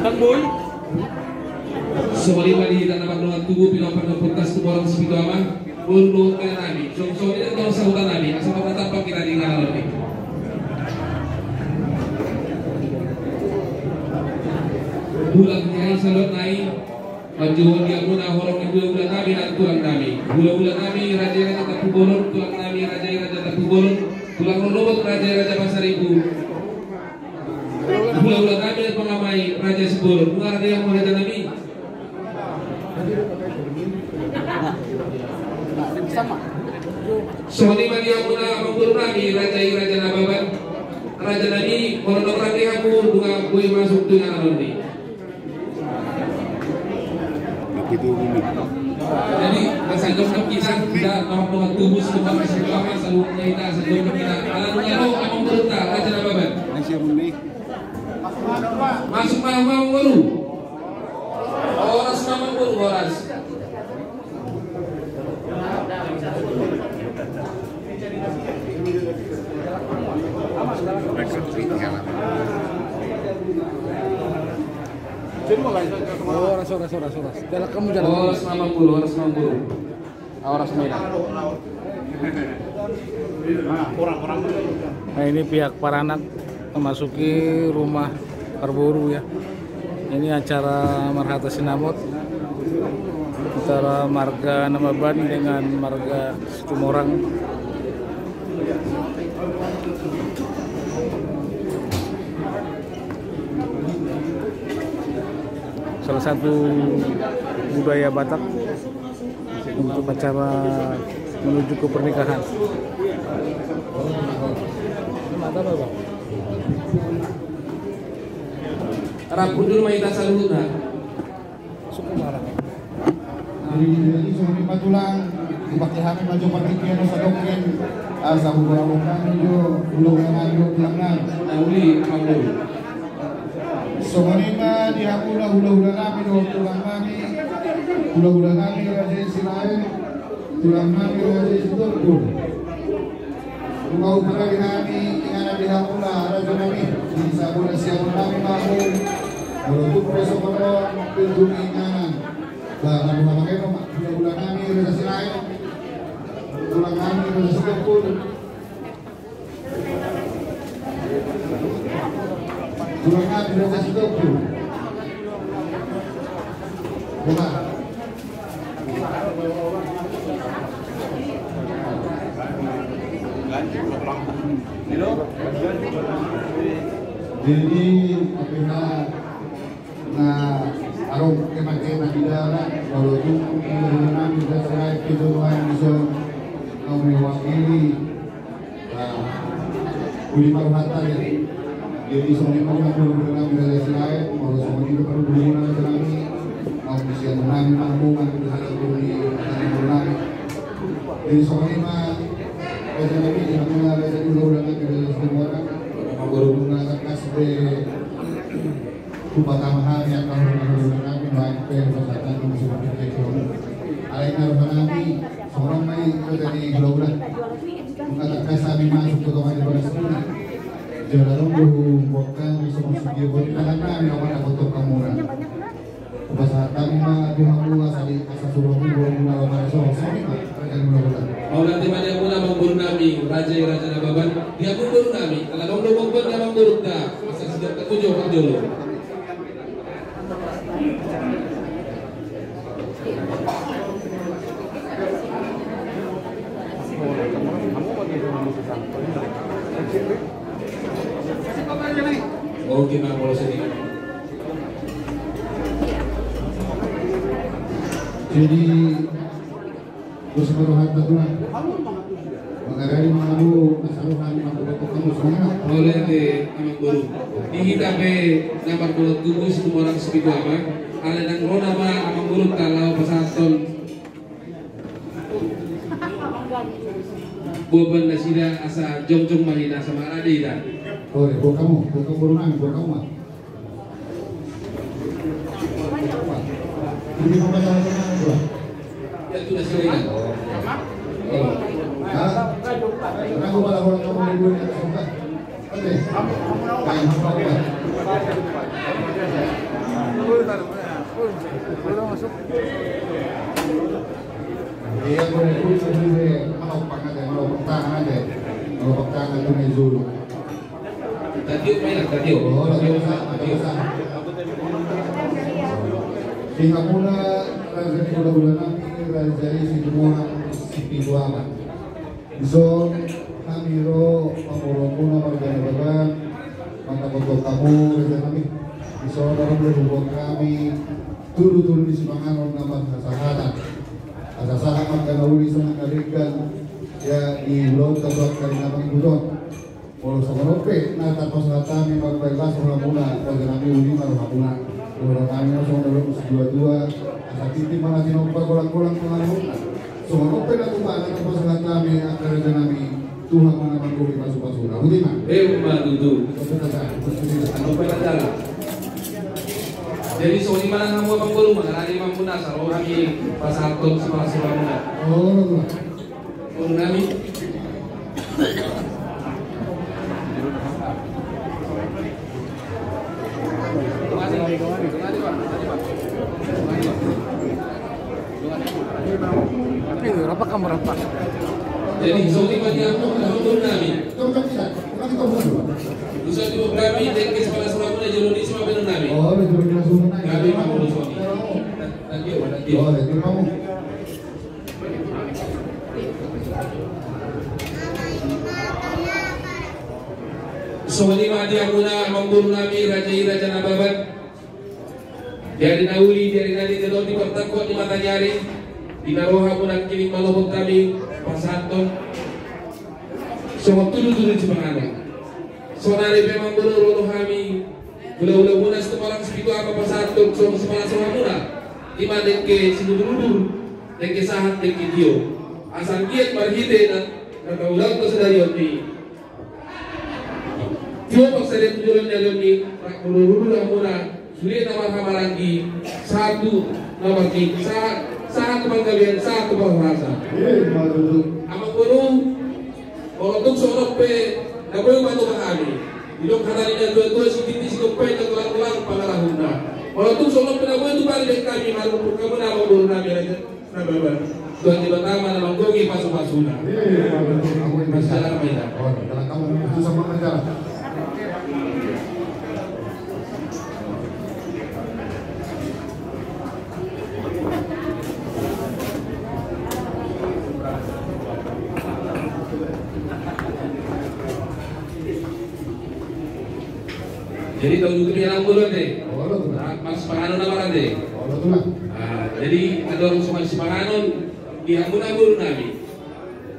boy. Semua di tanah dengan tubuh pinopan pertas tubuh sepitu aman untuk nabi. So ini kalau sahutan nabi, asal apa tanpa kita tinggal lebih. Bulan yang salot naik, Panjuan dia pun ahorong bulan nabi dan tulang nabi. Bulan nabi raja tapi bolon, tulang nabi raja tapi bolon, tulang robot raja pasar ibu. Bulan nabi dan pengamai raja sebol, bukan ada yang raja nabi. Soalnya bagi yang pun mengguru nabi raja nababan, raja nabi kalau orang dia aku dua gue masuk dengan alumni. Jadi masyadong kita tidak mau tubuh sebuah sebuah seluruhnya kita sebelum kita kalau nyaru among berita raja nababan masuk mamang baru oras mamang baru oras Oras. Jalan kamu jalan. Oras mamang bulu. Oras merah. Nah ini pihak Paranak memasuki rumah Parburu ya. Ini acara Marhata Sinamot antara marga Namaban dengan marga Situmorang. Salah satu budaya Batak untuk acara menuju ke pernikahan. Rapundul maita saluna. Sukumara. Jadi suami patulang dipakai hamil maju pertikian sa dokken asa bubukan jo ulung nganyo tulangan Nauli amul. Somanima dihapula hula-hula kami do tulang kami hula-hula kami raja Israel tulang kami raja Turkul Ungau peragi kami ingana dihapula raja kami di sabuna siapa kami mahu menutup preso kono pintu inganan bahkan memakai hula-hula kami raja Israel tulang kami raja Turkul tulang kami raja Turkul bukan jadi apabila na arong kemake di dalam kalau itu mengenai kita serai kejuruan bisa mewakili Budi Marhata jadi soalnya mau berkenaan dengan Israel kalau semua itu perlu berhubungan dengan kami mau bisa menang mampungan terhadap Budi menang jadi soalnya Raja Nabi yang mengenal Raja dulu dengan semua orang berhubungan kasih Kupatamahan yang kalau menggunakan baik persatuan musuh ekonomi. Alaina Rohanami seorang mai dari Gelauran mengatakan kami masuk ke kamar ibadah sendiri. Jalan bukan bisa masuk dia buat karena yang mana foto kamuran. Bahasa kami mah dihamu asal suruh buat mula pada soal sini kan mula. Mau nanti mana mula mengguru nami raja Nababan dia mengguru nami kalau dong mengguru dia mengguru dah asal sudah ketujuh kerjolo. Oh gimana kalau sedih? Jadi bersama Tuhan mengenai malu masalah kamu semua. Oleh di amang guru. Di kita be nomor 27 semua orang sepitu apa? Ada dan roda ma amang guru kalau pesanton. Boban nasida asa jongjong mahina sama adi dah. Oh, buat kamu berenang, buat kamu mah. Ini apa cara bro? Ya sudah sering. Oh. Aku malah orang kamu yang gue suka. Oke. Kayak apa? radio main radio. Oh, radio sah. Hingga mula raja ni bulan kami raja si semua si piduaman. So kami ro pamorong muna magdalagan matakotok kamu raja kami. So dalam berhubung kami tulu-tulu di semanganon naman kasahanan. Kasahanan magkanauli sa nagalikan ya di ulod tabak kali naman ibudon. Walau sa marope na tapos na kami magpailas muna raja kami uli marhamuna. Orang kami langsung dalam dua-dua, asal titi mana tinopag kulang-kulang pengaruh. So, ano pinatubahan ang pasalat kami at karga namin Tuhan mana magkuhi pasok-pasok. Hindi man? Madudu. Ano pinadala? Jadi so, di mana kamu abang guru, makarani mamuna sa kami pasakot sa mga sila muna. Oo, Kung namin, Apa kamu rapat? jadi so di mana kamu guru namin. ito ka kita. Bakit ito mo? Bisa di kami dekis pada sila muna jelo di sima benar namin. Oo, medyo ginasunan na. Kami mamuna so ni. Nanti. Oo, ito mo. So di mana muna mengguru namin raja nababat. Dari nauli dari nadi delo di pertakot di mata nyari. Dinaroha mo ng kiling malubog kami pasanton. So magtuloy-tuloy si mga so nari memang beruruh kami ula-ula muna sa tumarang spito apa pasanton. So sama-sama muna lima dengke sinudurudul dengke sahat dengke dio asal kiat marhite na nakaulang ko sa dariyon ni Dio pagsalit tujulan dariyon ni beruruh muna sulit na lagi satu nomor tiga sa kebanggaan sa kebanggaan. Amang guru, orang tu seorang pe, nak boleh bantu kami. Ilok hari ini dua si titi si kompai nak kelang pengarahun dah. Orang tu seorang pe nak boleh tu balik kami malu kamu nak guru nabi aja. Nabi Tuhan di pertama nama gogi pasu-pasu dah. Masalah mana? Oh, kalau kamu susah mengajar. Jadi tahu juga yang bulan deh. Oh, betul. Mas panganon apa deh? Oh, betul lah. Jadi ada orang sama si panganon di ambuna guru nabi.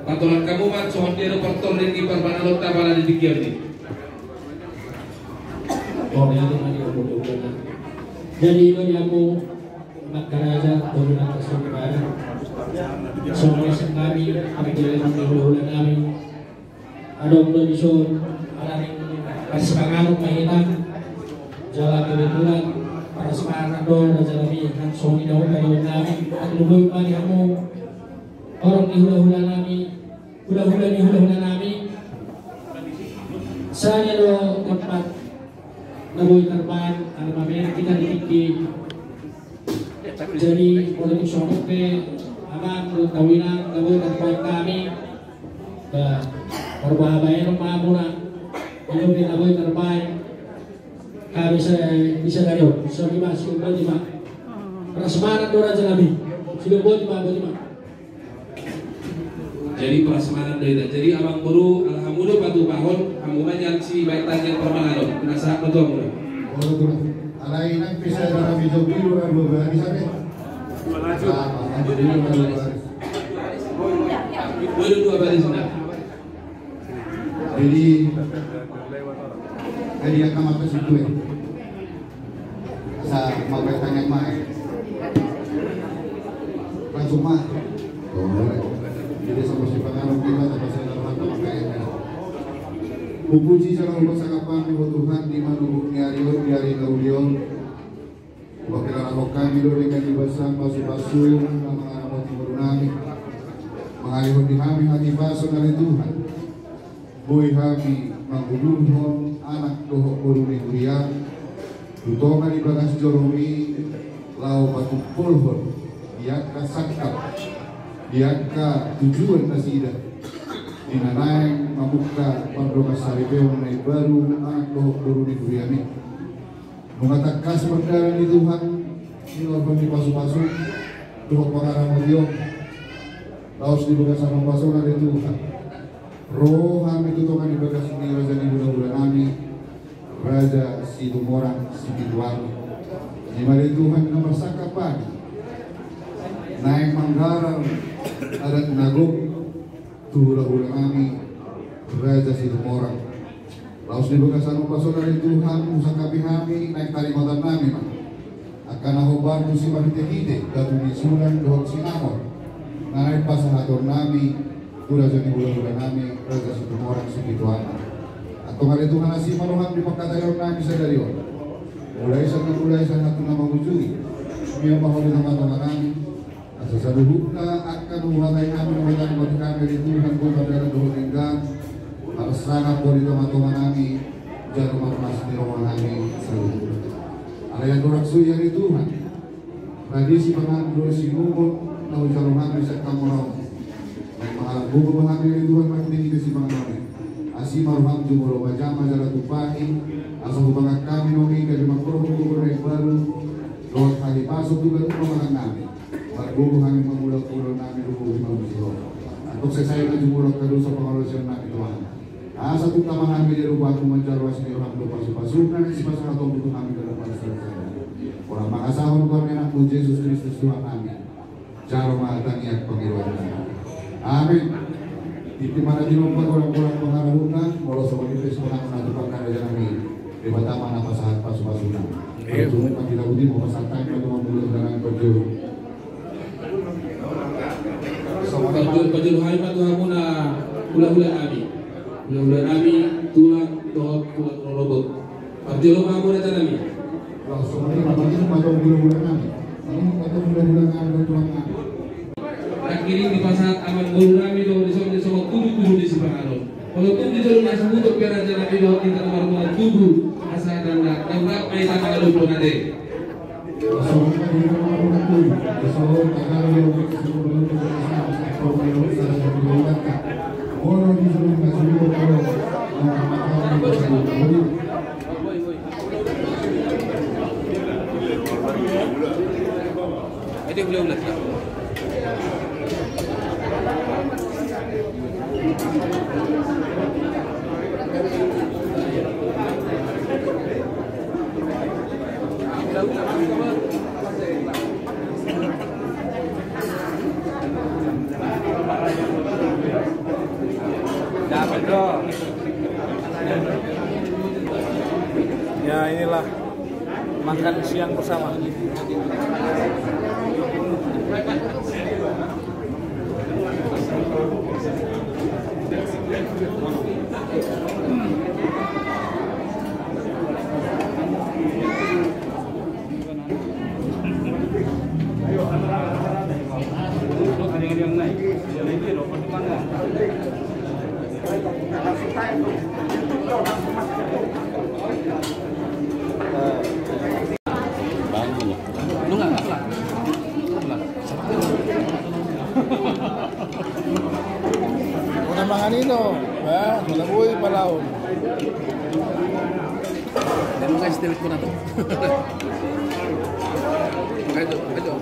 Patulan kamu mat soal dia reporter dan di perbanan tak pada di tiga ni. Oh, yang mana dia bukan. Jadi ini aku magkaraja turun atas kepada semua kami apabila menghulu kami ada untuk disuruh alaring pasipangalok mahina jalan kebetulan para semangat doon na jalami ang songi daw kayo namin at lumoy pa ni mo orang hula-hula namin sa niya do tempat naboy karban ang mamaya kita ditikik jadi politik sonok pe aman tawinan naboy karban kami perbahabayan ng mga muna yung naboy karban kami bisa kayo so lima siguro lima prasmanan doon aja namin siguro lima. Jadi prasmanan doon jadi abang guru alhamdulillah patu bahon amungan si baitan yang permangan nasa betul mo Oh, betul. Alay nang pisa na medyo bilo ang lugar di sana. Boleh dua baris na. Jadi yang kamu apa situ sa magpatanyag mah langsung mah jadi sama si pangarap kita tapos sa lahat ng pagkain pupuji sa mga kasakapan ni Tuhan di manubog ni Ari Gaudion wakilan ako kami doon dengan ibasang pasu-pasu ng mga anak timur namin mengalihon di kami hati paso na rin Tuhan buhay kami mangulunhon anak doho guru ni Kurian tutongan ibagas joromi lau patupulhon diangka sakap diangka tujuan nasida dinanaeng mamuka pandroga saripeo menai baru anak dohok guru di Duriani mengatakan perkara di Tuhan ini orang di pasu-pasu dohok pengarang medium laos di bekas sama pasu dari Tuhan roh kami itu Tuhan di bekas ini raja di bulan kami raja si Tumorang si Pituan di mana Tuhan nomor sakapan naik manggaran adat nagok tulah-ulah kami raja si Tumorang laos di bekas sama pasu dari Tuhan usah kami naik tarimatan kami akan aku bantu si Mahitehide gatu di sulan dohok sinamor naik pasahator nami raja di bulan nami raja si Tumorang si Pituan atau hari Tuhan nasi manuhan di pangkatayon nami sadari mulai satu nama wujudi semua bahwa di nama-nama kami asa saduhukna akan uhatai kami mengenai bagi kami di Tuhan kota daerah dohok tinggal atas sangat boleh teman-teman kami jarum mas di rumah kami selalu ada yang dorak suya di Tuhan tradisi pengantin si nubuk tahu jarum kami set kamu raw yang mengalah buku kami di Tuhan makin tinggi si pengantin asih maruham jumuro majama jalan tupahi asal hubungan kami nomi dari makro buku yang baru doa kali masuk juga rumah kami buku kami mengulang-ulang kami buku manusia untuk saya jumuro kedua pengalusan kami Tuhan satu kamar kami di rumah aku menjarwas di orang lupa supasukan si pasang atau butuh kami dalam pasal orang makasahun kami anak Yesus Kristus Tuhan kami cara mengatangi pengiruan kami amin di mana di rumah orang-orang mengharapkan kalau sebagai Kristus menang perkara jalan ini di mana apa saat pasu-pasukan cuma kita budi mau pasangkan atau memulai dengan berjuru Pajul hai patu hamuna ulah-ulah kami ulah kami tulang dohok tulang robot pajul kamu datang kami langsung ini atau bulan kami ini atau bulan kami tulang kami akhirnya di pasar aman guru kami dohok di sobat tubuh di Sipangalon kalau tubuh di jalur masuk untuk biar jalan di dohok kita kemarin tubuh asal dan tak mai sama kalau pun ada langsung ini bulan tubuh langsung agar yang sebelum orang di seluruh nasional kalau itu belum lagi ya inilah makan siang bersama. Lu nggak pelan? Udah mangan itu, malabuy palaon. Dan mau kasih tewit ko na to. Ito.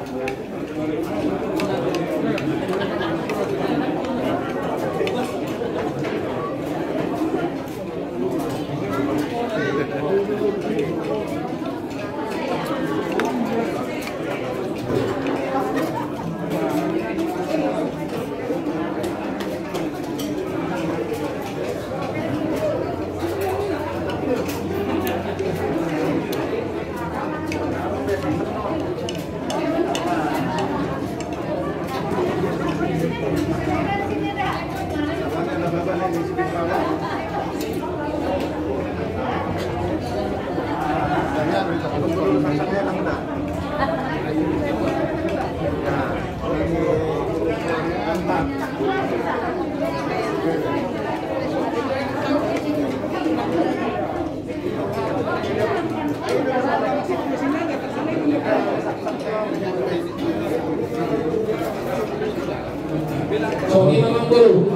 So, ini memang guru.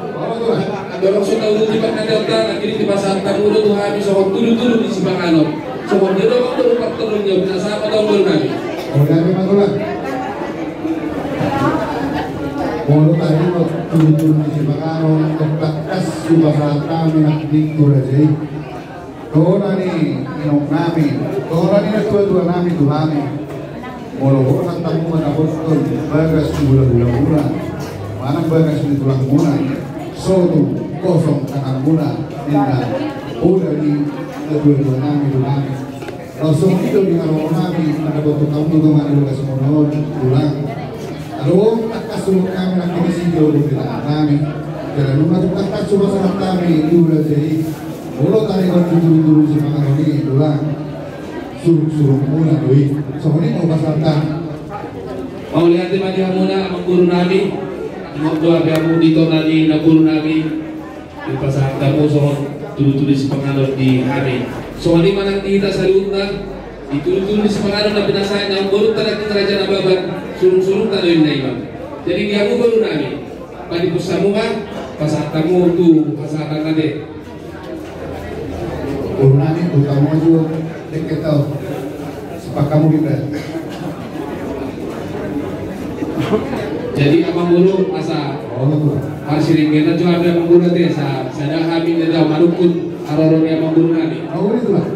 dorong sudah udah tiba nanti otak akhirnya di pasar tamu udah tuh habis soal tulu di Sibanganon soal dia dorong terus turunnya bisa sama tahun baru nanti. Kami matulah. Mulu tadi tulu di Sibanganon terbatas subah kami nak dikurasi. Dora ni inong nami, dora ni natua nami tuhami. Mulu orang tamu mana botol bagas bulan. Mana bagas di tulang muna. Soto kosong tangan muna nina udah di kedua nami tulami langsung itu di arwah nami ada foto kamu tuh mana juga semua tulang aduh tak kasih kami nanti mesti jauh di nami jangan lupa tak kasih masalah kami itu udah jadi mulut tadi kan dulu semangat ini tulang suruh muna doi soalnya mau pasalkan mau lihat di mana muna mengguru nami mau doa kamu dito nani naguru nami di pasar kamu soal tulis pengaruh di hari soal di mana kita salutna ditulis pengaruh na pinasaan yang baru terakhir kerajaan ababan suruh tanoin na iba jadi dia aku baru nami padi pusamu kan pasar kamu tuh pasar kade baru nami utama juga dekat tahu sepak kamu kita jadi abang bulu asa harus ringkena cuma ada abang bulu teh sada kami ada manukun arorong abang bulu nami itu lah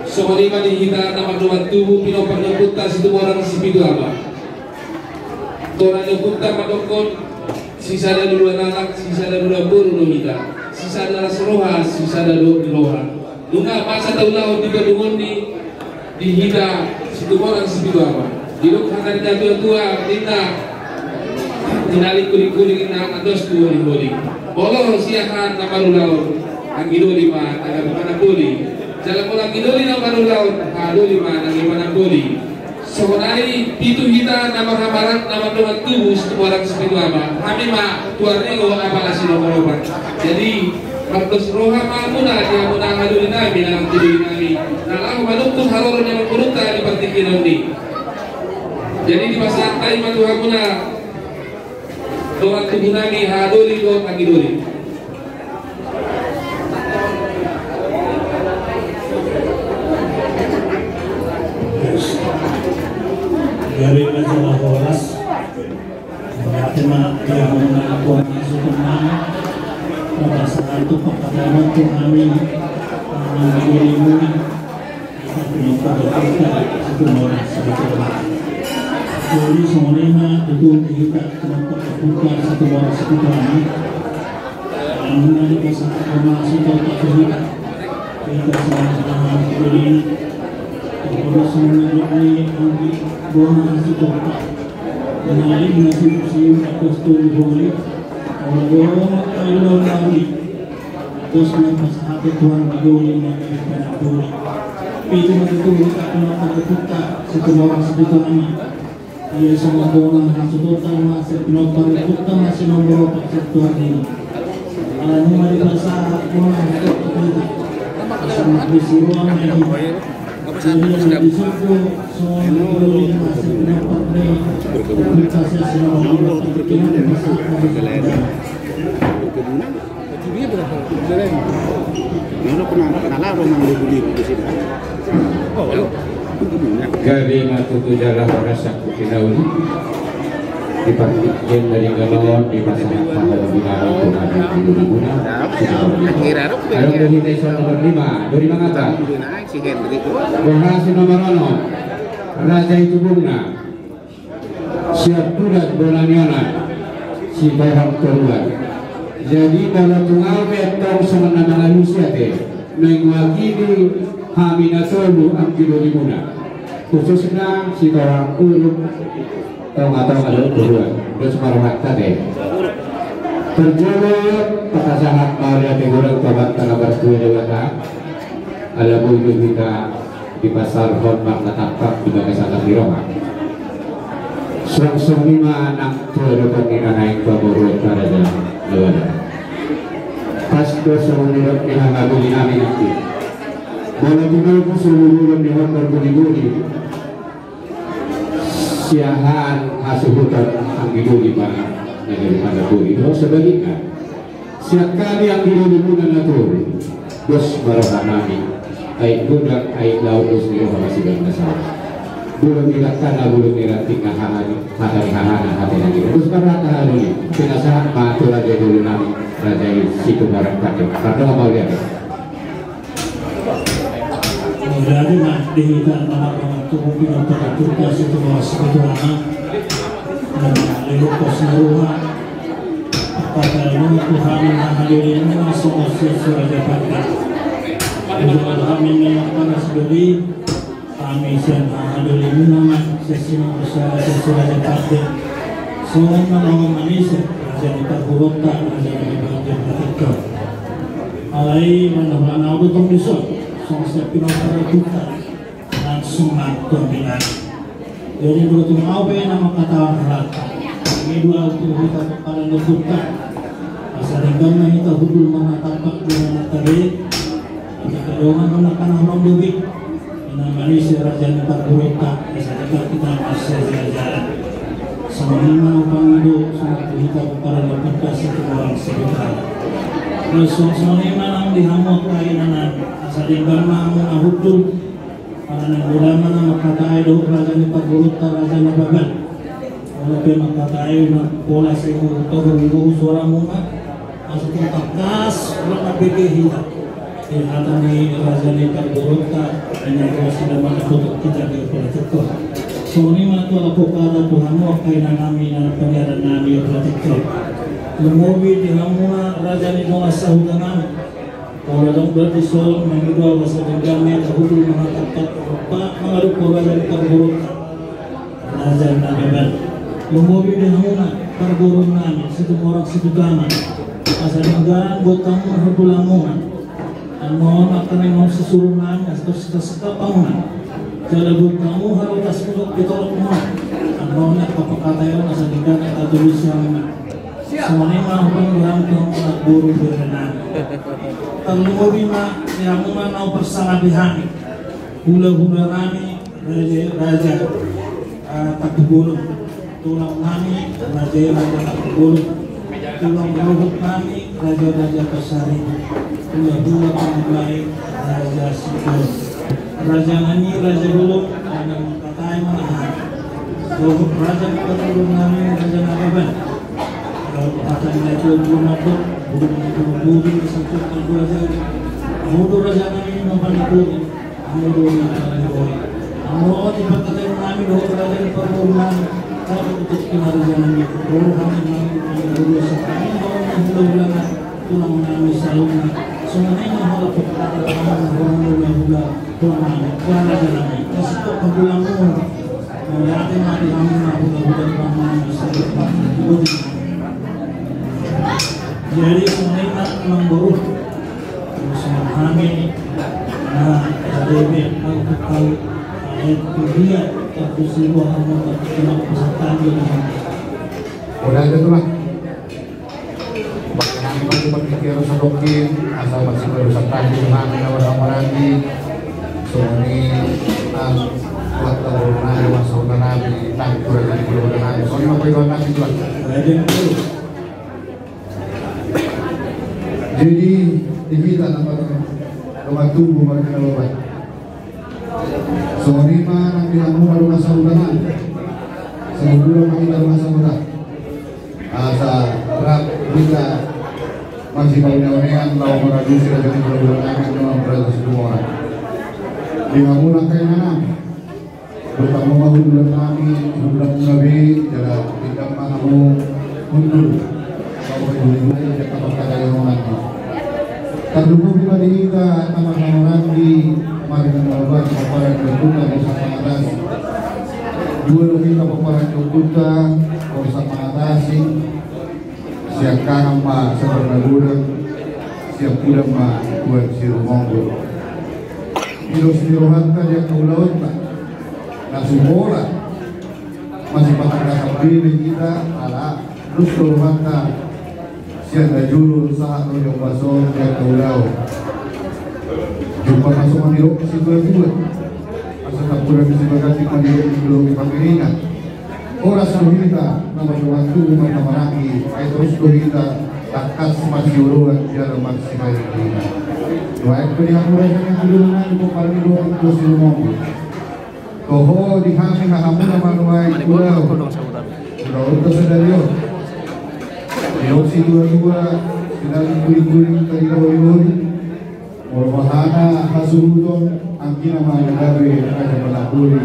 soalnya mana kita nama doa tubuh pinopang nyebutkan situ orang sipitu apa orang nyebutkan madokon sisa ada dulu anak sisa ada dulu buru kita sisa ada seroha sisa ada dulu roha nunga masa tahu lah tiga dungun di hida situ orang sipitu apa di lokal ada tua kita tinali kuling na ados kuling bolo siahan na marulaw ang idoli man ang manapuli jalan orang idoli na marulaw adoli man ang manapuli so nari pitu kita na mahamaran na maglumat tubus orang sepitu ama kami ma tuarigo apala sinokoroban jadi Martos roha muna dia muna adoli namin ang tiduli namin nalang manukun haroron yang magkurunta di partikinon ni jadi di masa tayo matuha muna doa tubuh nami hadoli doa kaki doli. Dari masalah horas, tema yang mengakuan masuk ke mana, pada saat itu pertama tu kami mengambil muni, tapi pada kita satu orang sebetulnya. Jadi semuanya itu kita kenapa buka satu orang sebetulnya. Namun ada pasal masuk ke kita semua beri kepada semua ini bagi buah itu menarik nasi musim atau studi boleh orang kalau lagi terus pasal Tuhan boleh menjadi boleh itu betul kita buka satu orang sebetulnya. Ia semua orang masuk masih penonton kita masih nomor persatuan ini. Kalau mari pasar orang itu semua di ruang ini. Jadi di situ semua orang masih penonton ini. Kita semua orang kita masih penonton. Mana pernah orang beli di sini? Oh. Gari matutu jalan rasa kinauli dipakai dari galon di pasar mahal binari tunai di Luna. Kalau dari desa nomor 5, dari mana tak? Berhasil nomor 6, Raja itu bunga. Siap bulat bolanyona, si barang keluar. Jadi kalau tunggal betong semena manusia teh mewakili Haminatolu Angkilo Limuna khususnya si orang urut atau ada dua terus maruhat tadi terjawab pada saat Maria Tegurang tobat karena berdua dewata ada buku kita di pasar Hormat Natapap di Bagasan di Roma Sungsung 5 anak tua depan kita naik ke Borot Karaja Lewada pas dosa-dosa dihangabuli amin nanti Bola tinggalku seluruh di hotel budi-budi siahan hasil hutan anggiduli mana negeri mana budi. Kalau sebaliknya siap kali yang dilulunan natur dos baroha nami ay budak ay laut dos niyo hamasigang nasal bulong nilatan na bulong nilating na hahani hati na nila dos barata halo ni pinasa matula di dulu nami rajai situ barang pakai karena mau lihat jadi nak dihitan nama tubuh pindah situ bawa sebetulnya dan lewat keseluruhan pada ini Tuhan yang hadirin masuk sesuai jabatan. Untuk kami menyatakan sendiri kami sedang hadirin nama sesi sesuai jabatan. Semua menolong manusia jadi terburukkan jadi bagian mereka. Alai menolong aku tembusuk sosial pindah kita langsung mantul bilang. Jadi begitu mau nama kata orang ini dua kita pada lebutan. Asalkan kita hudul menatapak dengan tadi kita doang menekan orang lebih dengan manusia raja tempat berita asalkan kita masih jalan semua panggilu semua kita pada lebutan satu orang sekitar terus semua yang dihamut kainan asalkan mau hudul karena ulama nama kata itu raja tempat berita raja nababan lebih mengkatai pola sebuah atau suara muka masuk ke tas orang APG hilang dihatan di raja nikah burukta hanya kalau sudah masuk kita ke pola tekor so ini matu aku kata Tuhan mau kainan kami dan penjara nabi pola tekor lemobi dihamuna raja nikah sahudan kami kalau dong berarti sol mengidua bahasa dengamnya terhubung mengatakan mengaduk ke raja nikah burukta raja nabi lemobi dihamuna pergurun nami situ orang situ gaman asal negara buat kamu herbulamungan dan mohon akan yang sesurungan atau sesuatu bangunan jadi buat kamu harus tas untuk ditolak mohon dan mohon apa kata yang asal negara atau tulis yang semuanya mau pengulang kamu buru berenang kalau mobil yang mau bersama dihami hula-hula rami raja tak gunung tulang kami raja tak gunung tulang bulu kami raja Kasari dua pemulai raja Sikor raja Nani raja Bulu dan katai Manahan bulu raja keturun kami raja Nababan kata itu bulu mabuk bulu satu kedua raja bulu raja kami nomor bulu bulu raja Boy bulu tiba katai kami bulu raja perbulan kalau untuk raja kami bulu kami bulu sekali bulan tulang nami salungan semuanya hal perkara bulan tulang raja kami kasih pembulamu melihatnya mati kami bulan nami salungan jadi semuanya memburuk semua kami jadi aku tahu itu dia tapi sebuah amal tidak peserta dengan udah itu lah bagaimana berpikir sedokin asal masih berusaha tadi dengan orang-orang di soni buat keluarga masuk ke nabi tadi kurang keluarga nabi soalnya apa itu nabi juga jadi di kita nampak rumah tubuh mereka lupa soni mah nanti kamu baru masa ulangan sebelum kita masa muda asal rap kita masih kawan-kawan tahu meragukan raja di bulan akan dalam berada semua di kamu langkai mana bertemu mahu bulan kami bulan nabi jalan tidak mahu mundur kau berdua yang dekat berkata yang orang terdukung pribadi kita nama-nama nanti mari kita lakukan paparan berduka bersama atas dua kita paparan berduka bersama atasi siap kanan ma sebenarnya budak siap budak ma buat siru monggo siru-siruhan tadi yang kau laut tak langsung bola masih pakai dasar diri kita ala terus siruhan tak siap dah juru saat lo yang basol yang kau laut jumpa masuk mandirok situ lagi buat asal tak budak bisa berganti mandirok belum dipanggilkan orang seluruh kita nama waktu nama lagi terus kita takas Masiuro at Jaro Magsimay Kina. Baik pilihan yang kedua itu paling dua itu silumobi. Koho di kami hahamu nama nuai pulau. Pulau itu sedario. Yosi dua sedang guling-guling tadi kawin-guling. Mohana hasurudon angkina manggabe raja Balakuri.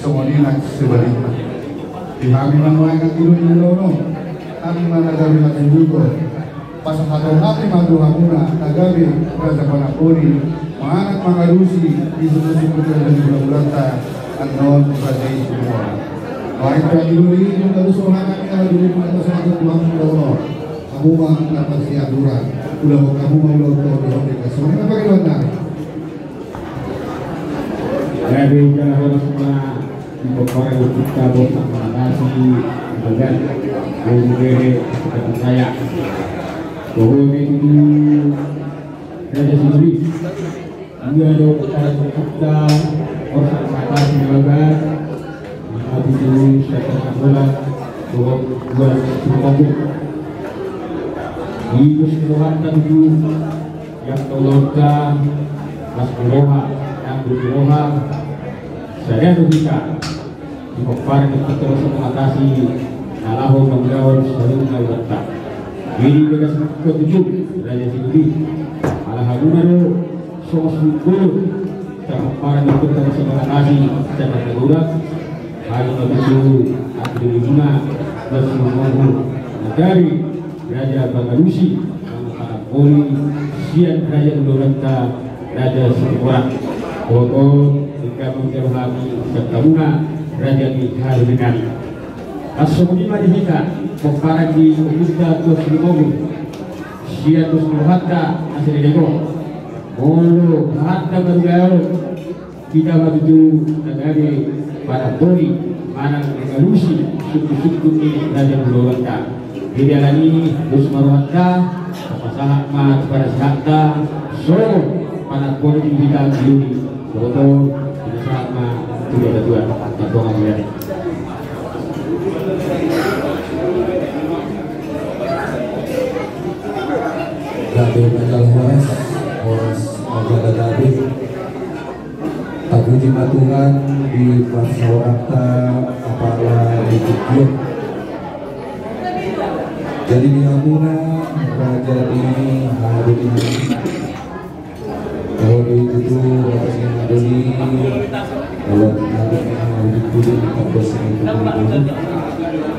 Semuanya sebaliknya. Di kami menuai katiru di lono. Kami manggabe hasurudon. Pasang hatong kami maduhamuna tagabe raja Balakuri. Manganak mangarusi di suku-suku dan bulan-bulanta anon berbagai semua. Baik katiru ini terus menganak kita dulu pada satu Tuhan Allah. Kamu mengatakan siaduran. Udah kamu mau lontong di mereka. Semuanya apa gimana? Jadi jangan lupa diperkorai kita bosan mengatasi dengan menggere seperti saya. Bahwa itu Raja Sendiri dia ada perkara kita orang mengatasi dengan tapi itu saya bulan bulan Oktober di keseluruhan itu yang tolongkan Mas Roha yang berusaha saya bisa dikompar kita terus mengatasi nalahu menggawal selalu mengawarkan ini juga ketujuh Raja Sendiri ala halunaru sosukul terkompar itu terus mengatasi secara tegurak hal itu aku lima bersemangat negari Raja Bagalusi Mangkana Poli Sian Raja Ndoranta Raja Sumurang Koto Jika mencerhami Sekamuna Raja Mihar Dengan Asumima dihita Pemparang di Usta Tos Limogu Sian Tos Nuhata Asli Dego Molo Hatta Bergayol Kita Batuju Negari Para Poli Manang Bagalusi Suku-suku ini Raja Ndoranta Dialani Usmarwata Pasahat mat pada sakta so pada politik kita Yuni foto di sama tidak ada dua atau ngambil Gabe Bakal Horas Majalah Gabe Tabuji Matungan di Pasawarata Apala di Tujuh. Jadi di Amuna Raja di Haduni kalau itu tuh Raja Haduni kalau nanti itu di kampus itu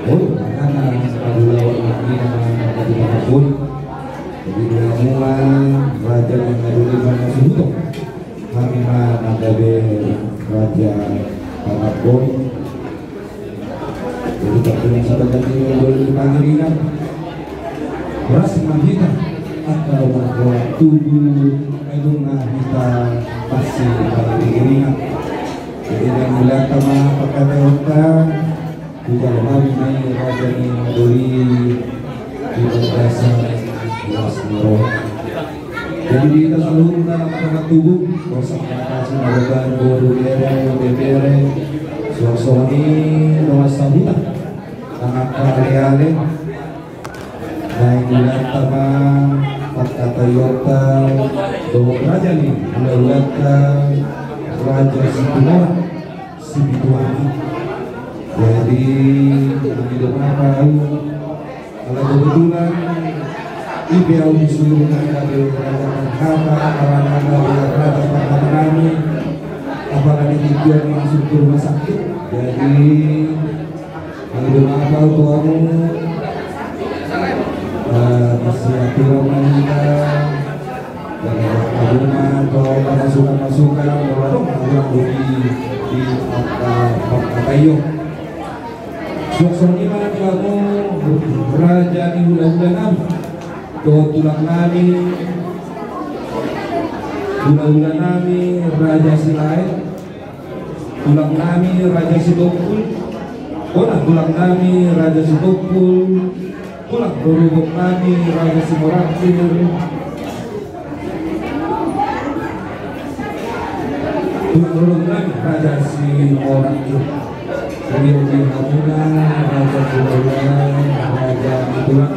oh karena pada lawan lagi dari apapun jadi di Amuna Raja yang Haduni banyak sudah kami ada Raja Panapun jadi tak punya sahabat yang Pangirinan Beras mahita atau bahwa tubuh edunga kita pasti Pangirinan jadi yang melihat sama perkata kita juga lemari naik Raja ni Maduri di berdasar Mas Nero jadi kita selalu dalam perkata tubuh kosak kata sinabagan boru bere suasoni doa sabutan anak kalian naik bulan tabang kata Yota doa raja nih bulan raja Situani jadi hidup apa kalau kebetulan ideal di seluruh negara kami apalagi tujuan masuk ke rumah sakit jadi hidup apa tuamu masih aturan kita dari tabungan atau masukan orang di Pakayo suasana mana kamu Raja di bulan-bulan tulang nami bulan-bulan nami Raja Silai tulang nami Raja Sidokul tulang nami Raja Sidokul tulang berubuk nami Raja Simorakir tulang nami Raja Simorakir jadi Hamuna Raja Tulang Raja Tulang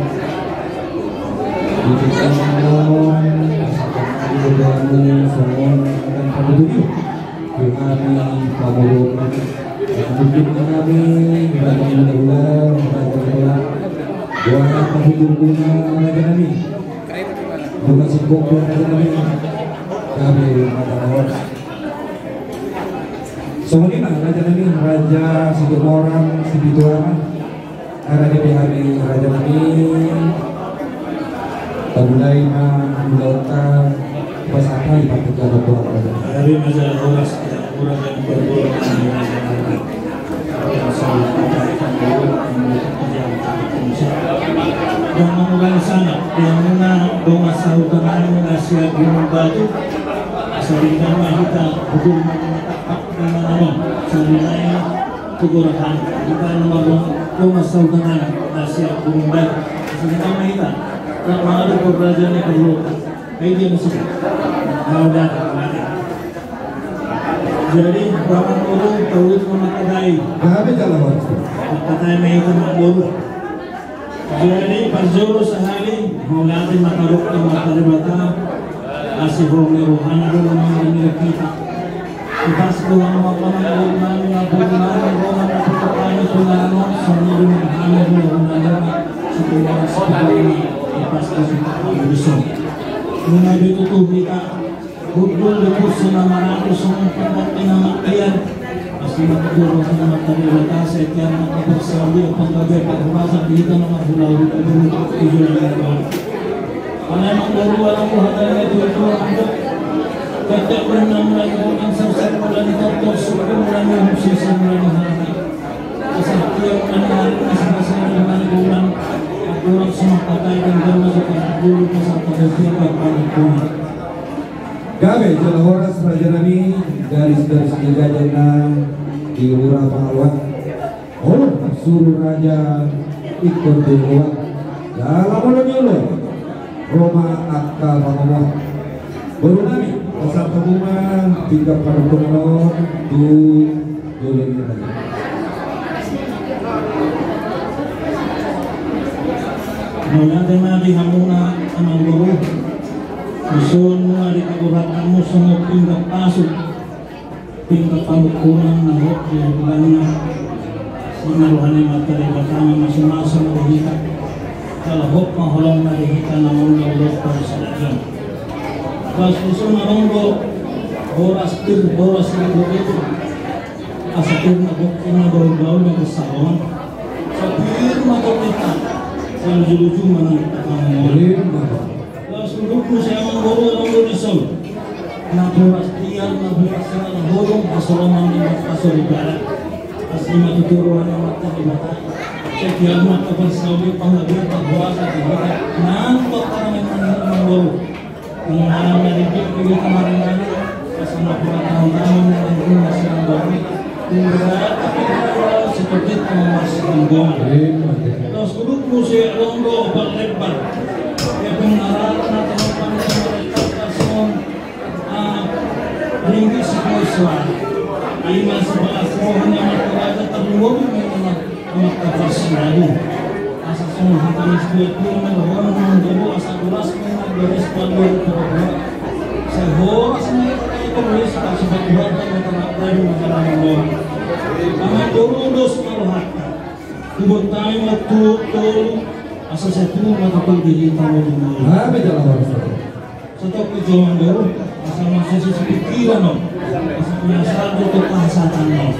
Raja Nabi, Raja Sidimorang, Sidituan, Raja Bihari, Raja Nabi, Tabulaina, Lautan, Pasaka, Ipatik Jalan Tuhan Raja. Dari masalah horas, kurang dan berbolak yang mengulang sana, yang menang donga saudanan Asia Gunung Batu, sehingga kita hukum Sarinaya Tugurahan kita nomor donga saudanan Asia Gunung Batu, sehingga kita tak malu kerajaan yang perlu, ini musuh, ada. Jadi orang orang tahu memakai, Kami jalan waktu. memakai mereka makbul. Jadi parjolo sehari mulai makaruk materi bata asih romi rohani dulu mengenai kita. Kita sekolah makanan roman roman tulano sambil menghani roman sekolah ini pas kita besok. Mengenai itu tuh kita Gudul lepas senamaran semua penampilan pasti makbul sama tadi letak sekian maka bersama penggawe perbuatan kita nomor pulau tujuan karena makbul orang hadanya itu ada ketek berenam lagi orang selesai mulai doktor suku mulai musisi mulai hari kesaktian mulai masing-masing mulai bulan orang semua pakai dan termasuk dulu pasal pada siapa paling Gabe Jalan Horas Raja Nabi garis-garis gajahnya di Lurah Pangawat. Oh, suruh Raja ikut dewa dalam dulu Roma Akka Pangawat. Baru Nabi pasal tabunga tiga parpurno tu dolin Raja. Mulai Nabi hamuna amal guru. Isun mga di kaburatan mo sa pinggap pasok pinggap pamukunan na hok yung pagana sinaruhan ni materi batama masumasa na dihita kalahok mahulong na dihita na mong doktor sa lagyan pas isun na ronggo boras libo ito asatir na hok inabaw-baw na kasawan sa piro matapita sa luju-luju manang takamang Suruhku saya mengguru risol. Naburas tiar, naburas sana, nahulong asalaman ni Makasol Ibarat. Asli matuturuan ng mata di mata. Saya tiar mata bersawi panglagyan pagbuasa di mata. Nampak parang mengguru. Kung malam na ribig, pili kamarin-marin. Kasi naburat tahun-tahun na rin masih ang bawi. Kung berat, seperti masih ang bawi. Terus suruhku saya longgo berlebar. Ya pengarah natin pangkason ringgit sekolah ay masih semua hanya masyarakat terluang dengan kapasitas asal semua kami sebagai orang menjadi asal beras beres pandor terbuat sehoras mereka tulis sebagai warga masyarakat di masyarakat bawah kami turun maruhat kubur kami waktu asal saya tuh mata diri tahu dulu. Gabe Jalan Horas. Satu kejualan baru asal masih sepikiran dong. Asal punya satu kepahasatan dong.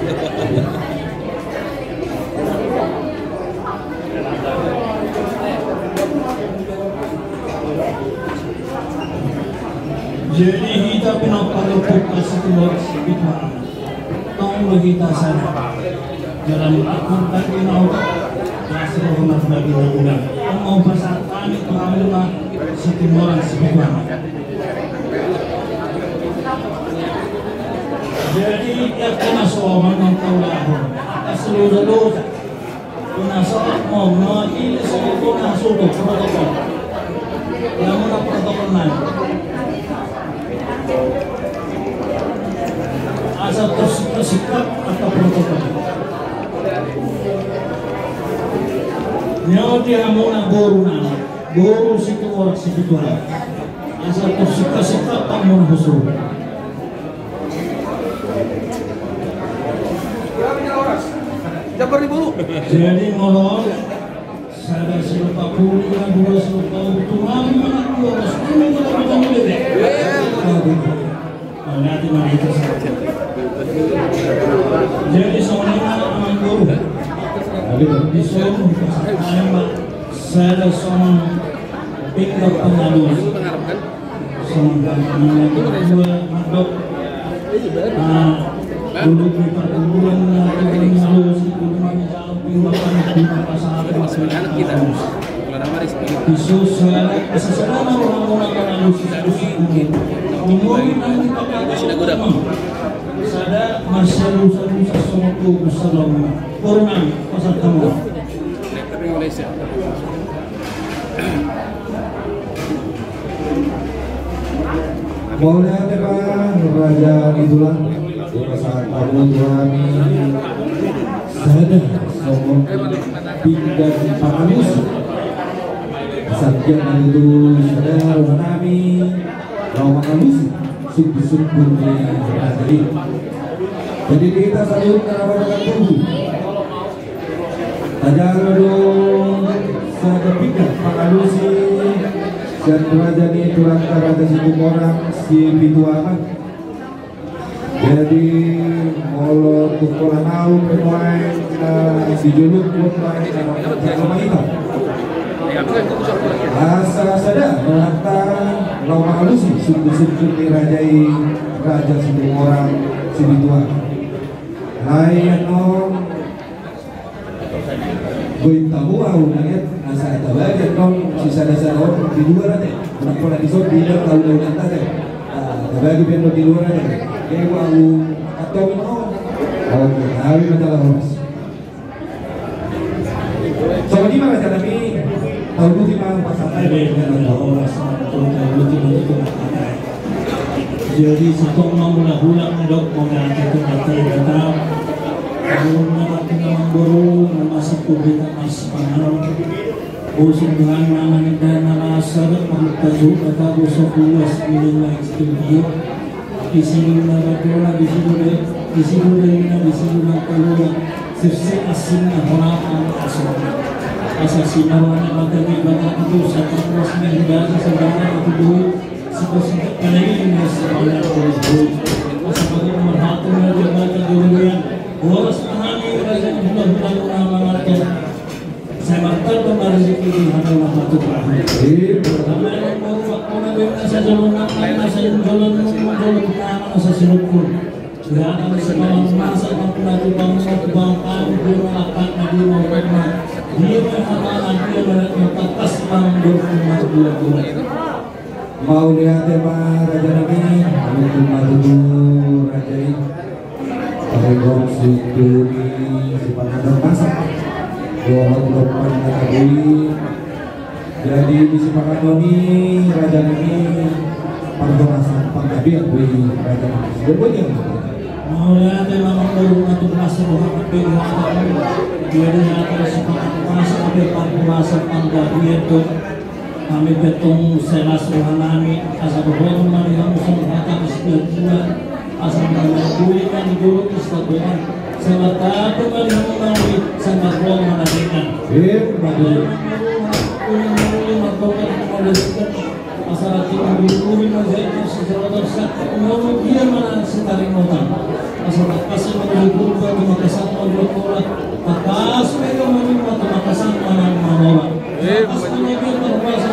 Jadi kita pinapalupok kasi keluar kita. Tahu kita sana. Jalan akun tak kenal. Masih hormat bagi orang. Mau pasal kami pengambilan setimuran sebuah. Jadi dia kena seorang yang tahu lahir. Seluruh dosa. Kena seorang mau ini semua kena sudah protokol. Yang mana protokol mana? Asal tersikap atau protokol. Nyo dia mau na guru na guru situ orang situ lah asal suka pamun husu jadi molor saya silupa puli dan dua silupa untuk kami menang 2 kita milih nanti mana itu saja jadi semuanya aman guru disuruh saya seorang tinggal pengalus seorang dua mandok dulu di perguruan pengalus itu tinggal pasar disuruh saya seseorang orang pengalus sada masyarakat sesuatu besalam kurang pasal kamu Malaysia. Boleh ada Raja Itulah saat tahun kami sada somong pindah Pakanus Satyan itu sada kami Rawa Kanus sumber jadi kita salut kerabat tunggu Tajang dong sada pindah Pakalusi dan Rajani tulang karaga situ orang si Bituaman jadi molor tukolan au pemain si juluk pemain sama itu asa sada merata lawan halusi suku-suku dirajai raja situ orang si Bituaman hai non gue tahu aku nanya nasa itu aja non sisa-sisa orang di luar aja orang pernah disot di luar tahu nanti aja bagi pendo di luar aja kayak aku atau oke hari masalah horas soal di mana cara ini tahun itu mana pasangan dengan horas tahun itu jadi setong mula-hula dok mau nanti itu kata belum nanti guru masih publik masih panel usul dengan nama negara asal mengkaji kata busuk luas milik studio di sini negara di sini keluar sisi asing orang asal sinawan materi banyak itu satu resmi dan sebenarnya itu dulu seperti ini sebenarnya itu sebagai merhati menjaga dirinya boros mengambil raja bulan mengamalkan saya mantan kemarin rezeki hanya waktu terakhir pertama yang baru waktu nabi saya jalan saya jalan saya silupun dan sekarang masa waktu nabi bangkan berlapan nabi Muhammad dia mengamalkan dia mengatas bang 22 bulan mau lihat tema raja nabi untuk maju raja ini Pagong suturi sipakan masak 28 kategori jadi di sipakan ini raja ini pagong pangkabi aku raja sebetulnya mau lihat memang baru untuk masuk Muhammad bin Hasan dia ada sipakan masak ada masak pangkabi itu kami betung selas rohanami asal bohong mariam sumhata bismillah asal kulikan dulu istiqomah sementara kembali mengalami sangat long menantikan asal kita dulu menjadi sejarah tersebut umum dia mana setaring motor asal kasih menghubung bagi makasan orang atas mereka menerima makasan orang orang atas mereka terpaksa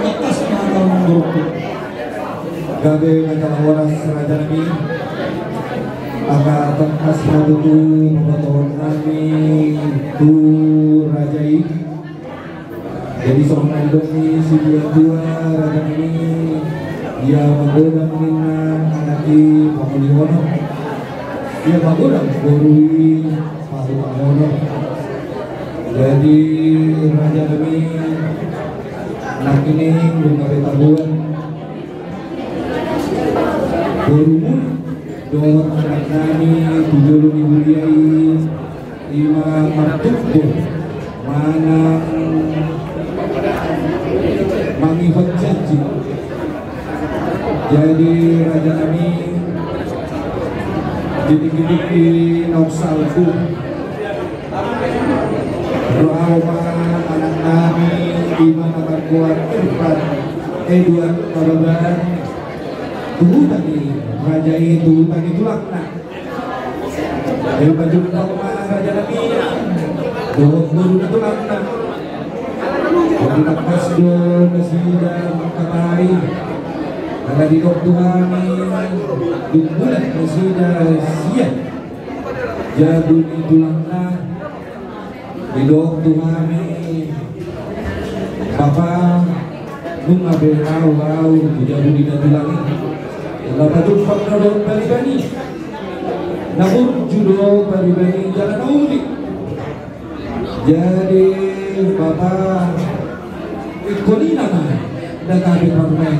atas orang orang gabe macam orang raja nabi agar tengkas madudu membantuan kami tu rajai jadi seorang demi si dua raja ini dia menggoda mengingat anaki Pamuliwono dia menggoda berui Pamuliwono jadi raja demi anak ini mengapai tabuan berumur dua anak kami 7 dimuliai 5 martubur mana Jadi raja kami gidik-gidik di Nausalku Roma anak kami di mana berkuat Irfan Edward Kababan tuh tadi raja itu tadi tulakna dari baju mana raja kami tuh tulakna Wala kasdo nasida makatari Nala didok tuhani Dugbulat nasida siya Jadun itulang na Didok tuhani Papa Nung aberaw-raw Jadun dinatulangi Lapadun pagkadon balibani Namun judo balibani jalan ulit Jadi Bapak Ikuni nama Dakabi permen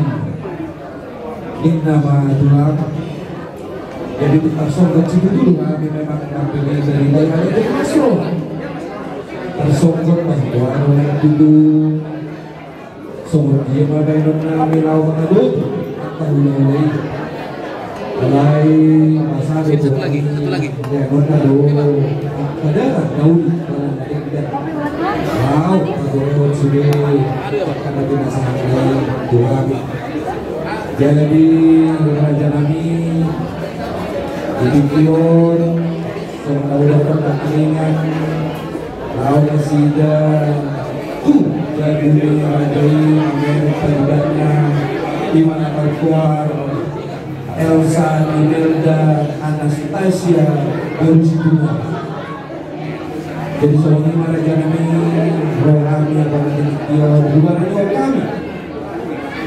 Nama tulang Jadi kita sobat situ dulu kami memang nampilnya dari daerah itu masuk Tersongkot bahwa orang dulu Songkot dia mabai nona milau mengadut Atau ulai Alai masa Satu lagi Ya nona dulu Ada kan daun Wow, aku sudah karena binasangan dua. Jadi raja kami dibikin semudah pertandingan lawan sida. Jadi raja ini terlibatnya di mana berkuar Elsa, Imelda, Anastasia, Berusitulah. Jadi soalnya raja kami rohani yang berkecilan bukan hanya kami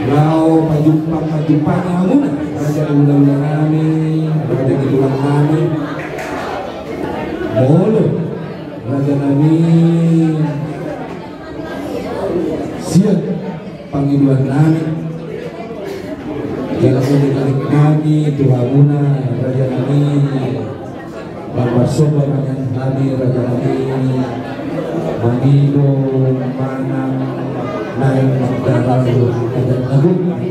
lau pajumpang hamuna raja ulang kami raja ulang kami molo raja kami siap panggilan kami jika menikah kami Tuhanuna raja kami Bapak sobat dengan kami raja kami Manilo Manang Naik Magdala dan Agung kami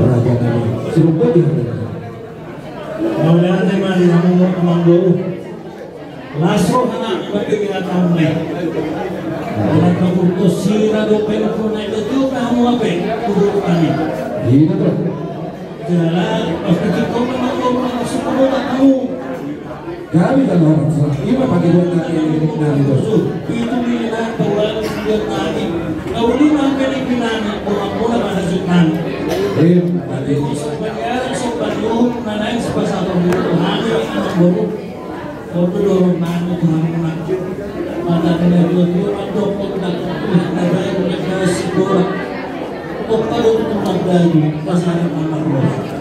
raja kami serupa di Maulah tema di namun manggo laso anak bagi kita tahun ini anak kabutos sira do peno na itu kamu apa kudu kami iya betul jalan pasti kita manggo masuk kamu kami dan orang tua ima pakai buat kaki ini itu minat bahwa dia tadi kau ini makan di pinani orang-orang pada sukan tapi sebenarnya sebenarnya mana yang sepasang orang hanya anak baru kau tu dorong nani Tuhan menang mata kena dua dokter dan ada yang punya sekolah dokter untuk mengabdi pasal anak baru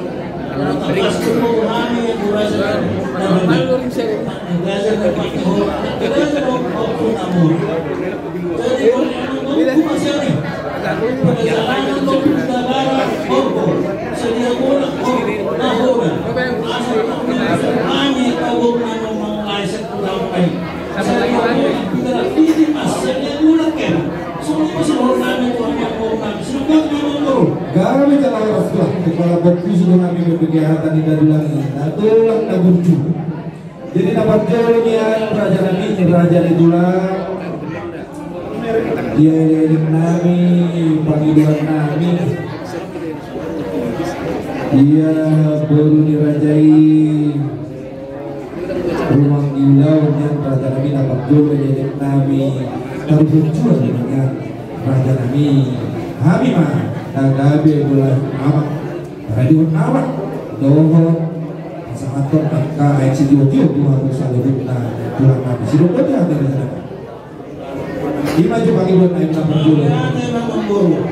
Atas kemuliaan yang berasal dari berasal dari Tuhan, berasal dari Namun. Jadi orang masih ada. Perjalanan untuk negara Borgo, sedia bola, nahoda. Asal kami tahu mana mengalami sekolah baik. Sedia bola tidak ini mas, sedia bola kan. Semua masih orang Tuhan yang orang sudah diurus. kami jalan Rasulullah kepala bukti sudah kami berkegiatan di dadulangi natulang na burju jadi dapat jauhnya raja kami raja itulah dia nami panggilan nami dia baru dirajai rumah gilau yang raja kami dapat jauhnya nami taruh berjuang dengan raja kami kami mah Nagabi bulan amat radio amat doho sangat tertaka aksi diotio Tuhan bersalibna bulan nabi sido kau dia ada di sana lima jam pagi bulan naik nama bulan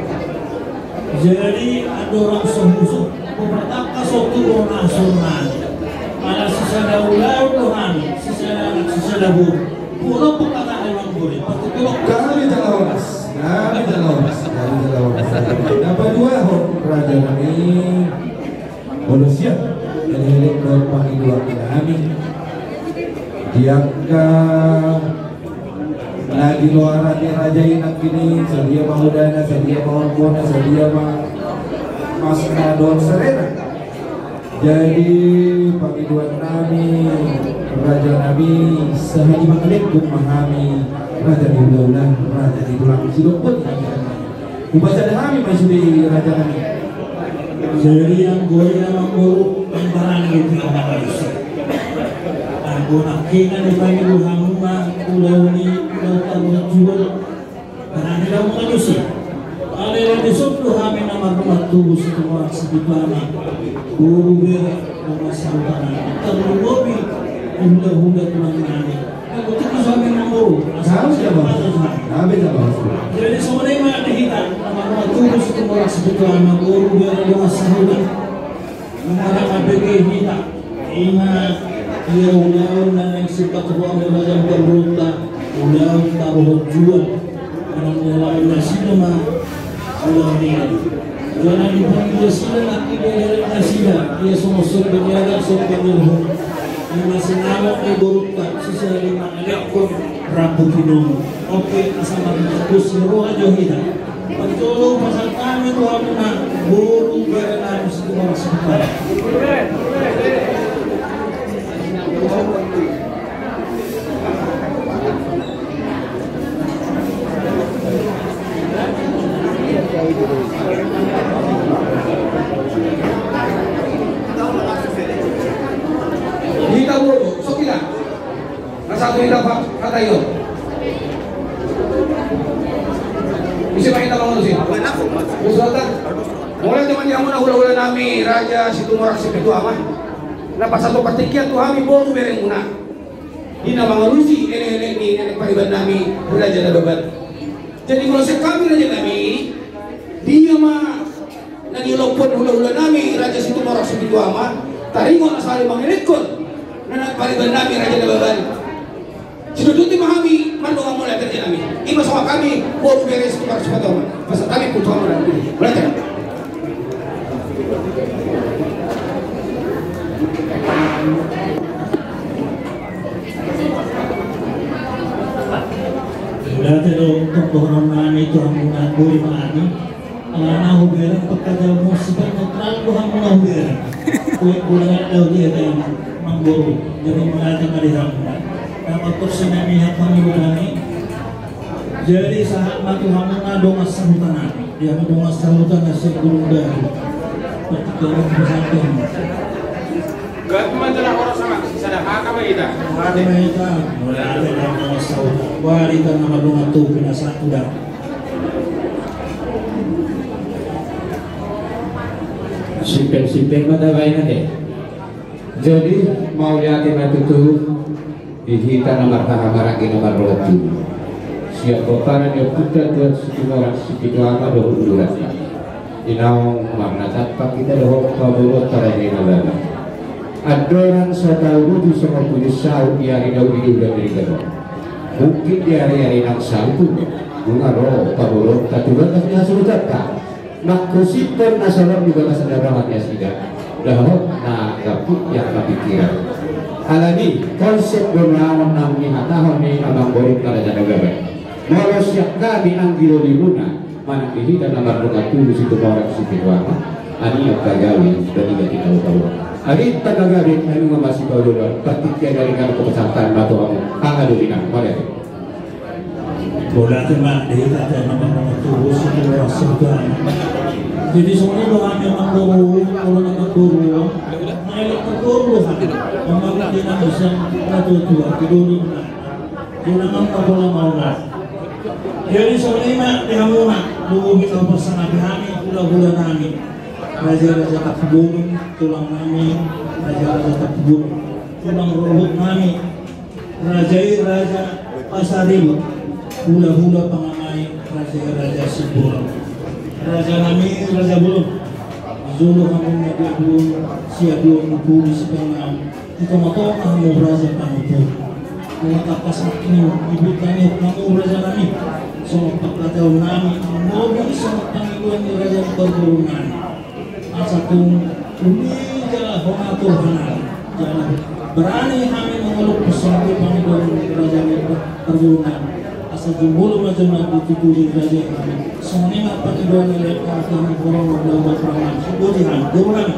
jadi ada orang semusuh mempertaka suatu orang asuran pada sisa ular Tuhan sisa dabur pulau perkataan memang boleh kami jalawas dapat dua raja kami manusia yang hidup dalam panggilan kami diangka lagi luaran raja inak ini sedia mau dana sedia mau bona sedia mau Mas Kadon Serena. Jadi panggilan kami Raja Nabi sehari mengalir memahami Raja di Ulah Raja di Tulang Sidoput. Ubaca kami masih di Raja Nabi. Jadi yang gue yang mau barang itu yang manusia. Aku nak kena dipanggil hamma pulau ini pulau tahu jual barang itu manusia. Ada yang disebut kami nama rumah tubuh semua sebetulnya guru rumah saudara terlalu mobil hunda tulang ini. Aku tuh sampai nomor. Harus ya bang. Habis ya bang. Jadi semuanya mana dihitam nama rumah tubuh semua sebetulnya guru rumah saudara. Nama ABG hitam. Ingat dia ulang yang sifat ruang macam terberuntak ulang taruh jual orang yang nasi nama ulang ini jangan dipanggil sila laki dia nasinya dia semua berniaga semua berniaga yang masih nama berberuntak sisa 5 ekor rabu kinong oke asal terus seluruh aja hitam betul pasal kami tu apa buru berenang semua sebentar. Kita bro, sok kita. Nasatu kita pak, kata iyo. Bisa kita bangun sih. Usulkan. Mulai zaman yang mana hula-hula nami Raja Situmorak Sipitu Amah. Napa satu ketikian tu kami baru bereng muna. Ina mangalusi ini pariban nami Raja Nababat. Jadi kalau kami Raja nami dia mah nangilopon hula-hula nami Raja Situmorak Sipitu Amah. Taringon asal mangilikon. Nana pariban nami Raja Nababat. Sinuduti mahami mandungan mulai kerja nami. Iba sama kami baru beres Situmorak Sipitu Amah. Pasal kami putuh aman dulu. Belajar. Berarti untuk orang itu hamungan boleh mani. Anak hubungan pekerja musibah terlalu hamungan hubungan. Kuliah tahu dia yang mengguru jadi melatih melihat. Nama tersenami lihat kami berani. Jadi saat mati hamungan dongas sahutan. Dia dongas sahutan nasi guru baru. Ketika orang bersatu. Gak masalah orang sama, sadar apa kita? Ada kita, mulai ada nama saudara. Wanita nama donga tu pinasa udah. Simpel pada baiknya deh. Jadi mau lihat itu tuh dihita nomor harga nomor 2. Siap koparan yang putar buat Situmorak Sipitu Amah 22. Inaw makna tanpa kita doh kabulot para ini nabala. Adoran sa tahu di semua punya sahut di hari dahulu udah berikan. Mungkin di hari-hari yang sahut bunga roh kabulot taturan kasnya sudah tak. Nak kusipon nasalor juga kasar rahmatnya sida. Dahulu nak kaput yang kepikiran. Alani konsep bernawan namanya tahun ini abang borik pada jana gabai. Malah siap kami anggilo di guna. Mana ini dan nomor 20 Situmorak Sipitu Amah. Ani yang kagawi dan tidak tahu. Hari tagagarin ay mga masikaw doon patikya dari kan kepesantan batu kamu angadu dinan boleh. Bola tema dihita dan nama tubuh Situmorak Sipitu Amah. Jadi semuanya doa memang guru kalau nama guru naik ke guru memang tidak bisa satu dua tidur jangan bola mau nak. Jadi semuanya di hamuna dulu kita bersama kami hula-hula kami. Raja-raja Tapubung, tulang nami, raja-raja Tapubung, tulang rohut nami, raja Pasaribu, hula-hula pangamai, raja-raja Sibur, raja nami, raja Bulung, Zulu kamu nabi Bulung, siap dua mumpuni sepengang, kita mau tahu kamu raja kamu mengatakan pasaknya, ibu kami raja nami, semua pakatau nami, mau semua panggilan raja berburu nami. Satu jalan hongatur hanal jalan berani kami mengeluh pesawat panggilan kerajaan perhubungan sejumlah macam nabi tujuh raja kami. Semuanya apa kedua nilai kami orang berdoa orang sebuah jangan.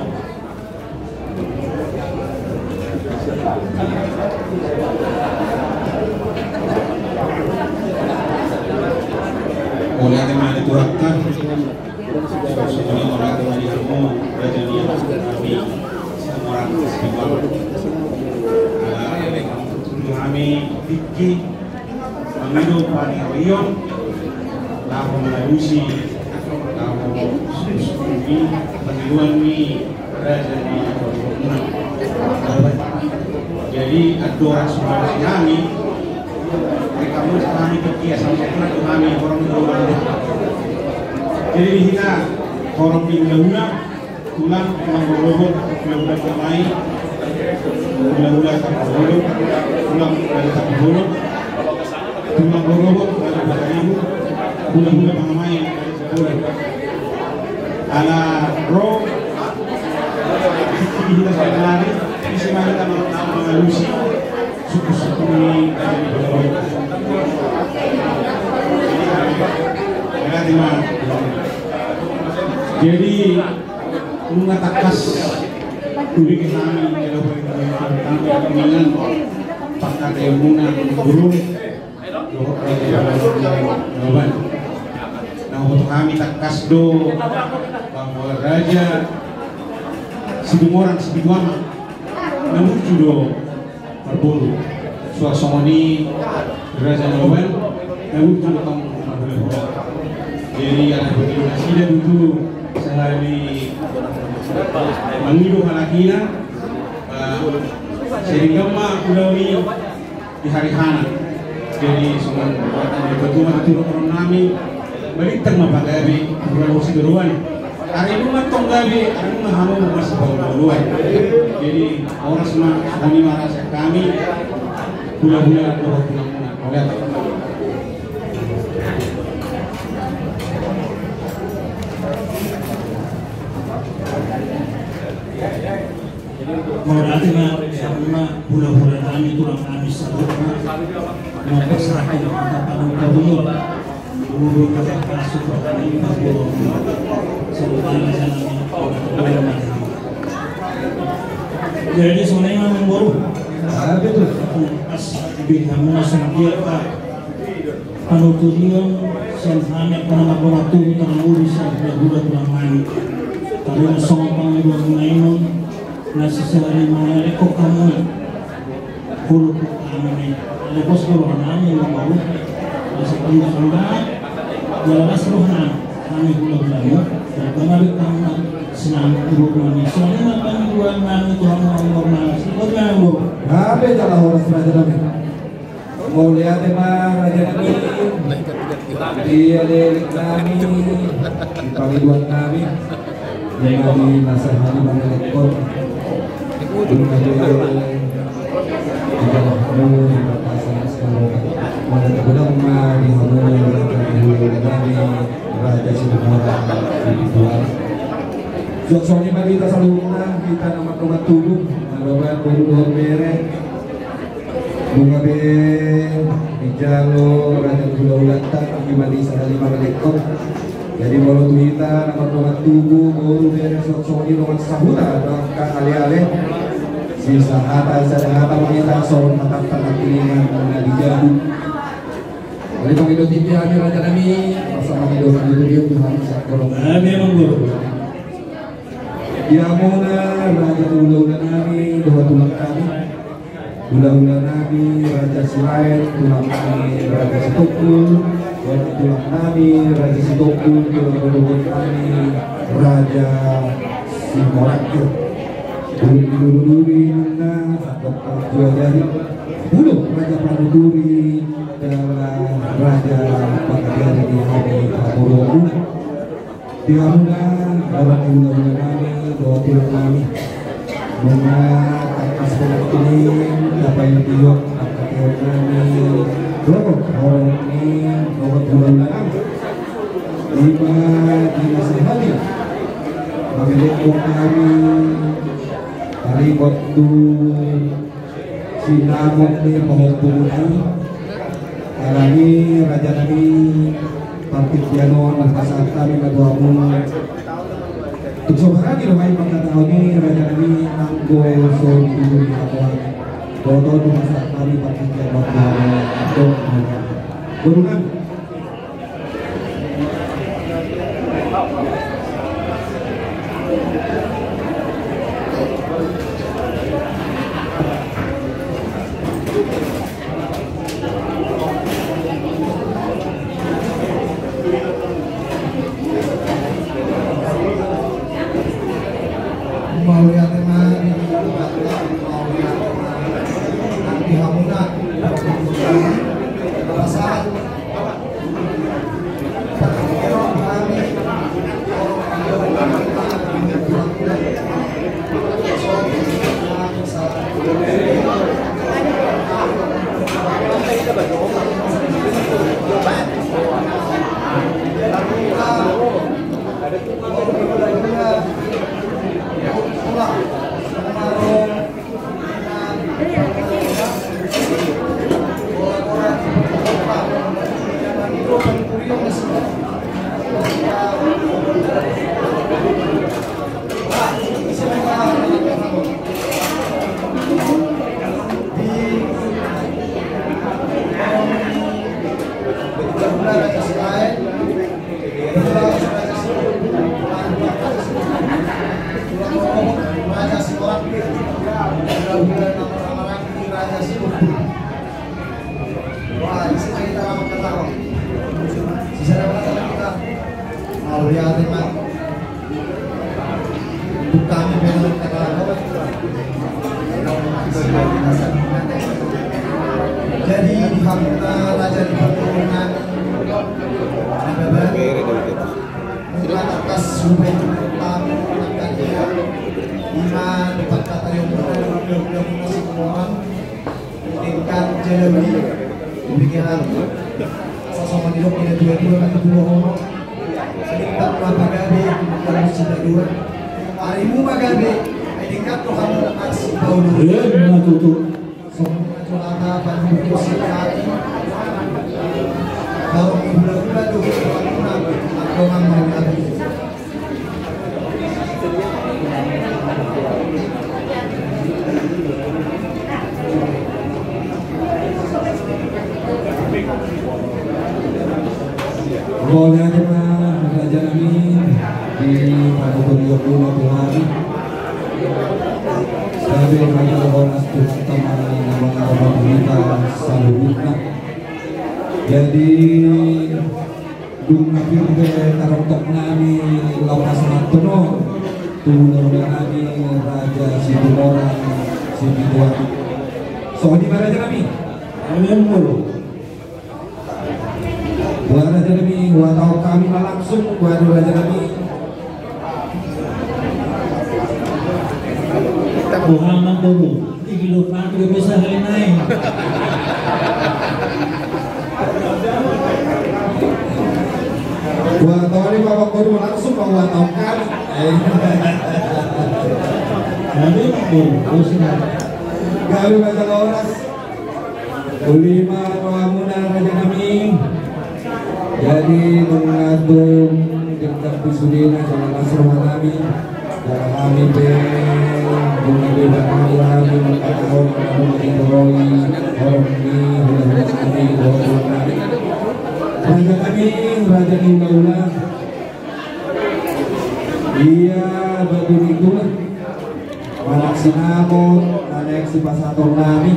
Oleh tema diturakkan sebenarnya orang tua di semua rajanya kami orang istiqomah kami Vicky Amido Pani Rion Laho Melalusi Laho Susuki Pemiluan Mi Raja di jadi ada orang semua kami mereka mulai kami Vicky sampai kami orang tua jadi kita orang di ula-ula tulang robot ula-ula termai ula-ula terbolong tulang dari terbolong tulang robot dari badanmu ula-ula pengamai ala ro kita lari isi mana kita mengalusi suku-suku ini dari bawah jadi mengatakas tuli ke kami kalau pertanyaan pakar ilmunya guru nah untuk kami takas do bahwa raja sidumorang sidumama namun do berbulu suasana raja Novel namun do kamu jadi anak berdinasi dan dulu sehari mengidu halakina sehingga mak udawi di hari hana jadi semua ketua turun nami balik tengah pagabi bulan usia beruan hari ini mak tonggabi hari ini hamu masih bawa jadi orang semua kami merasa kami bulan-bulan oleh Berarti karena bulan-bulan kami tulang kami sebutnya mau berserahkan kepada Paduka guru kata kasut kami Paduka sebutnya jalan jadi sebenarnya membaru betul as bintangnya sendiri Pak Panutulion selhamnya pernah waktu terlalu sampai bulan kami karena sombong bulan nasi sehari mana ekor kamu bulu kami lepas bulu kami yang baru nasi kandang kandang jelas rohana kami bulu kami dan kemarin kami senang bulu kami soalnya kami dua kami tuhan normal sebab yang baru apa jalan orang raja kami mau lihat emang raja kami dia lihat kami di panggilan kami yang di masa hari mana ekor belum ada soalnya bagi kita saluna kita nama tubuh nama tubuh merek bunga be dijalo raja Bulaulantar gimana sehari ekor jadi kalau kita nama tubuh baru beres soalnya nomor sahuta bahkan ale-ale sisa atas kita soal tentang kiriman di jadu. Oleh Pemilu TV kami raja kami bersama Pemilu Tuhan Sakolong. Memang guru. Ya mona raja ulah kami dua tulang kami. Ulah kami raja Sirain tulang kami raja Situkul. Tulang kami raja Situkul tulang kami raja Simorakir. Duri na jual dari bulu raja Panuduri adalah raja Panuduri di hari Purwomu di Hamuna orang ibu kami doa tulang kami bunga atas ini apa yang dibuat akan kami berapa orang ini doa tulang kami lima di masa hari memiliki kami hari waktu sinamok ni penghubungan Alami Raja Nabi Partipiano Mahkasa kami Kaduamu untuk sobat di rumah tahun ini Raja Nabi Anggo So Ibu di Kaduan Dodo di masa kami Partipiano Kaduamu Burungan jadi dihamta raja di perturunan atas supaya tamu akan dia iman dapat kata yang benar semua tingkat jadi pikiran sosok hidup ini dua kan dua orang sedikit apa gabe kalau sudah dua harimu magabe tingkat Tuhan aksi bau dulu tutup semua pada sekali kalau bulan-bulan dulu orang mau lagi boleh ada Raja Nabi di pada 20 hari sebagai Raja Bonas Tuhan nama kita Salubutna jadi Dung Napirbe Taroktok Nami Laukas Mantono Tulur Nami Raja Sidumora Sidua Sohdi Raja Nabi Amin buat Raja Nabi buat tahu kami langsung buat Raja Nabi Muhammad dulu di kilopan juga bisa hari naik buat tahu ini bapak baru langsung buat tahu kami Nabi Muhammad Galu Raja Lauras Ulima Mawamuna Raja Nabi jadi mengatur dekat Bisudina sama Nasrul Nabi dalam kami Nabi kami mengatakan kamu menginteroi orang ini Raja kami Raja Ula iya bagi itulah anak sinamon anak si pasator Nabi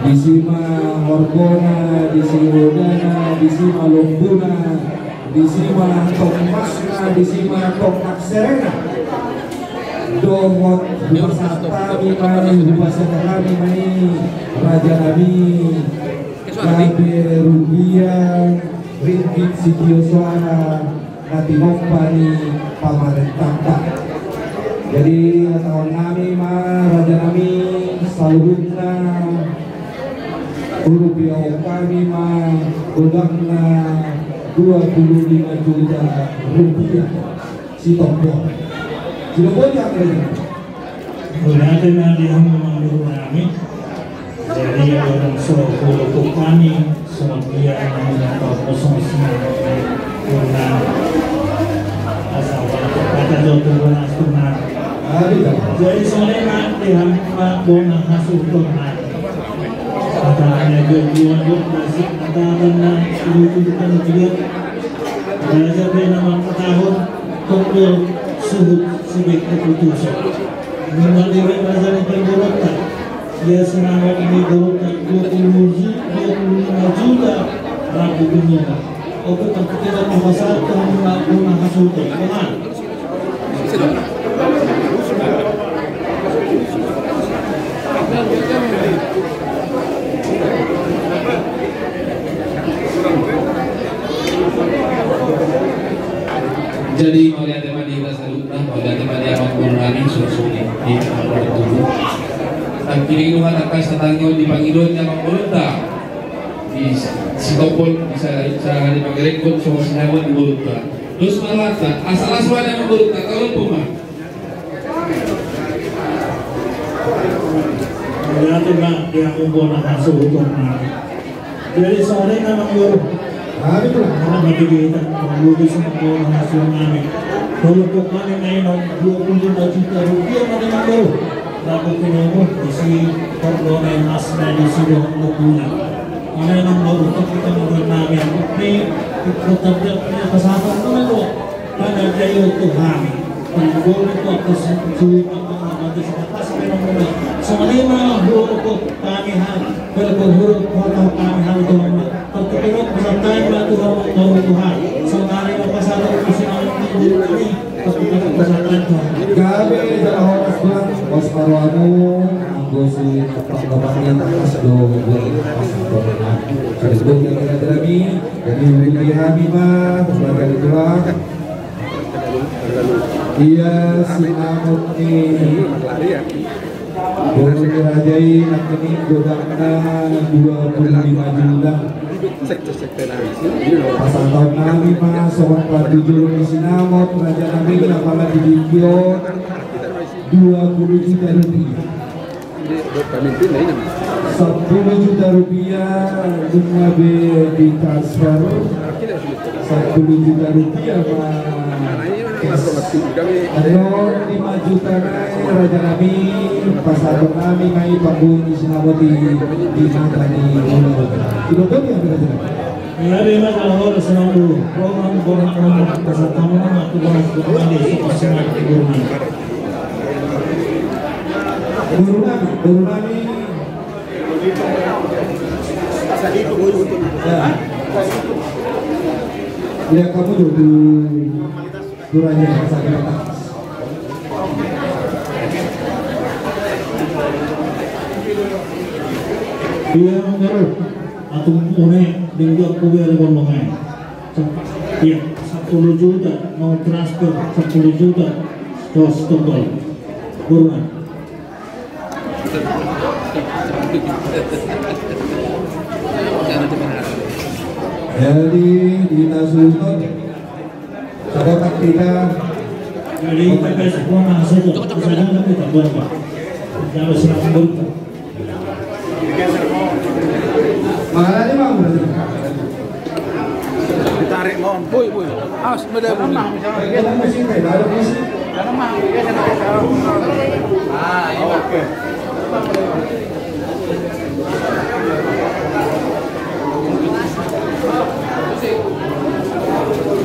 di sima Horgona, di sima Rodana, di sima Lombuna, di sima Tokmasna, di sima Tokakserena. Dohot bersata kami, bersata kami mani Raja Nabi, Kabe Rubian, Ringgit Sikioswara, Nati Mompani, Pamarentaka. Jadi tahun kami Raja Nabi Salubutna rupiah kami udangna 25 juta rupiah si tombol yang ada berarti nanti yang memang kami Jadi orang suruh untuk kami sebagai mengatur kosongnya karena asal kata jodoh nasional. Jadi soalnya nanti hampa bona hasil tuhan. Kata hanya tujuan masih kata karena itu kan juga. Belajar dari nama tahun total suhu sebagai keputusan. Mengalami belajar yang tergolong. Dia senang ini golongan 25 juta rabu dunia. Oke, tapi kita membesarkan guna hasil teman. Jadi melihat teman di rasa lupa, melihat teman di amat mengurangi susu di tubuh. Ang kininguhan ang kay sa tangyo di Panginoon niya magmulunta di Sikopol sa di pag-record sa sinawad di Mulunta terus malata asal-asal na magmulunta kalon po ma Melihat na dia kumpul na kasuhutong na jadi sore na mag-yoro karena bagi kita mengulis semua hasil namin kalau po kami ngayon 25 juta rupiah na mag-yoro dapat pinunod isi pagdonay mas na isi doon lupuna. Ano yung marutok kita mga namin. May ikutabdak niya kasama ko na ko. Panagayo ito kami. Pag-gawin ito ako sa suwi ng mga mati sa katas. Sa malima ang huro ko kami hal. Pero kung huro ko kami hal ito mga. Pagkakirot ko sa tayo na ito ang marutuhan. Sa nari ang pasado ko sinawag ng huro kami. Pagkakirot ko sa tayo. Gabi sa oras lang, Mas Maruano, ang gusto ng pagkabayan ng aslo, Kasbog ng Kinadrami, Ganyan ng Hamima, Bagal Tulak, Iya sinamot ni Boro ni Rajay, ang kinigudang na 25 julang. Pasang tahun namin mga sobat pagdudulong ni sinamot, Raja namin na pala dibigyo 20 juta rupiah. 10 juta rupiah lumabe di transfer 10 juta rupiah ano 5 juta na Raja namin pasado namin may pagbuhin ni sinamot di mata ni Ilodon yang Raja namin. Ngayon na kalahor sa mga program borang kasatama ng mga tulang kumali sa pasangan igurman. Baru nami. Ya kamu dulu duranya sakit atas. Dia mengerut atau une minggu aku biar ngomongin. Iya, 10 juta mau transfer 10 juta terus total buruan. Jadi Dinas Sultan sahabat kita Jadi kita semua masuk ke sana tapi tak berapa. Kalau siapa berapa? Makanannya mau berarti. Ditarik mohon. Boy. Awas beda bunyi. Kita mesin kayak baru mesin. Oke.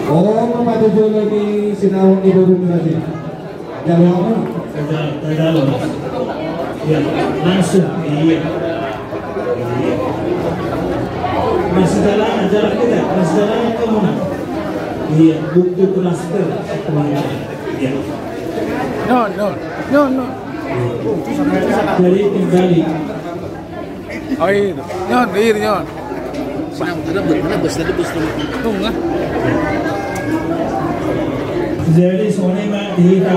Oh, mematuju lagi sinawang di baru berarti. Jalur apa? Terdalam. Ya, langsung. Iya. Masih jalan jarak kita, masih jalan ke mana? Iya, bukti transfer. Iya. No. Jadi kembali. Oh itu. Nyon. Tunggu. Jadi soalnya dihita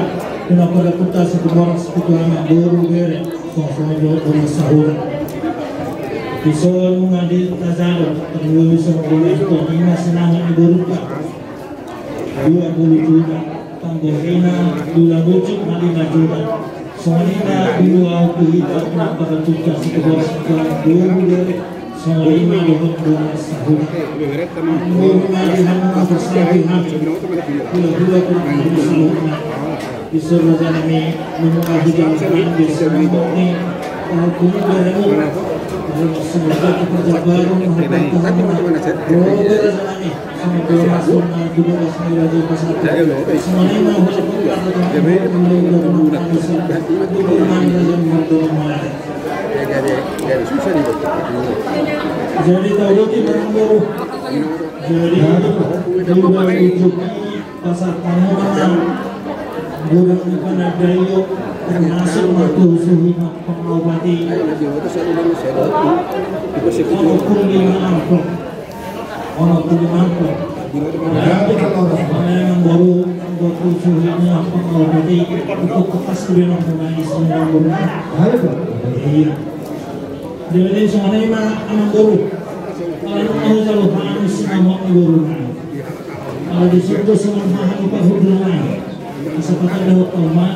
kenapa putar satu orang satu anak baru bere soalnya baru sahur. Pisau mengadil tazar terlalu bisa mengulis ini senang diburukan 20 juta tanggung hina 2 bucuk 5 juta Soalnya dua kita pada tugas sekedar dua soalnya dohon dua sahur. Mungkin hanya bersahabat. Dua sahur. Disuruh kami mengaji jalan di semuanya. Kemudian semoga kita baru jadi tahu barang baru jadi pasar Pamulang gudang ikan Dayo termasuk waktu suhu pengobati walaupun lima angkot yang baru waktu suhunya pengobati untuk bekas kuliah menangis yang iya jadi semuanya emang baru kalau mau selalu harus nama baru kalau disitu semua upah hubungan kesempatan dapat tomat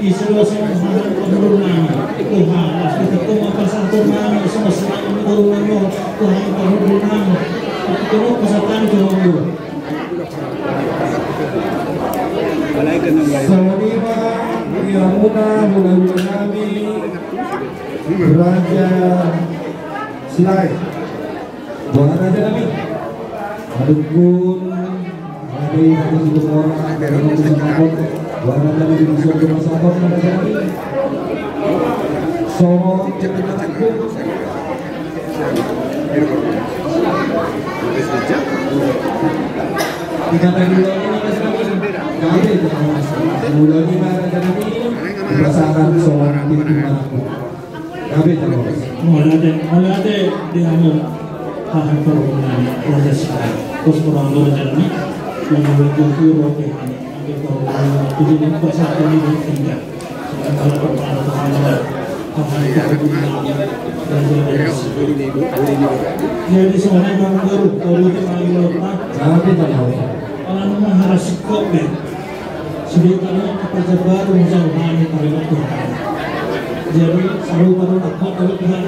istilah semua hubungan Tuhan pasti ketemu pasal Tuhan semua selalu hubungan Tuhan hubungan ketemu kesempatan Tuhan Sawadima Yamuna Mudah-mudahan kami Raja Silai Buat Raja kami Adukun Ada yang hidup orang Ada yang hidup orang Buat Raja kami Bisa bermasalah Raja kami Sohong Dikatakan dulu kami mulai Raja kami berdasarkan seorang dimanapun kami terus mulai dia mau tahan perhubungan Raja Silai terus kurang Raja kami yang memiliki roke jadi pasal kami bertindak kalau kepada jadi semuanya orang baru kalau kita kami tahu orang harus kopi sedikitnya kerja baru menjauhani kalimat Tuhan jadi selalu baru dapat dari Tuhan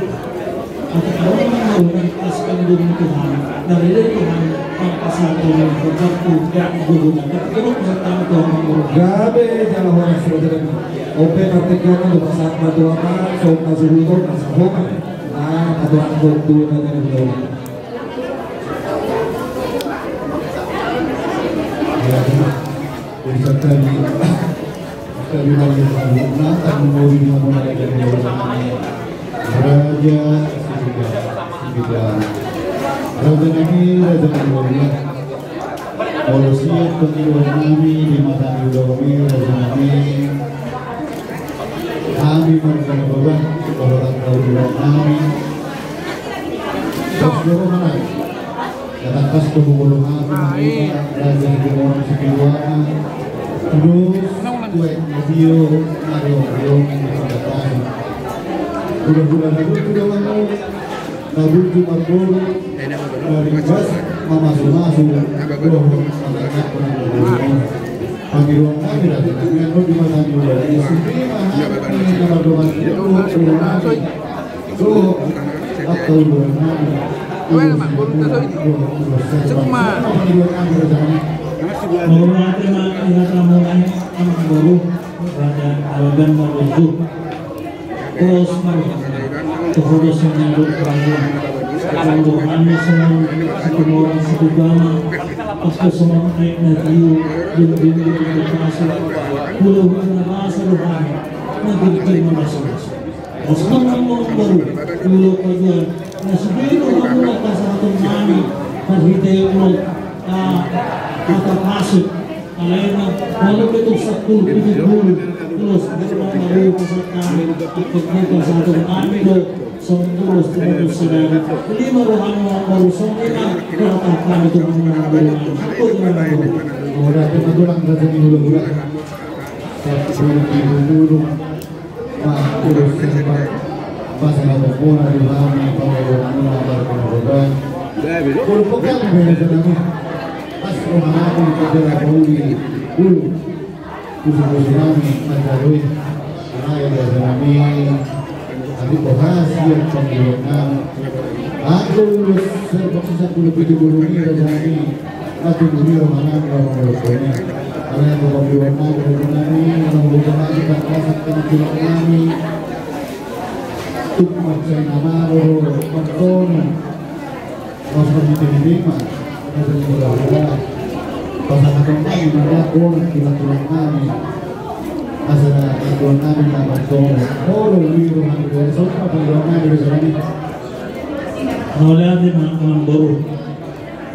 atau orang mau mengikhlaskan diri Tuhan dari Tuhan pasal Tuhan berkatu dan guna tapi kalau pesertaan Tuhan gabe jalan orang saudara ope artikelnya untuk saat maduakan sok kasuruto kasahokan nah maduakan waktu nanti beliau bisa kami lagi nanti mau dimulai dari Raja Raja kami Raja kami Polisiat pemilu kami di mata kami Raja kami menggunakan beban orang tahu kami seluruh mana datang kas pemulung kami Raja di orang sekiwan terus kue video Mario datang bulan-bulan itu sudah lama kabur Jumat baru dari bas mama sumasu masyarakat pernah panggilan kami dari itu di mana di luar di sini ini kalau doa itu atau Karena yang kami tadi berhasil pembuatan aku lulus serbaksa 70 ini kami aku dulu orang ini karena yang pembuatan kami mengumpulkan kita rasa kami untuk macam nama konton masuk di lima ada beberapa pasangan kami mendapur tulang kami asal tulang kami dapat oh lebih rumah dari sofa tulang kami dari sini Oleh di mana baru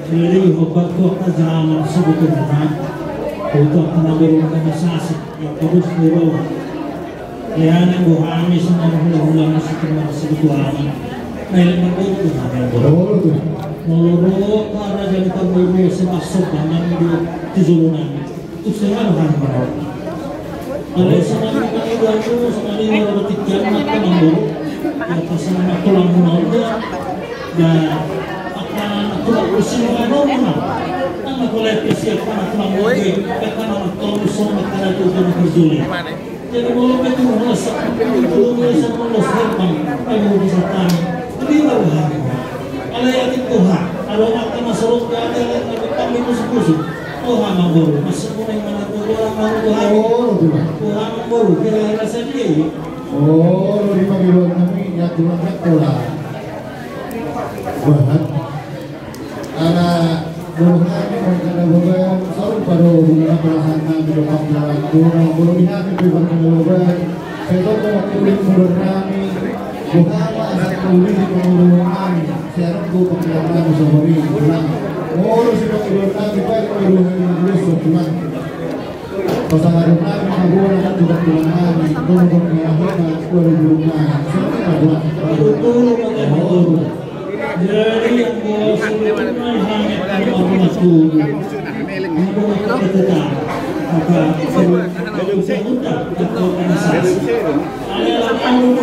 jadi obat waktu zaman sebetulnya untuk baru organisasi yang terus dibawa ya yang buahnya semua ulang sekitar sebetulnya Nailan ng buto na may buro. Naluro para dyan pag-buro sa pasok na ng tisulo namin. Ito sila naman ba? Alay sa namin kaniwan mo, sa kaniwan na batikyan na ka ng buro. Kaya sa mga tulang mo na na nakulang ko sino ano mo ang nakulay ko siya pa nakulang mo kaya ka na nagtawusong nagkanatuto na kazuli. Jadi mau betul mulas, belum bisa mulas herman, kalau bisa tani, ini barusan. Kalau yang itu kalau makan masalah ada kami musuh-musuh, Tuhan baru, masuk mulai mana orang Tuhan baru, kira-kira sendiri. Oh, lima kilo kami ya Tuhan lah. Bahan, ada bukan ada beberapa soal pada hubungan perasaan kami dapat jalan kurang belum ingat itu bukan beberapa saya tahu waktu ini menurut kami bukan ada tulis di menurut kami sekarang tu pengenalan sehari pulang oh si menurut kami baik menurut kami pulang pasangan kami menurut kami juga pulang kami tolong pengenalan menurut kami semua pulang jadi yang bos sebelumnya hanya orang masuk apa kita maka sebelum atau organisasi ada lalu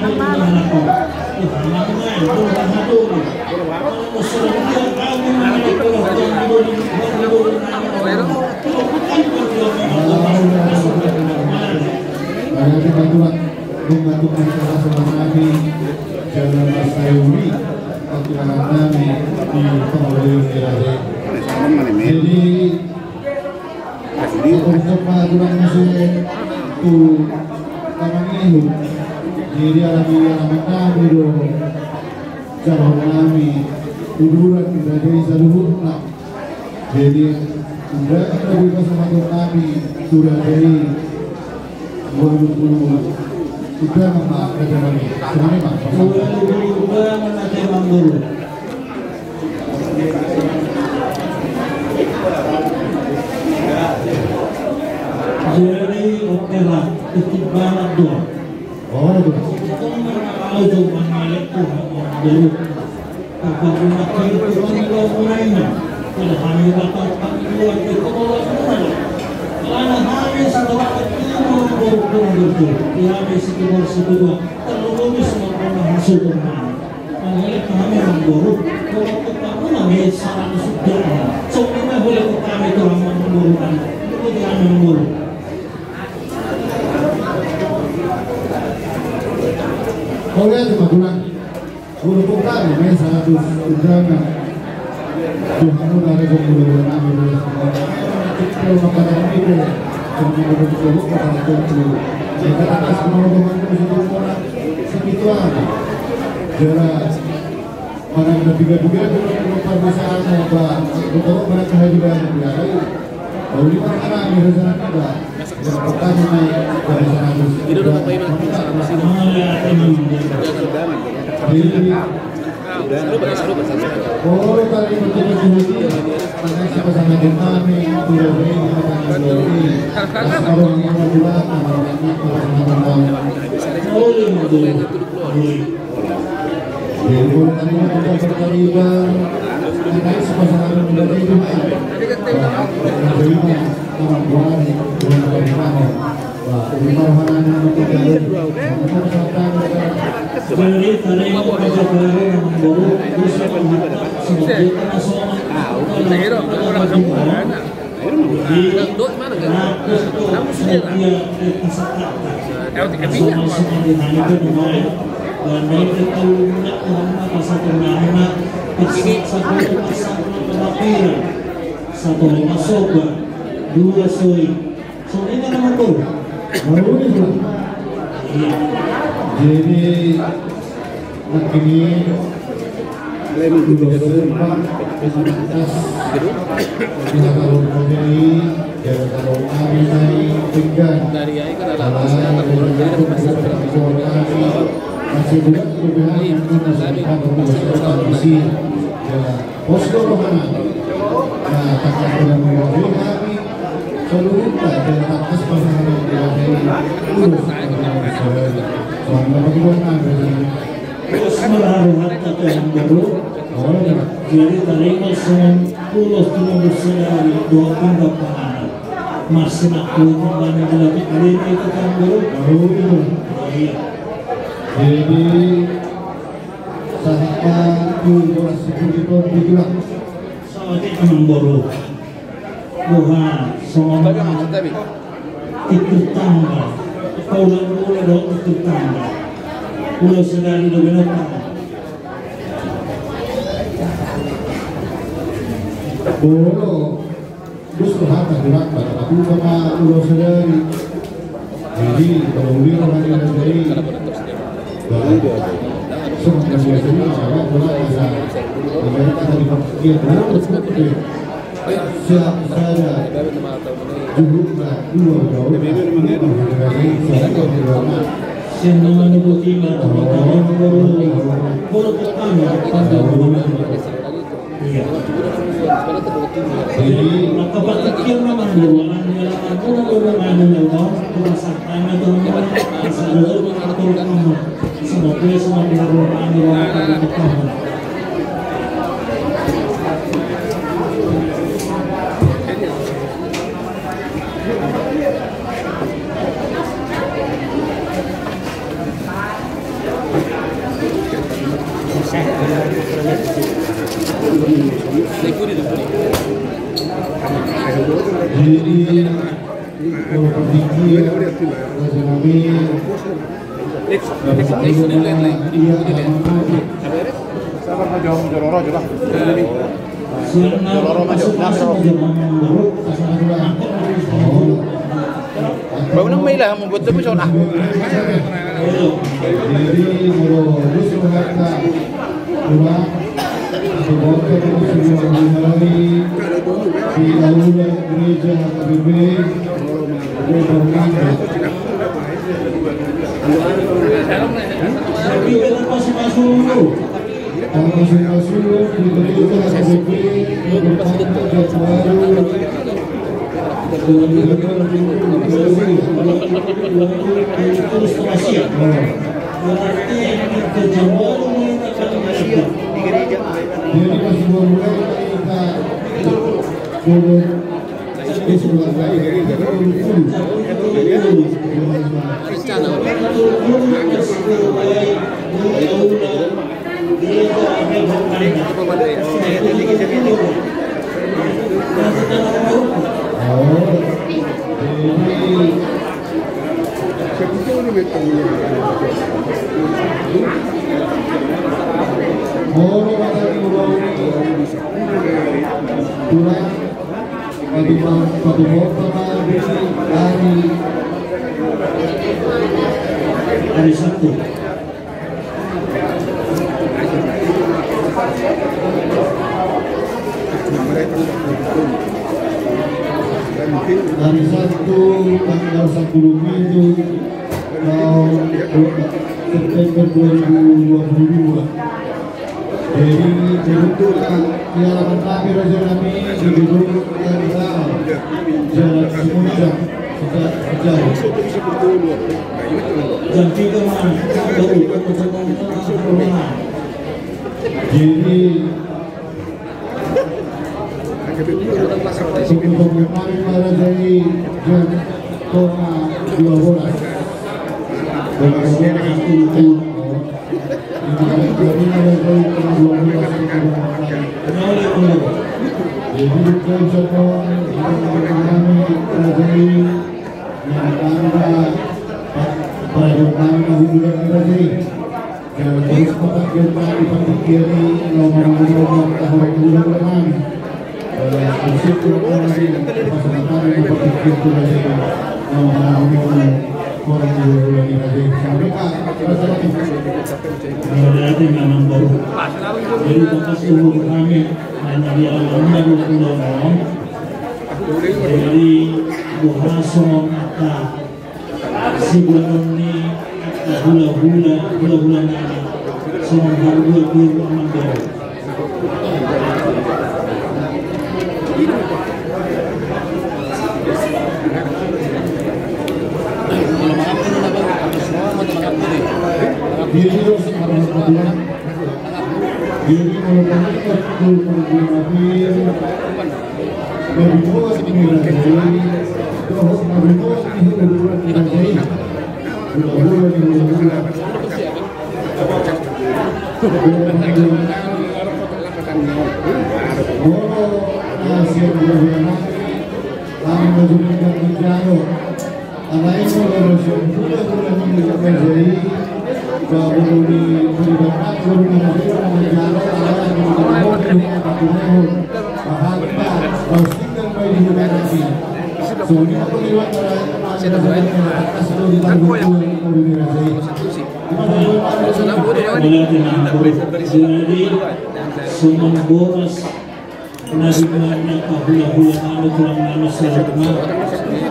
perkembangan itu tahan itu jalan Masayuri waktu kami di pengadilan Irade. Jadi untuk pengaturan musuh tu kami itu jadi alami kami dulu jalan kami uduran Irade saluhurna. Jadi sudah lebih bersama kami sudah dari 2020 sudah memakai kami sudah memakai manggul jadi okelah ketimbang doa oh itu kalau cuma milik Tuhan dulu apabila kita mulainya kalau kami datang kami keluar ke keluar karena kami setelah itu kami sekitar kedua terlalu semua orang masuk ke mana mengenai kami memburuk kalau ketemu kami saran sudah sebenarnya boleh kami itu orang memburukkan itu jangan memburuk oleh itu makulah buruk kami ini sangat udara Tuhan dari pembunuhan kami kalau makanan itu kemudian berbuat pada tentu jika atas penolongan itu segitu aja jelas mana ada tiga-tiga itu perbedaan apa betul mereka juga biasa kalau di mana ini rencana kita yang pertama naik dari 100 itu udah apa ini oh tadi betul-betul makanya sama-sama kami turun ini orang yang berjuang jadi tadi baru satu lima soba, dua soi. Soi ini nama tuh. Baru itu. Jadi begini. Jadi terima 10 cuma bersenari 2 pindah pahala masih nak kembali lagi kali ini kita kan baru jadi sahabat dua sekitar dibilang sahabat emang baru Tuhan semua ikut tambah pulang dong ikut tambah pulau sedari lebih notang Bolo justru harta dirangkat tapi sama pulau sendiri jadi kalau beli orang yang dari semua biasanya saya pulang bisa menjadi kata dipikir siap saya jumlah dua jauh senang tiba baru pertama pada jadi kapal kecil memang dua aku ngomong perasaan itu sadar mengatur kamu semoga semua orang kamu jadi kalau berpikir Baru nang may lah membuat tu macam nak. jadi merus harta pulang semoga semua hari di aula gereja KBB tapi kita masuk dulu kalau masuk di gereja KBB terus masih berarti yang kerja baru di gereja jadi masih mulai kita turun di sebelah gereja hari Sabtu. Hari Sabtu tanggal 10 Mei tahun September 2022. Jadi dibentukkan Piala Kami Raja Nabi di gedung yang Jalan Semuncak sejauh Jam 3 malam baru jadi sebelum kemarin pada dari jam 12 jadi kiri nomor tahun bulan kami. Usip tulang kami pasangan kami berpikir tulang itu nomor orang bulan ini lagi. Mereka berarti memang baru. Jadi bekas umur kami hanya di alamnya pulau. Jadi buhason atau si bulan ini hula-hula nani semua harga biru amandel. Semua boros nabiganya kahula-hula nalo tulang nalo sa lagma. Boros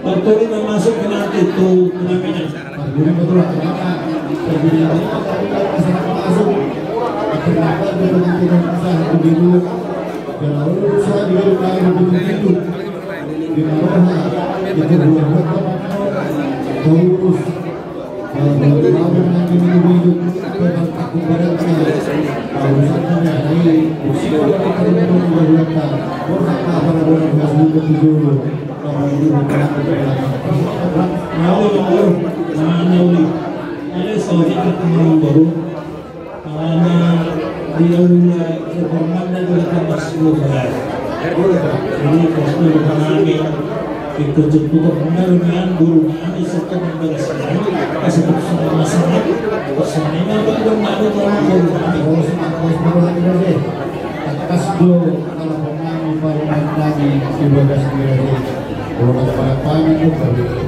Patuloy na masuk ke natin ito namin. Ikut-ikut menaruhkan guru kami serta membereskan kasih sama masalah bersama betul ada orang guru kami atas dua kalau kami para kami sebagai sendiri kalau para kami itu bagi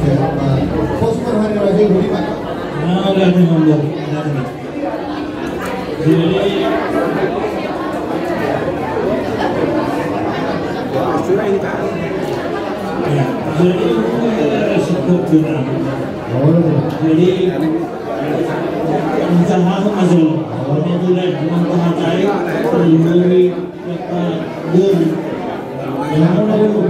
siapa poster hari raya ini pak ada di nomor jadi jadi cukup benar. Jadi usaha masuk. Ini bulan mengatai pelindungi gun. Yang mana guru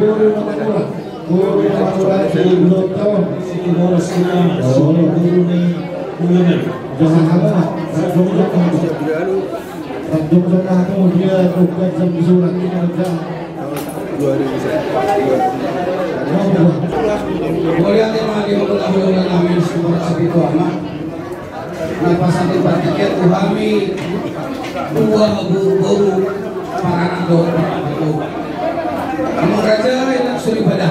belum tahu sekitar sekian guru ni bulan. Jangan apa. Jangan dia bukan surat kita. Boleh ada yang bulan kami seperti itu amat. Napasan dipertiket kami dua guru para doa. Kamu raja yang suri pada.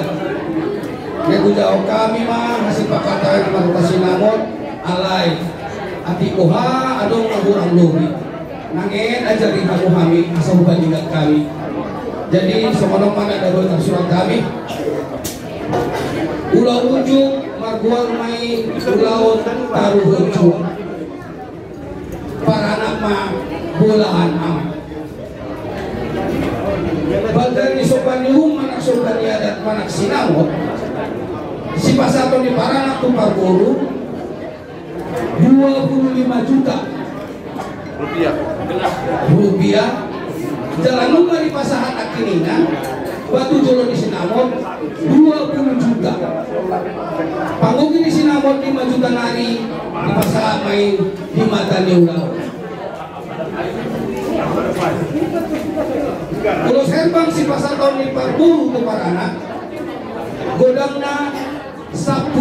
Yang jauh kami mah masih pakatan marukasi namon alai. Ati koha adong kurang logi. Nangin ajari aku kami asal bandingan kami. Jadi semoga mana ada buat surat kami. Ulau ujung marguan mai ulau taruh ujung. Para anak mah bulahan am. Badan isopan yung manak sopan adat manak sinamot. Si pasato ni para anak tumpar guru 25 juta rupiah. Jalan lupa di pasahan akhirnya batu jolo di sinamot 20 juta. Panggung di sinamot 5 juta nari di pasahan main di mata ulau. Kalau serbang si pasar tahun di parburu ke para anak godangna 10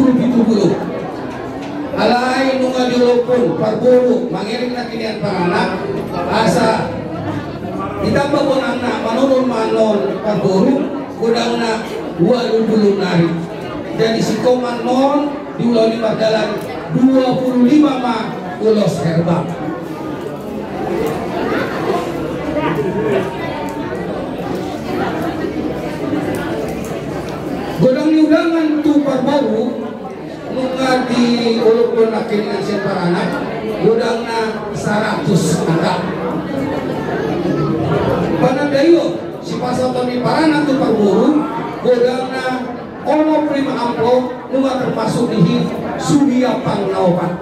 alai nunga diolopun parburu mangiring na kinian para anak asa ditambah bonangna manunun manon parburu godangna 20 nari. Jadi si koman non di ulau di Magdalan 25 mah ulos serbang. Godang undangan tu parbaru nunga di ulupun akhir dengan para anak godangna 100 angka. Panadayo si pasal di para anak tu parbaru godangna ono prima amplop nunga termasuk di Sudia Pangnaupan.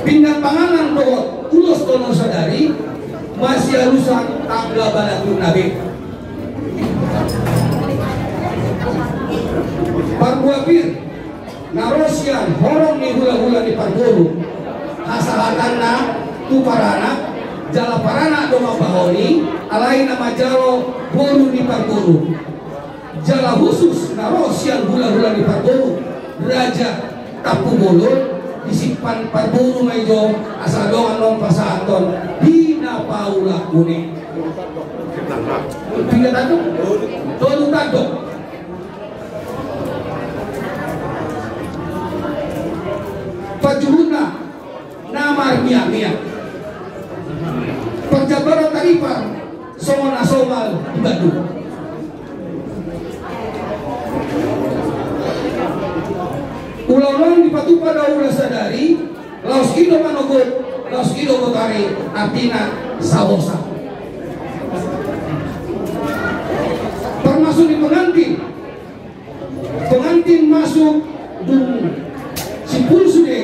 Pindah panganan doot ulos tono sadari masih rusak tangga balatun nabi. Parbuapir narosian horong ni hula-hula di parburu hasalatanna tu parana jala parana doma bahoni alai nama jalo bolu di parburu jala khusus narosian hula-hula di parburu raja tapu bolur disimpan parburu maijo asal doang non pasaton dina paula kuning pindah tado tolu tado pajuruna namar mia penjabaran tarifan somal nasomal di Bandung. Ulang-ulang dipatuh pada ulah sadari laos kido manogot laos kido botari artina sawosa termasuk di pengantin masuk dung simpul sude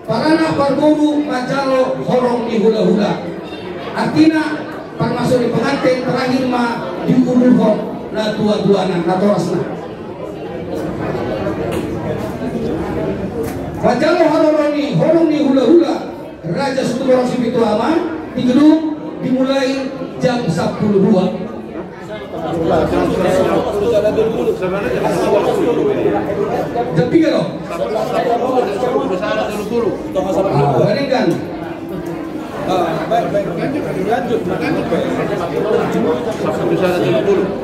parana parburu majalo horong di hula-hula artina termasuk di pengantin terakhir mah di umur na tua-tuana natorasna. Majalo haroroni horong ni hula-hula Raja Sutuborong Sipitu Ama di gedung dimulai jam 10.02. Jam 3 dong. Bandingkan.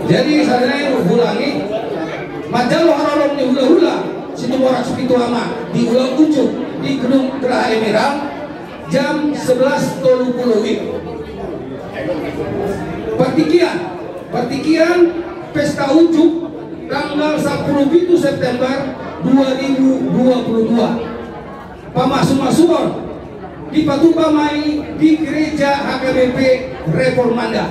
Jadi saya ulangi Majalo harorong ni hula-hula Situmorang Sipitu Ama di Ulau Ujung di Gedung Geraha Emerald jam 11.30 Partikian Pesta Ujung tanggal 10 September 2022 Pamasuk-masukan di Patupamai di Gereja HKBP Reformanda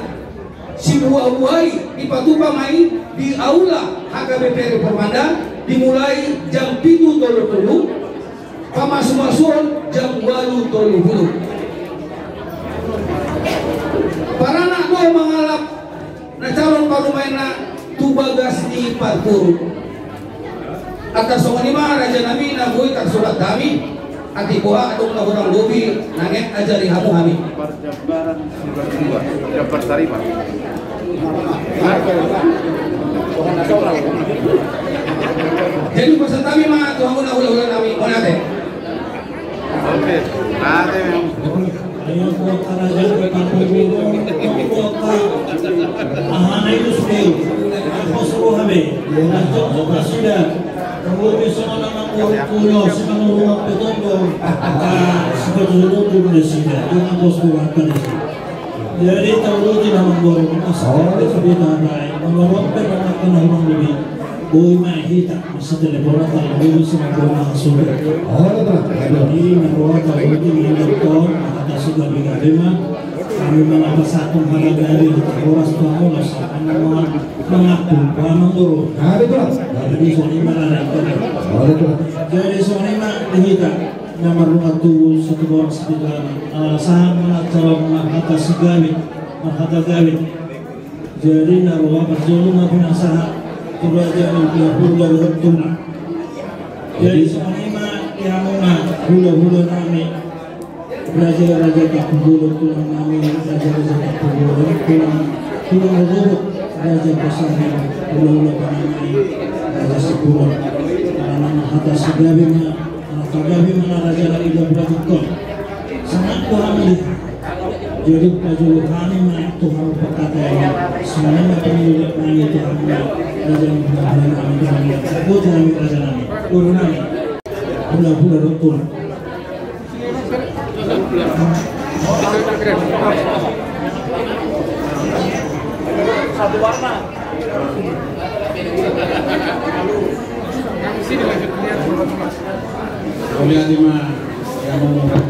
si buah-buahi di Patupamai di Aula HKBP Reformanda dimulai jam 7.30 pamasuk-masukan jam 8.30. Para anak doa mengalap na calon parumaina tubagas di Parpuru atas songonima Raja Nami nabuhi tersurat kami ati kuha adong nagurang lubi nanget ajari hamu kami jadi pesan kami mah tuhan hula-hula kami mau nate oke nate ayo kota Raja kota ahana itu sendiri aku suruh kami kota sudah kemudian semua nama punya semua rumah petunjuk seperti itu Indonesia dengan postulan kanisa. Jadi tahu tidak memborong masalah sudah naik memborong bermakna orang lebih. Boy mahita masa telepon atau dulu sama bola sudah. Jadi membawa tahu ini doktor kata sudah bagaimana kami mengapa satu hal dari boras bolas anak mengaku menurut. Jadi soalnya mana jadi soalnya dihita nomor 1 satu bola sekitar saham menacau menghata segawit menghata gawit. Jadi naruh berjulu maupun saham kerajaan yang hula tuna. Jadi semuanya yang hula nami raja-raja hula tuna nami raja-raja hula hula raja besar hula nami raja sepuluh karena hata segabima mana raja lagi berlaku sangat kurang melihat. Jadi pajul kami naik Tuhan perkataannya semuanya pemilik nami Tuhan raja nami putih nami raja nami uru nami hula rukun. Satu warna. Kemudian lima yang mengurang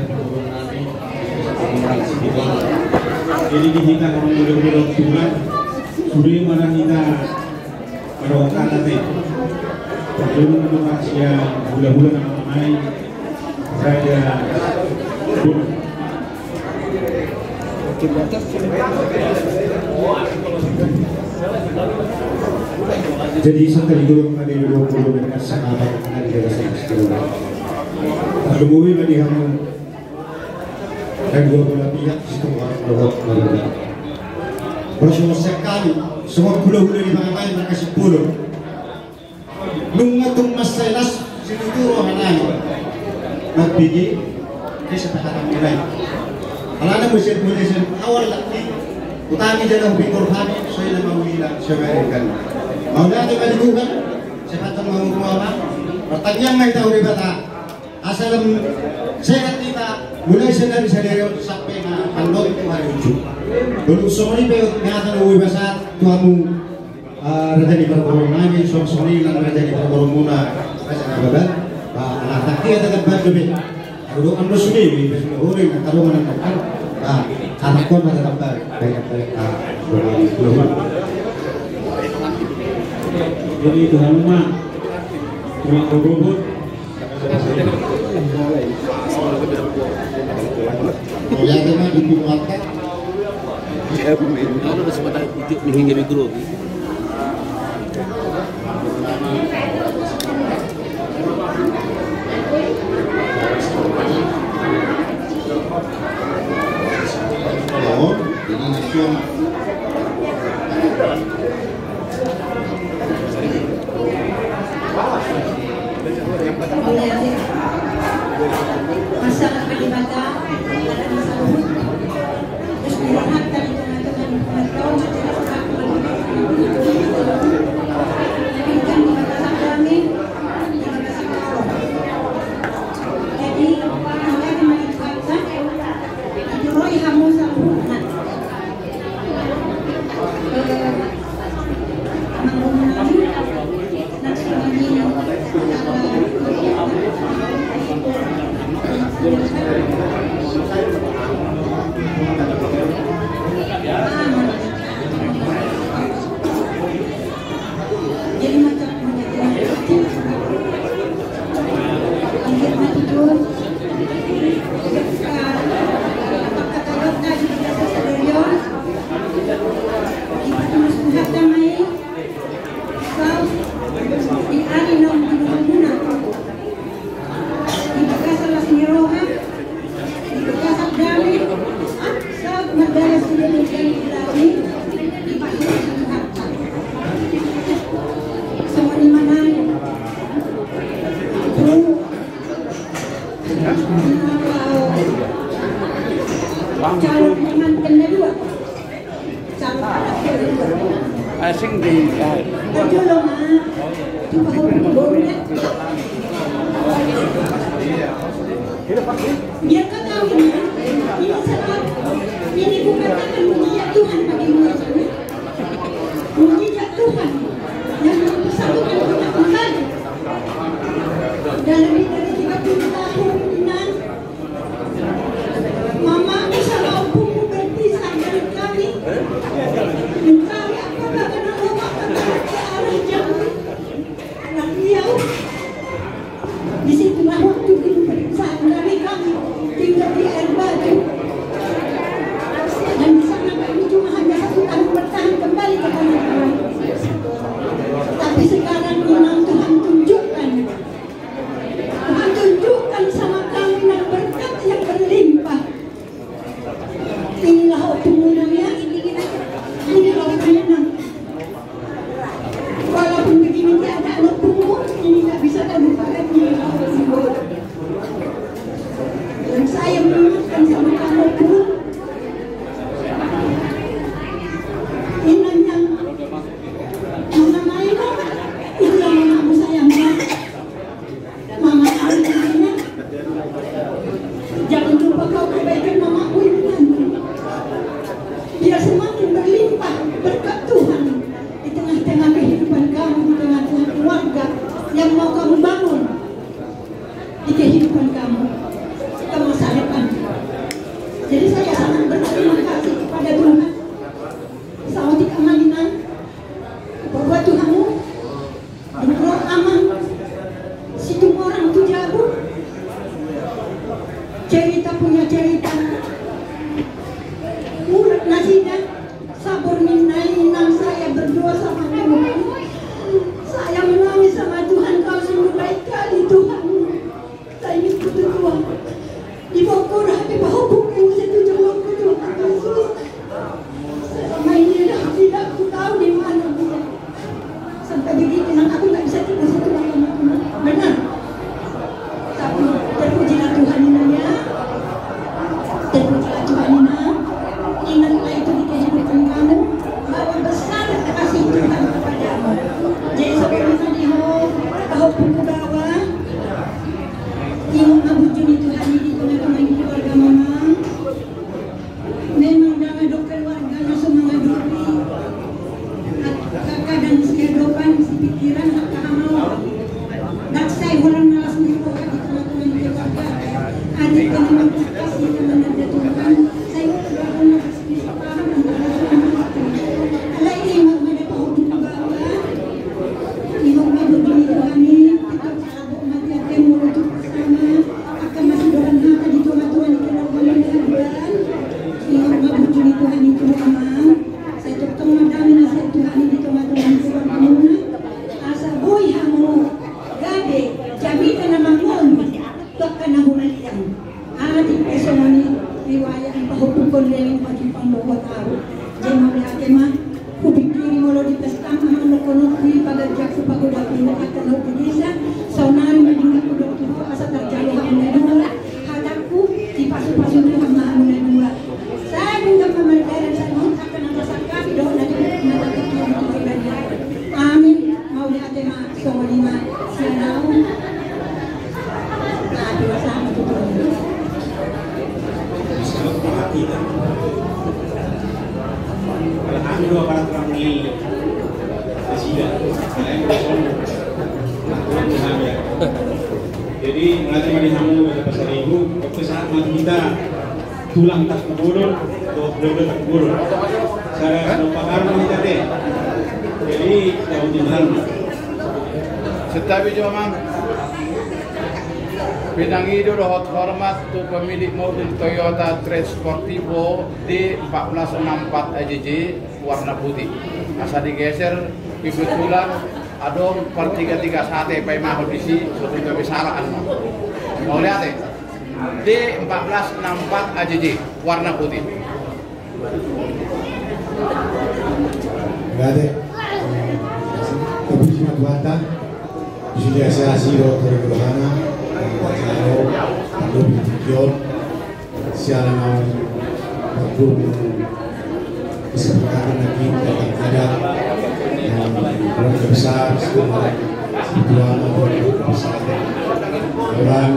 jadi dihita orang muda-muda Tuhan sudah mana kita merokan nanti belum menentukan siang bulan-bulan namai raja jadi sekali dulu tadi 20 dengan sahabat ada sekitar ada mobil tadi kamu dan dua belah pihak situ orang bersama sekali semua gula-gula di mana-mana mereka 10 nungatung masalah situ rohanai nabigi kesepakatan mulai alana musim awal lagi utami jalan bikur kami saya mau bilang sebenarnya mau nanti kali bukan sepatah mau apa pertanyaan mai tahu dibata asal sehat kita mulai dari sampai ke pandot hari itu belum semua ini ngata nuwi bahasa tuamu raja di perborong lagi semua lan raja di perborong muna bahasa babat anak taki ada tempat lebih kalau anda sudah besok orang kalau mana kan anak kon ada tempat banyak jadi Tuhan rumah cuma robot yang memang dikuatkan Kalau ada sempat hingga mikro. Oh, ini nasional. Masalah peribadatan ada di Saudi. Terus dilihat dari teman-teman tahun setelah kan di batasan kami di batasan kolom. Jadi anda dimanfaatkan di roy hamu saluran. Menggunakan nasi ini jadi macam asing di dia kan tahu Tuhan bagimu Yesus. Mujizat Tuhan yang mempersatukan kita kembali. Dan lebih dari 30 tahun Inan, mamamu sama opumu berpisah dari kami. Mencari apakah karena rumah kembali ke arah jauh. Dan jauh. Disitulah waktu perpisahan dari kami tinggal di air batu. Dan di sana kami cuma hanya 1 tahun bertahan kembali ke tanah Tuhan. Tapi sekarang Inan Tuhan tunjukkan sama kami dan berkat yang berlimpah. Inilah opumu namanya, inilah opumu. Walaupun begini tiada opumu, ini tak bisa kami pakai. Inilah opumu. Dan saya mengingatkan sama kamu pun, Inan yang menamai itulah mamamu sayangnya. Mama Alina, jangan lupa kau kebaikan mamaku ini nanti. Biar semakin berlimpah berkat Tuhan di tengah-tengah kehidupan kamu, di tengah-tengah keluarga yang mau kamu bangun di kehidupan kamu ke masa depan. Jadi saya sangat berterima kasih kepada Tuhan. Saudi kemalinan, bahwa Tuhanmu di Roh Aman. Situ orang tu jago. Cerita punya cerita. Mulut nasinya sabur minainan saya berdoa sama Tuhan. Saya menangis sama Tuhan, kau sungguh baik kali Tuhan. Saya ingin putus Tuhan. Di bawah hati bahubuk yang setuju aku Tuhan Yesus. Selama ini dah tidak aku tahu di mana dia. Sampai begitu aku nggak bisa tidur satu malam. Benar. Tapi terpujilah Tuhan Inanya. Terpujilah Tuhan Ina. Ingatlah itu di kehidupan kamu bahwa besar kasih Tuhan kepadamu. Jadi seperti tadi bahwa buku bawah yang mabujuni Tuhan di tengah-tengah keluarga mama. Memang dengan dokter keluarganya semangat duri. Kakak dan kehidupan si pikiran kakak amal. Dan saya orang malas berdoa di tengah-tengah keluarga. Adik yang memperkasih dengan ada Tuhan. Saya tidak pernah bisa paham antara semua itu. Alai imam ada pahudu bawah. Imam mabuduni Tuhan ini. Kita calabuk mati akan mulut bersama. Akan masih doang hati di Tuhan di keluarga dan imam mabuduni Tuhan itu imam. Saya tetap madami nasihat Tuhan di Tuhan keluarga. Asa boy hamu. Gade, jabi kana mangon, tok kana hulalian. Adik esomani riwayat pahupukon leleng pagi pambawa tahu. Jema lihake mah, kupikiri molo di pesta mah kono kui pagajak pagoda pina akan ho bisa. Saunari medinga kodok tuho asa terjalo hamna dua. Hadaku di pasu-pasu hamna hamna dua. Saya minta pemeliharaan saya akan rasakan doa dari mata kaki amin. Mau lihake mah soalina sianau. Nah, dua sama tu. Kami dua orang kami tidak. Jadi melatih mandi hamu pada pasal ibu. Waktu saat mati kita tulang tak kubur, benar tak kubur. Saya lupa karena kita deh. Jadi jauh di mana? Setapi cuma bidang itu hormat tu pemilik mobil Toyota Transportivo D1464 AJJ warna putih. Asal digeser kebetulan ada per 33 sate pai mah kondisi sudah kebesaran. Mau lihat ya? D1464 AJJ warna putih. Grazie. Capissima Tuanta, bisogna essere asilo per il Lohana, Tanto Pintikion, siaran Tanto kesempatan lagi datang ada keluarga besar, spiritual keluarga besar, orang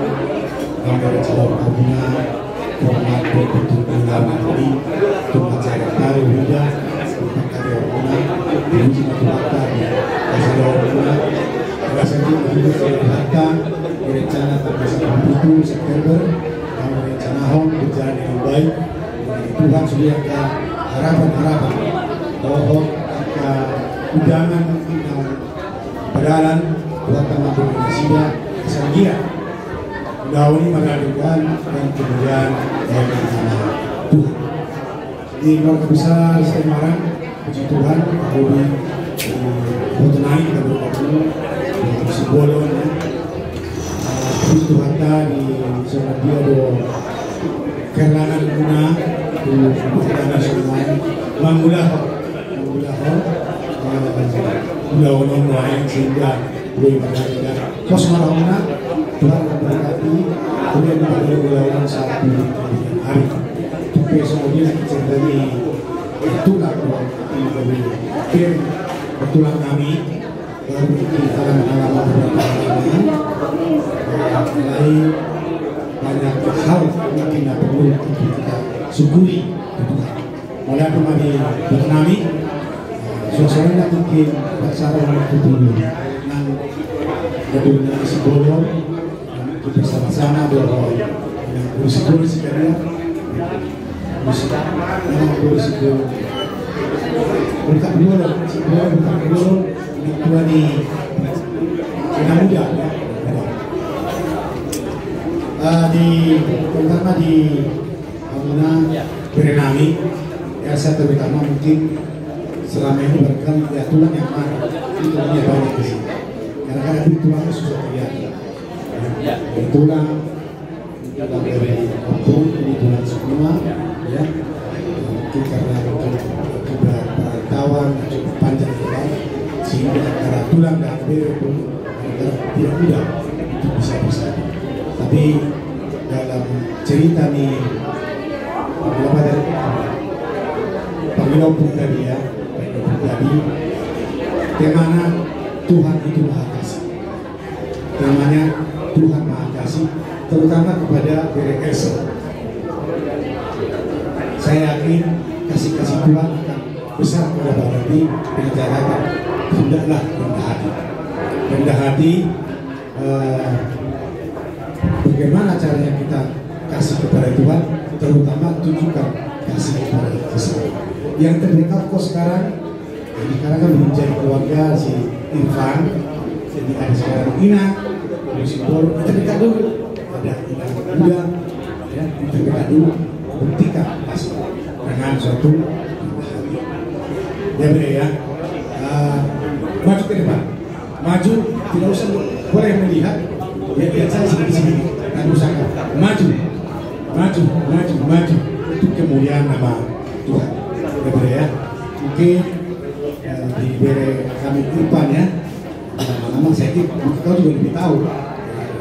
kami calon kabina, format bentuk pengalaman ini, untuk acara taruh Jakarta rencana tanggal 1 September kami rencanakan berjalan dengan baik. Tuhan sudah ke harapan-harapan bahwa jika undangan kita berjalan buat teman Indonesia kesagia dahulu mengadakan dan kemudian dengan nama Tuhan di keluarga besar Semarang. Puji Tuhan kami foto naik kabupaten Sibolon. Puji Tuhan di sana dia do kelangan guna di nasional mangulah ulawan lain sehingga boleh berada kos marahuna Tuhan memberkati kemudian ada ulawan satu hari besok dia ceritanya tulang tulang kami baru kita mengalami beberapa lain banyak hal mungkin yang perlu kita syukuri mulai kembali berkenami suasana mungkin bersama waktu dulu dan kedua Sibolon kita sama-sama bahwa yang berisiko sekalian yang berisiko berkat dulu tua di Cina Muda di terutama di Amuna Berenami saya terutama mungkin selama ini barangkali ya tulang yang mana itu banyak di sini karena itu tulangnya susah terlihat tulang dari opung ini tulang semua ya mungkin karena akibat perantauan cukup panjang sehingga antara tulang dan bero pun tidak mudah untuk bisa bersatu. Tapi dalam cerita nih beberapa dari panggilan pun tadi ya tadi temanya Tuhan itu Maha Kasih. Temanya Tuhan Maha Kasih terutama kepada BRS. Saya yakin kasih-kasih Tuhan akan besar kepada Bapak dengan catatan hendaklah rendah hati bagaimana caranya kita kasih kepada Tuhan terutama tunjukkan kasih kepada sesama yang terdekat kok sekarang jadi sekarang kan menjadi keluarga si Irfan jadi ada sekarang Ina Musibor terdekat dulu ada Ina muda ya terdekat dulu buktikan kasih dengan suatu ya beda ya maju ke depan maju tidak usah boleh melihat ya lihat saya seperti sini dan usaha maju untuk kemuliaan nama Tuhan ya beda ya mungkin di bere kami depan ya lama-lama saya kira kau juga lebih tahu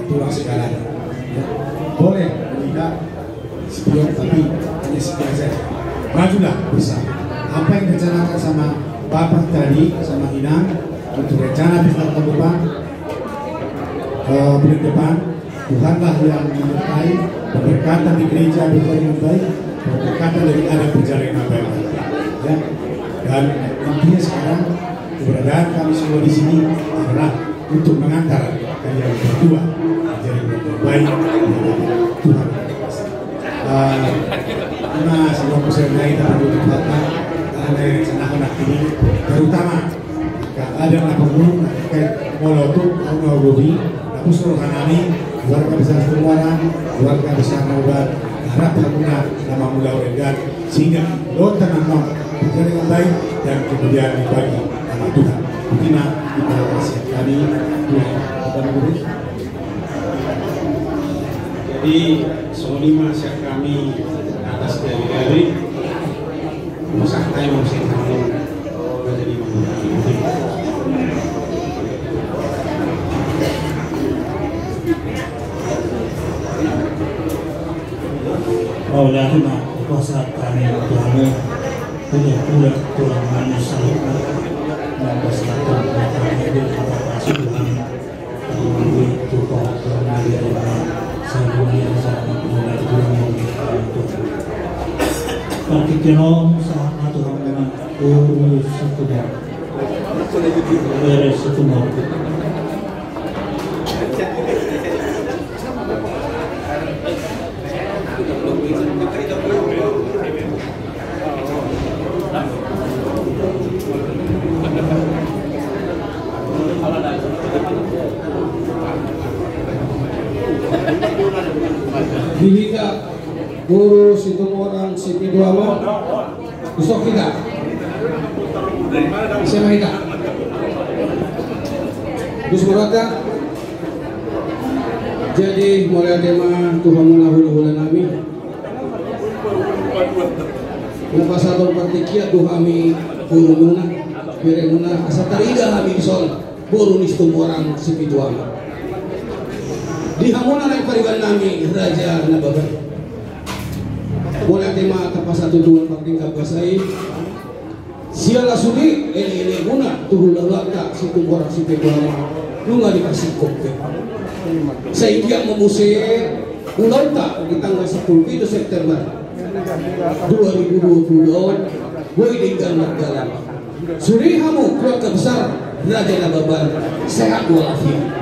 tulang segalanya ya. Boleh melihat spion tapi hanya sekian saja majulah bersama apa yang direncanakan sama Bapak tadi sama Inang untuk rencana besar ke depan bulan depan Tuhanlah yang menyertai pemberkatan di gereja berjalan dengan baik pemberkatan dari ada berjalan dengan baik ya dan intinya sekarang keberadaan kami semua di sini adalah untuk mengantar kalian berdua menjadi baik Tuhan. Karena sebelum saya mulai dalam wujud kata ada yang rencanakan ini terutama jika ada yang perlu terkait molotup atau gobi aku suruh kami keluarga besar Semarang keluarga besar Nobat harap hakuna nama muda Oregan sehingga lo tenang berjalan dengan baik dan kemudian dibagi nama Tuhan. Begina kita kasih kami Tuhan kita menguruh. Jadi semua siap kami atas dari santai masih kamu menjadi menguruh. Maulana kuasa kami Tuhan punya Tuhan manusia maka selalu kami berkata Tuhan melalui Tuhan melalui semua yang sangat melalui Tuhan Tuhan kita sangat Tuhan dengan urus sekedar beres sekedar Dihita guru situ orang situ dua usok kita siapa kita terus mereka jadi mulai tema Tuhan menahulu nami muka satu partikia Tuhami guru muna bere muna asatarida kami sol guru nistum orang situ di hamuna naik pariban nami Raja Nababan boleh tema tapas satu tuan pakai kabasai siala sudi ele guna tuh lalaka situ orang situ lama lu nggak dikasih kopi saya dia memusir ulang tak di tanggal 10 itu September 2022 gue tinggal negara suri kamu keluarga besar Raja Nababan sehat walafiat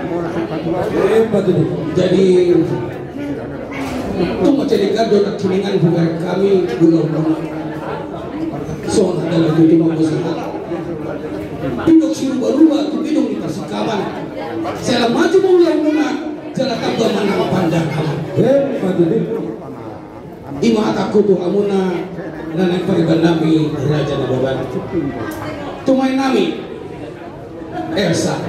jadi itu menjadi gado nak kiningan bukan kami guna-guna soal adalah itu maksudnya pindok siru baruba tu pindok di Persikaman saya maju mula jalan tambah mana pandangan imat aku tu amuna nanek pariban nami Raja Nababan tumai nami Elsa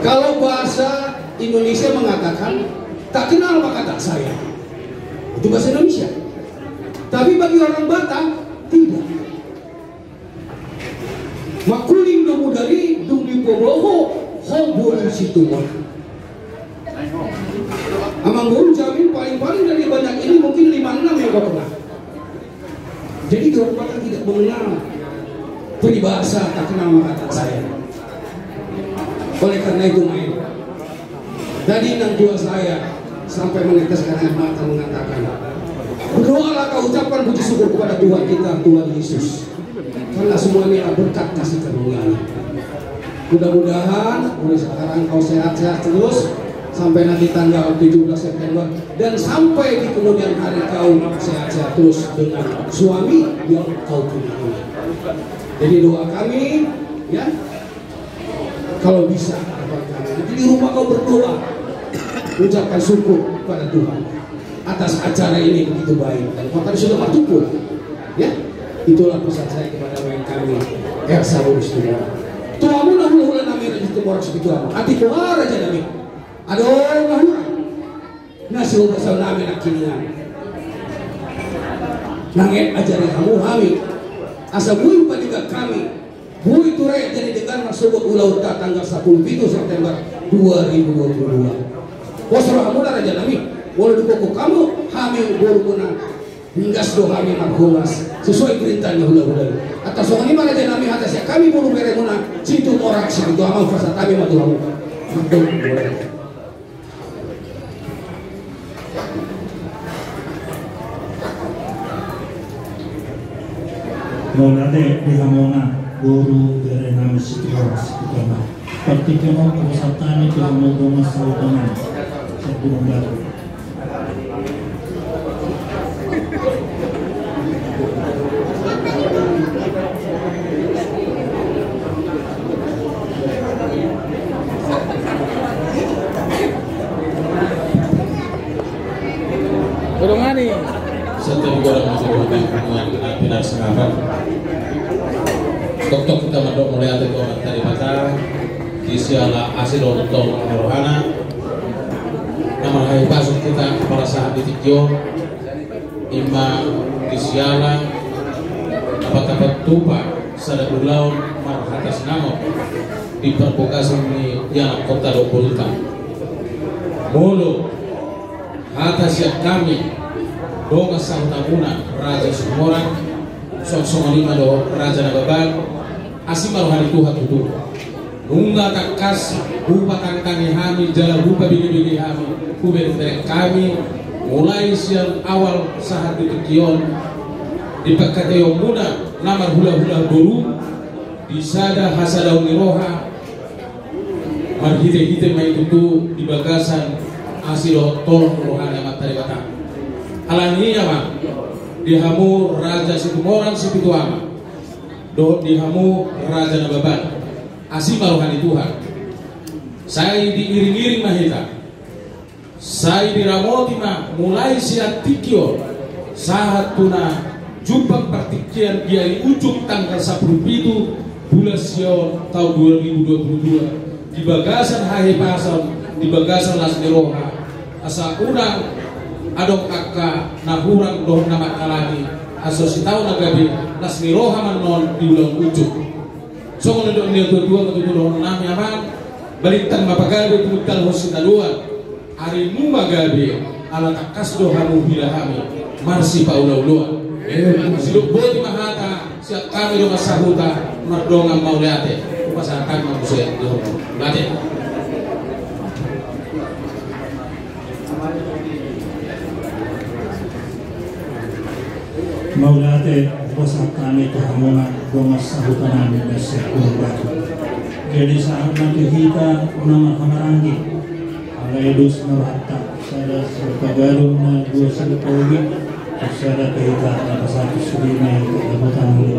kalau bahasa Indonesia mengatakan tak kenal maka tak sayang itu bahasa Indonesia tapi bagi orang Batak tidak makuling domu dari dung dipoboho hobol situ mon amang guru jamin paling-paling dari banyak ini mungkin 5-6 yang kau kenal jadi orang Batak tidak mengenal peribahasa tak kenal maka tak sayang oleh karena itu main dari nang tua saya sampai meneteskan air mata mengatakan berdoalah kau ucapkan puji syukur kepada Tuhan kita Tuhan Yesus karena semua ini berkat kasih karunia mudah-mudahan mulai sekarang kau sehat-sehat terus sampai nanti tanggal 17 September dan sampai di kemudian hari kau sehat-sehat terus dengan suami yang kau punya jadi doa kami ya kalau bisa jadi di rumah kau berdoa ucapkan syukur kepada Tuhan atas acara ini begitu baik dan kau tadi sudah bertumpul ya itulah pesan saya kepada wain kami Elsa Wulustura tuamu nahulu nami Raja Timur segitu apa hati keluar aja nami aduh nahulu nasi ubasal nami nak kiningan nangit ajari kamu kami asa bui padiga kami bui turai jadi dengan maksud ulau tanggal 10 September 2022 wasra kamu Raja nami boleh dukuk kamu kami baru menang hinggas doa kami marhumas sesuai perintahnya hula-hula atas soal ini Raja nami atas ya kami baru bere menang situ orang situ amal fasa kami matu kamu Molade dihamona guru bere nami situ orang situ amal partikan pusatani ke moga saudara sebelum baru Burungani satu orang masih dengan tidak sengaja tok kita madok mulai ada orang tadi mata disiala asil untuk rohana nama hai pasuk kita para sahabat tikyo ima disiala dapat tupa sada ulau marhatas namo di perpokasi ini yang kota Lopulta mulu atas yang kami donga samtamuna Raja Sumoran sok lima do Raja Nababan asimal hari Tuhan tutup nungga takas bupa kangkangi hami jalan bupa bigi hami kuberi kami mulai siang awal saat di Kion di Pakateo muda namar hula-hula dulu disada hasada uniroha marhite-hite main itu di bagasan asilo tolong rohani materi batang alaninya mah dihamu Raja Situmoran Sipituama do dihamu Raja Nababan asima rohani Tuhan saya diiring-iring mahita Sai diramotima mulai siat tikio saat tuna jumpa pertikian dia di ujung tanggal 10 bulan Sion tahun 2022 di bagasan Hahe Pasal di bagasan Las Niroha asa urang adok kakak nahurang doh nama kalani asa si tahu nagabi Las Niroha manon di bulan ujung songon do dia dua doh nama aman balitan mapagabe tutal hositaluan hari mu magabe ala takas do hamu bilahami marsi paula-uluan siluk boti mahata siap kami do masahuta mardonga mauliate pasakan manusia do late maulate pasakan itu hamuna do masahuta nami sekur batu jadi saat nanti kita nama hamarangi Alayadus narata sada serpagarum na dua serpagi sada kahita na kasatu sudina dapat ini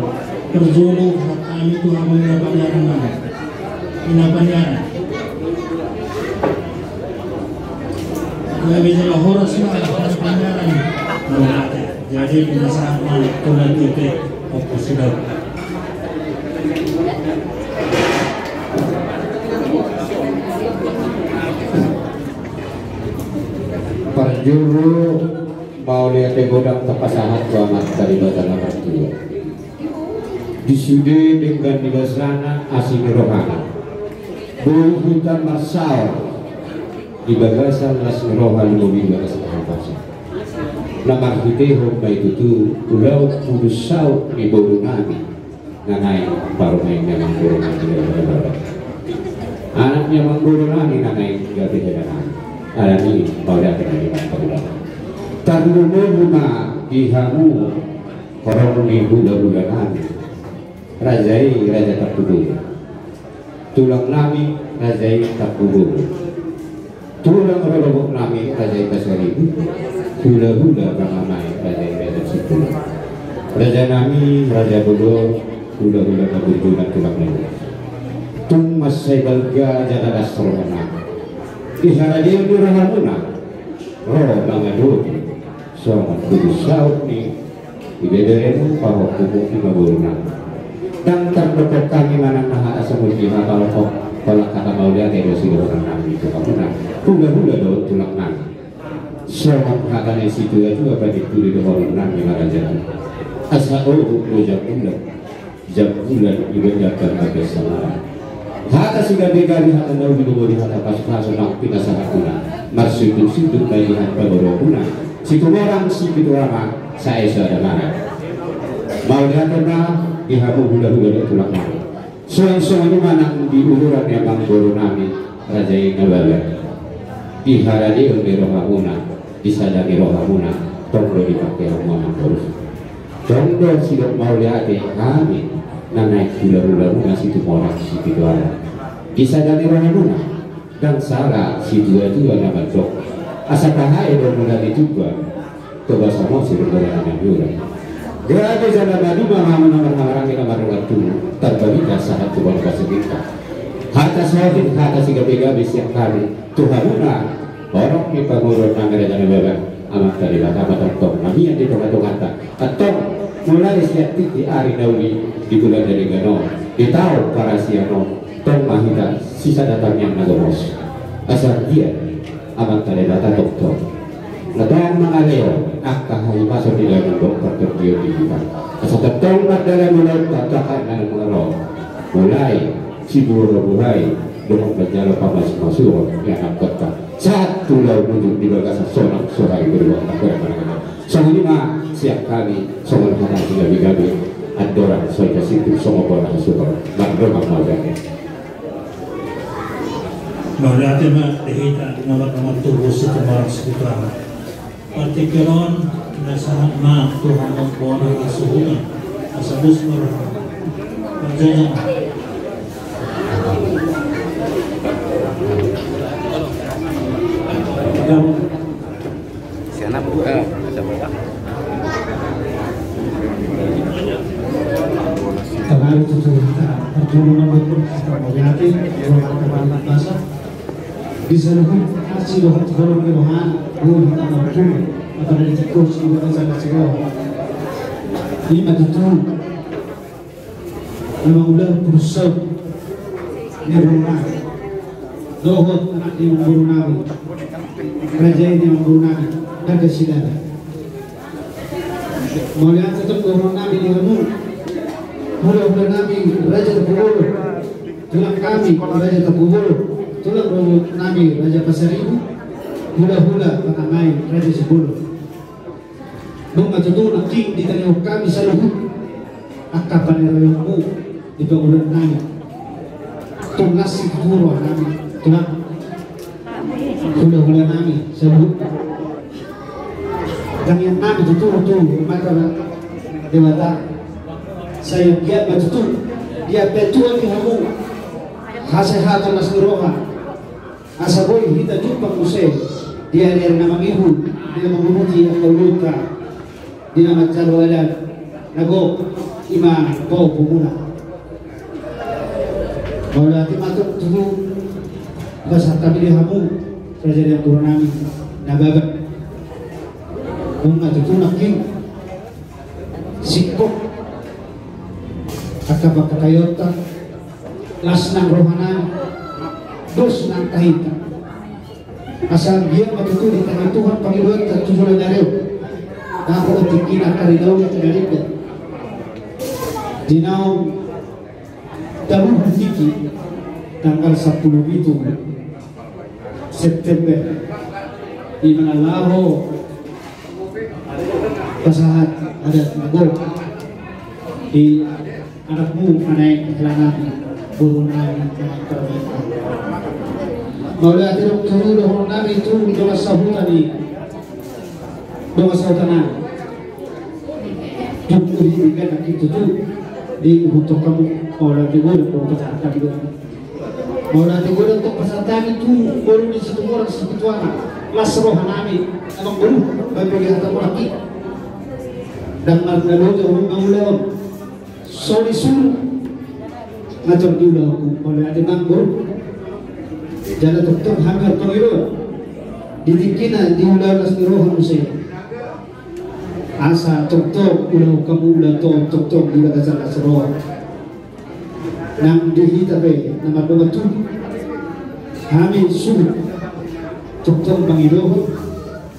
terjolo kami tu hamil panyaran nama ina panyaran kami jadi horas na panyaran nama jadi bila saat mana tulan itu aku sudah Parjuru mau lihat godang tepasahat banget dari badan nomor 2 disude dengan dibasrana asing rohana bulu hutan marsal di bagasan Las Niroha lebih bagasan pasal lamar hiteho baik itu pulau kudus saut di bulu nami nanai baru main memang bulu nami anaknya mengguru nami nanai gak tidak ada ini pada dari mana tandumu guna dihamu orang di bulan rajai raja terpubur tulang nami rajai terpubur tulang robok nami rajai kasaribu hula-hula ramai rajai raja sepuluh raja nami raja bodoh hula-hula kabur tulang nami tung masai balga jana dasrona iharadia di rahamuna roh langadu somat kudus saut ni ibederemu paroh kubuk imabuluna dan terdekat kami mana naha asamul jiha kalau kata maulia tidak sih orang nami itu kapuna hula-hula do tulang nami somat hakane situ itu apa dituli do orang nami marajan asau jam bulan juga jakan bagai sama hata siga begari hata nau bidobori hata pas nak pina sahatuna marsuduk bagi hata borokuna situ orang situ orang saya sudah mana mau lihatnya ihamu hula-hula tulang nami soang-soang mana di uluran yang bang boro nami raja ingabala iharadi oleh rohamuna disadari rohamuna tonglo dipakai rohamuna terus tonglo sidok mau lihat kami naik hula-hula muna situ morak situ doang disadari rohamuna dan salah situ itu nama jok asa kahai rohamuna itu gua coba sama si rohamuna juga Gerada jalan madu mengamarang kita baru waktu terbagi saat tuan kasihita. Harta sahid harta siga bega besiak kali Tuhanuna orang kita ngurut nangere jalan beba amat dari bata tong nami yang ditong kata atau mulai siap di hari dauli di bulan dari gano ditahu para siano tong mahita sisa datangnya nagomos asal dia amat dari bata tong Ladang mengaleo akahay masuk di dalam dokter terbiut di kita. Asal dalam mulut tatakan dan mengalor. Mulai cibur mulai dengan berjalan pamas masuk yang angkatkan. Satu laut menuju di bagasan sonang sorai berdua tak mana. Sang lima siap kali songan hana hingga bigabi. Adoran soal situ songo bola super. Berdua maudane. Maulate mah dehita nomor tubuh setempat sekitar. Partikeron nasahat ma Tuhan membuat kesuhuan asabus merah perjalanan siapa buka ada berapa kemarin cerita perjuangan betul kita mengerti orang kemana masa di sana si dohat golong kerohan gol kita mampu apa dari coach juga sangat segera ini maju memang udah berusaha Niruna dohot anak di Manggurunawi raja ini Manggurunawi harga sidara mau lihat tetap Manggurunawi di kamu hula-hula Nabi raja terpuluh tulang kami raja terpuluh tulang Nabi raja Pasaribu hula-hula patamai raja sepuluh dong matutunan king di tanah kami selalu akapan rayumu di bangunan Nabi tunas si guru Nabi tulang hula-hula Nabi sebut dan yang Nabi tutur mata dewata saya giat betul dia betul kamu hasehatan nasroha asaboi kita jumpa musai dia dari nama ibu dia menguruti kauluka dia nama calwalan nago imam bau pemula kalau timatuk tuh bahasa kami dia kamu kerajaan yang turun nami nabaga bunga tuh naking sikok akabak kayota las nang rohanan dos nang kahita asal dia matutu di tangan Tuhan Panginoon at tujuan niya ako at kinakaridaw niya tinalipid dinaw daruh hiki tanggal 10 September di Manalaho pasahat ada nagol di anakmu anay kailangan burunan ng permintaan. Mula tirong tulong namin ito doon sa hutan na yung ulibigan na ito di uhutok kamu mula tiguro ito pasatan ito mula tiguro ito pasatan ito burunin sa tumurang sa pituana lasrohan namin namang buru babigyan mo laki dan maglalog ang mga solisur ngatur diulah oleh ada manggur jalan tuktuk hampir Panginoon didikina diulah nasrohan musay asa tuktuk ulah kamu ulah tuktuk di dalam nasrohan nang dihita be nama batu kami subuh tuktuk Panginoon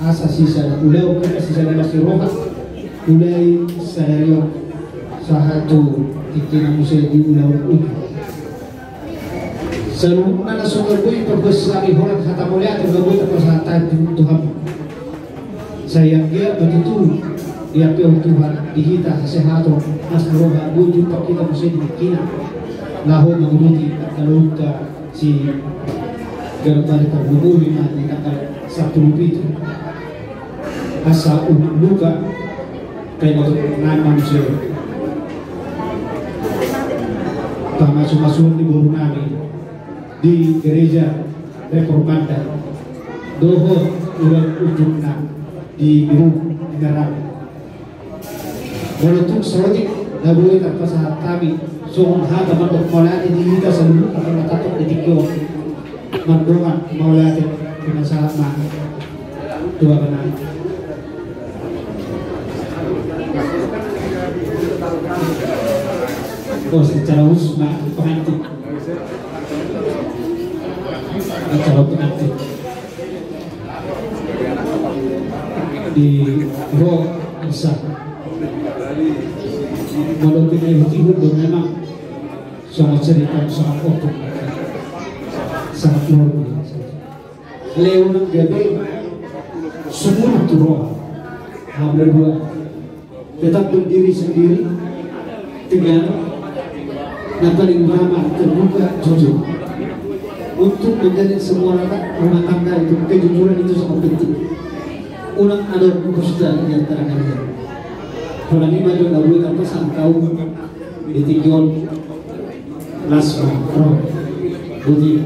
asa sisa ulah kita sisa nasrohan ulai sadario sahatu tikina musay di ulah selalu mana sungguh perbesari orang kata mulia tergabung persatuan Tuhan saya dia betul dia pilih Tuhan dihita sehatu nasroha wujud kita musay dikina lahu menguruti kalau si gerban terhubungi di tanggal 1 itu asa luka kayak nama manusia masuk-masuk di Burunani di gereja Reformanda dohot ulang ujungna di biru negara walaupun serotik dabuhi tanpa saat kami sungguh hata mandok maulati di kita seluruh akan matatok di tikyo mandongan maulati pinasahat na dua benar oh secara khusus pengantin acara pengantin di Roh Isa walaupun ini dan memang sangat cerita sangat otot sangat luar biasa Leonang Gabe semua itu roh hampir dua tetap berdiri sendiri tegak yang paling ramah, terbuka, jujur untuk menjadi semua rumah tangga itu kejujuran itu sangat penting ulang ada kesudahan di antara kalian kalau ini maju lalu tanpa sangkau di tinggal lasma roh budi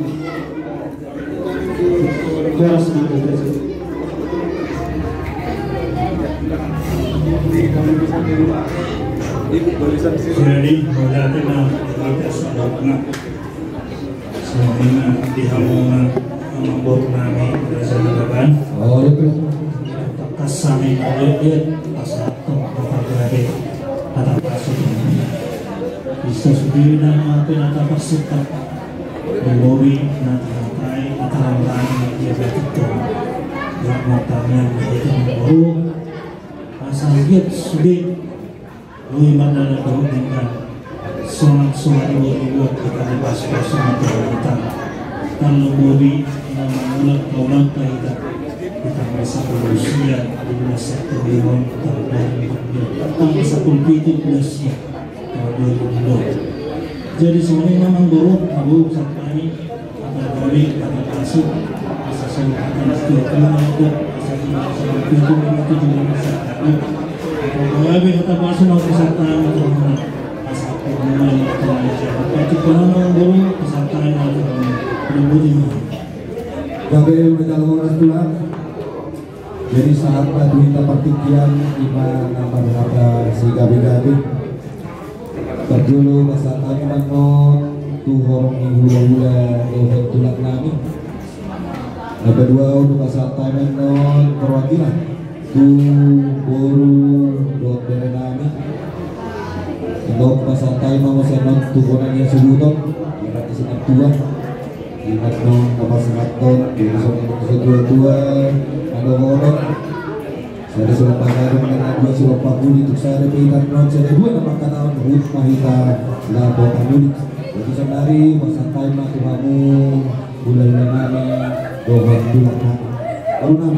keras jadi berarti kita sudah pernah semuanya dihamongan memburu nami Reza Nagaban. Oh itu. Kasami melihat asal mempelajari kata pasuk. Bisa sendiri nama penata pasukan. Membobi nanti antara orang dia betul. Yang matanya itu memburu. Asal lihat sudah. Lui mana ada dengan soal-soal dua kita dibahas bersama kita. Kalau bobi nama mulut orang kita merasa berusia di masa tahun masa kulpiti plusnya tahun 2002. Jadi sebenarnya memang buruk abu sampai akan dari akan masuk masa akan setelah itu masa kulpiti itu juga masa Kami kata pasal mau kesatuan untuk asal pemulai atau itu kalau guru kesatuan berbudi. Gabe menjalur tulang. Jadi saat kita pertikian lima nama berada si gabe Terjulu kesatuan manon tu horong hula-hula dohek tulang nami. Yang kedua untuk kesatuan manon perwakilan tu boru dot berenami untuk pasatay mau senot tukunan yang sebuton irat isinap tua irat non kapasangaton di dua ada orang saya sudah pangaru mengenai dua sudah pakuli untuk saya pehitan non saya dua nama kata hut mahita labo kamuli jadi sendiri pasatay mah tuhamu bulan nami dohon bulan nami karunam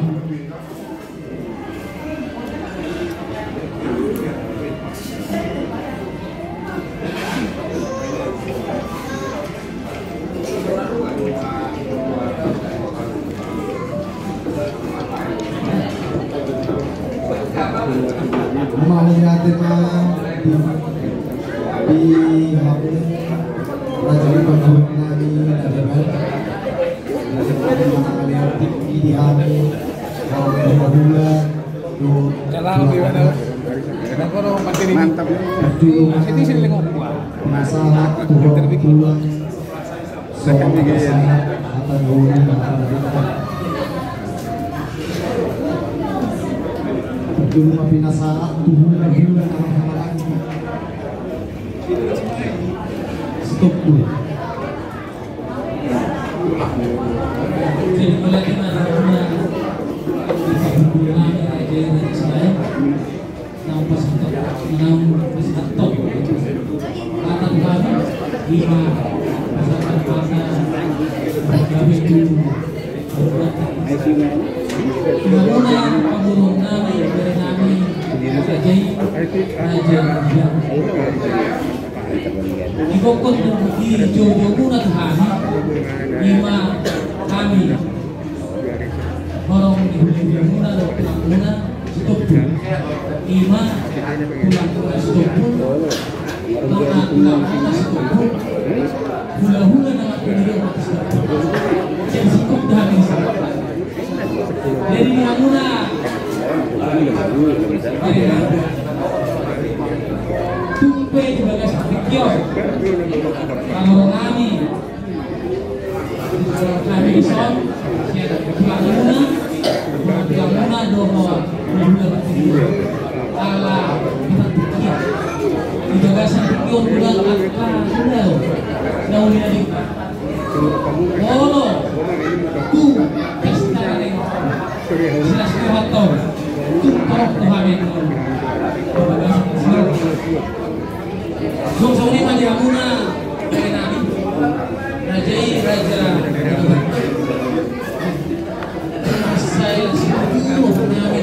melihat di HP Raja Panjang Nani Kadeban melihat di HP kalau dua mantap ini sini masalah tulang soal masalah atau dulu mah pinasarap bulan stop dulu. Jadi mulai mana bulan aja saya nampak top kata kami lima pasangan kami itu Menguna pembunuh nami dari nami Rajai Raja Ibokot di Jojo Muna Tuhan lima kami Horong di Bulan Muna Tulang Muna Stop lima Tulang Muna Stop Nona Tulang Muna Stop Hula-hula nama pendiri Stop Jadi cukup dah dari Muna tumpe sebagai sakit kalau kami son Tulang Muna doho ala kita pikir di bagasan pikir bulan sudah daun ini oh tu jelas kehaton tumpah Tuhan itu Song-songnya pada Muna dari Nabi Rajai Raja saya seluruh Nabi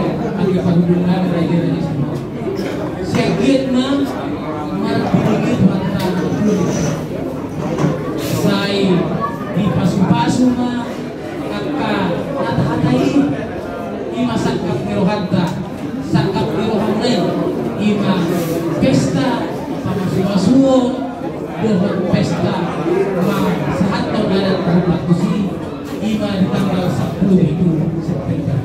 kita bagi pagundungan raja ini semua. Segit na marapiligi tuhan say di pasu-pasu na kakka natahatay ima sakap nirohanta sakap nirohanay ima pesta pamasuasuo doon pesta sa hataw na nagpapatusi ima di tanggal 10 itu September.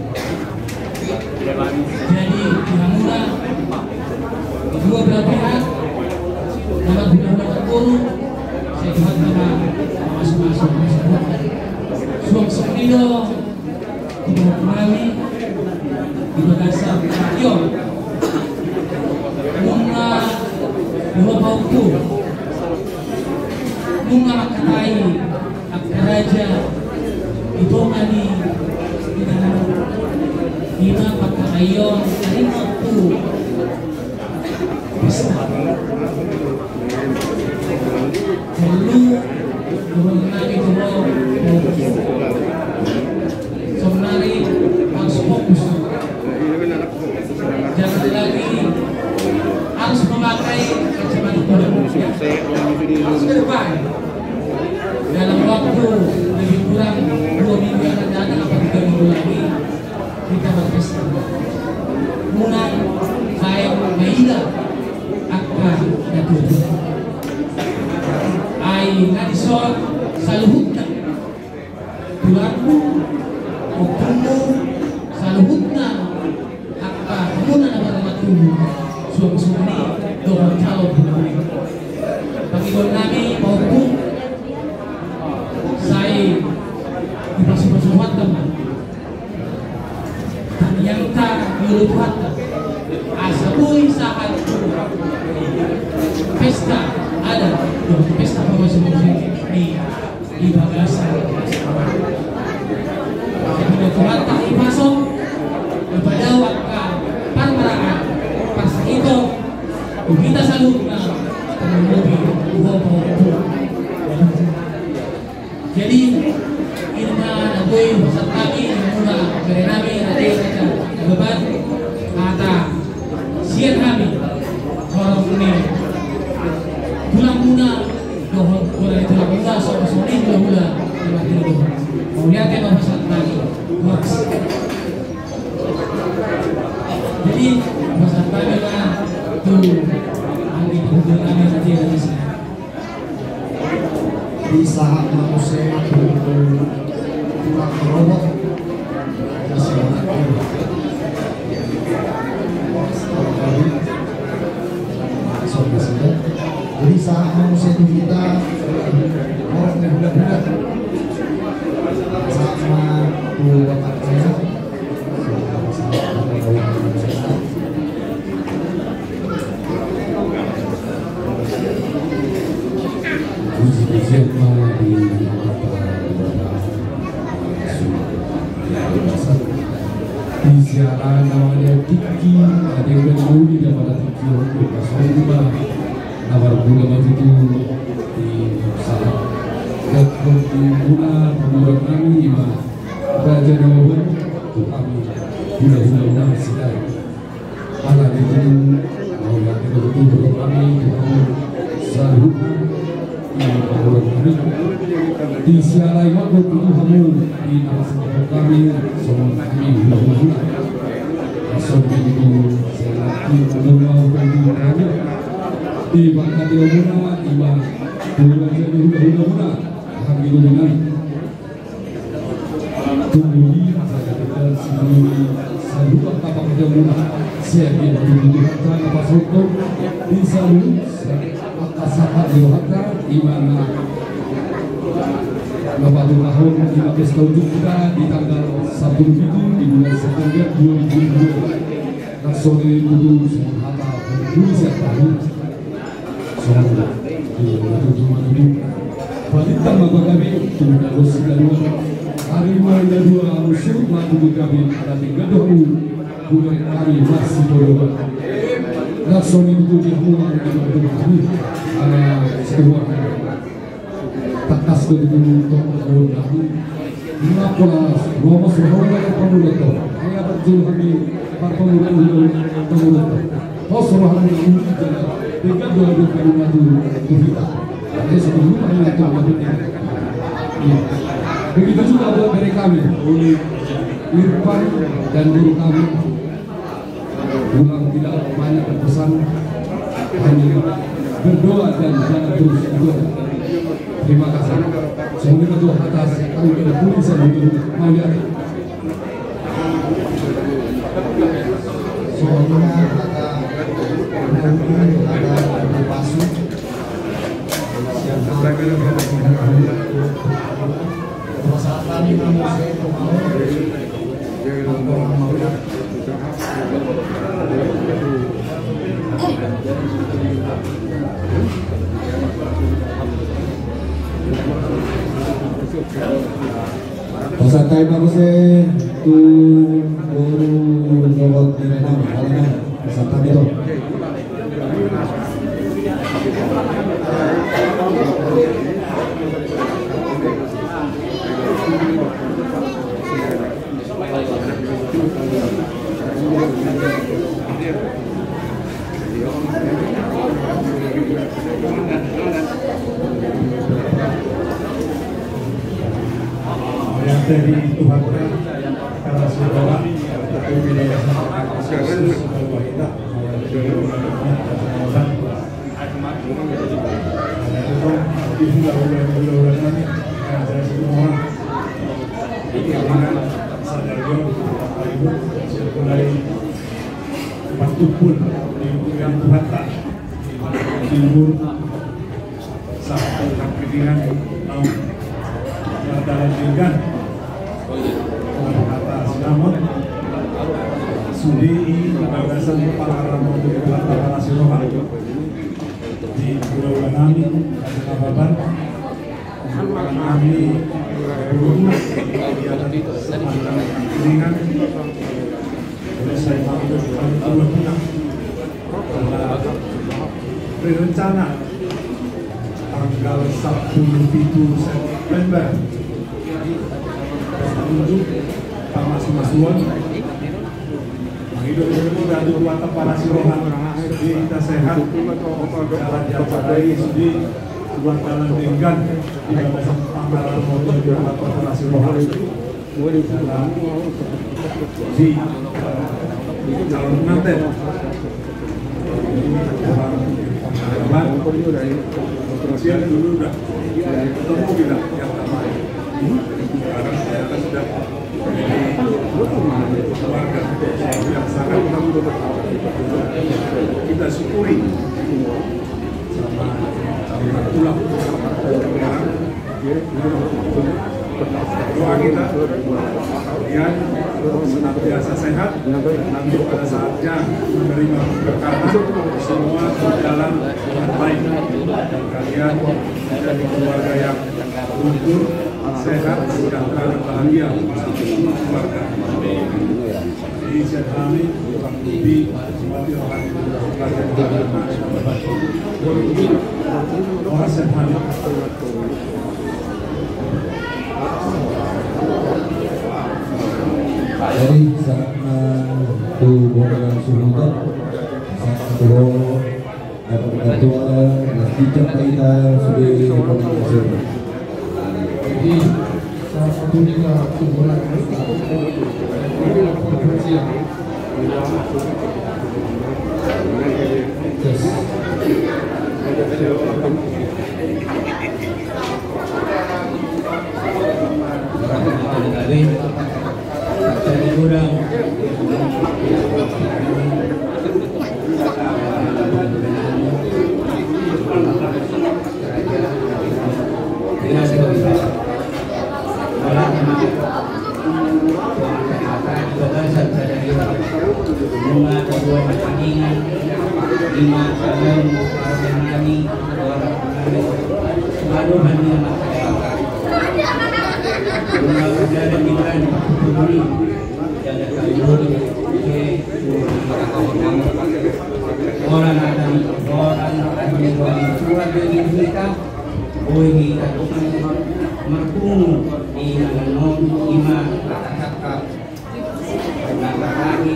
Jadi dihamuna kedua belah pihak dalam undang-undang guru saya lihat nama masuk-masuk suam sepido kedua kami di Makassar yo bunga dua bauku bunga makatai akaraja itu kami Ina pagkakayon karima po pesta perlu mengenai dulu sebenarnya harus fokus jangan lagi harus memakai kacamata kuda harus ke depan dalam waktu lebih kurang 2 minggu yang akan datang atau 3 minggu lagi kita berpesta mulai saya maila akbar datu ai ngadisol saluhutna tulanmu hukummu saluhutna akbar muna na baramatumu suami doon calon Panginoon namin mahukum saya dipasukan teman yang tak dilupakan asabuy saat pesta ada pesta musik di Makassar jadi Tuhan tak dipasok kepada waktu permaraan pas itu kita salutna jadi ini agoy pasat kami mula berenami ada beban kata sian kami orang ini pulang muna dohon pulang itu muna soal ini mula mau lihat ya pasat kami jadi pasat kami lah tuh ahli kami nanti ada di sana di saat manusia pulang merobot jadi saat manusia itu kita orang yang budak-budak sama tuh bapak saya di siaran namanya Tiki ada yang menunggu di mana Tiki untuk pasal lima nawar bulan itu di saat di guna menurut kami Raja Nawawi itu kami bulan sidai ala itu mau yang betul kami selalu yang menurut kami di siaran waktu itu kamu di nama kami semua kami bulan sampai itu selagi menunggu kami di bangkat Yomuna iba bulan jadi hula kami dengan tunggu saya kita sini selalu kapal Yomuna siapa yang dibutuhkan apa soto di selalu atas Yohana imana Bapak tahun 15 tahun juga di tanggal 1 itu di bulan September 2020 Nasional Kudu Sohata Indonesia tahun Sohata di Balikan Bapak kami Tunggu Rosidalua Harimau Yadua Musuh Matu kami ada 3 tahun bulan kami masih berubah Nasional Kudu Jahua kami ada sebuah takas untuk tahun lalu Nicolas Ramos Rohonga Pamuloto Aya Berjulhami Pamuloto Pamuloto Osro Hamil Umijana dengan 2021 Tuhita ada sebelum mengatur waktunya. Begitu juga buat dari kami Irfan dan guru kami pulang tidak banyak berpesan, hanya berdoa dan jangan terus berdoa. Terima kasih. Semoga ketua atas kami bertulisan untuk melihat. Soalnya ada pasu yang kami Pasantai bagusnya tu baru robot di Renang, mana pasantai itu. Dari Tuhan karena saudara tapi wilayah Yesus bahwa kita Sudi gagasan para Siroha di Pulau Ganami, Kabupaten kami berumur di atas dengan oleh saya mengambil berencana tanggal 10 September menuju Taman Masuan hidup ilmu dan kuat para Siroha kita sehat jalan dari Sudi buat jalan tinggal di bawah pangkalan motor di para Siroha di calon pengantin siang dulu udah ketemu kita yang ramai karena saya sudah keluarga yang sangat kita syukuri sama pulang sekarang doa kita kalian senantiasa sehat nanti pada saatnya menerima berkatan semua berjalan dengan baik dan kalian menjadi keluarga yang rukun sehat sejahtera dan bahagia keluarga di kami di semati orang orang sehat. Dari sama tu bodohan suhutan satu dapat ketua dan tidak kita sudah komunikasi. Jadi salah satu juga kumpulan konferensi yang merkung di Nanon Ima Kakak lagi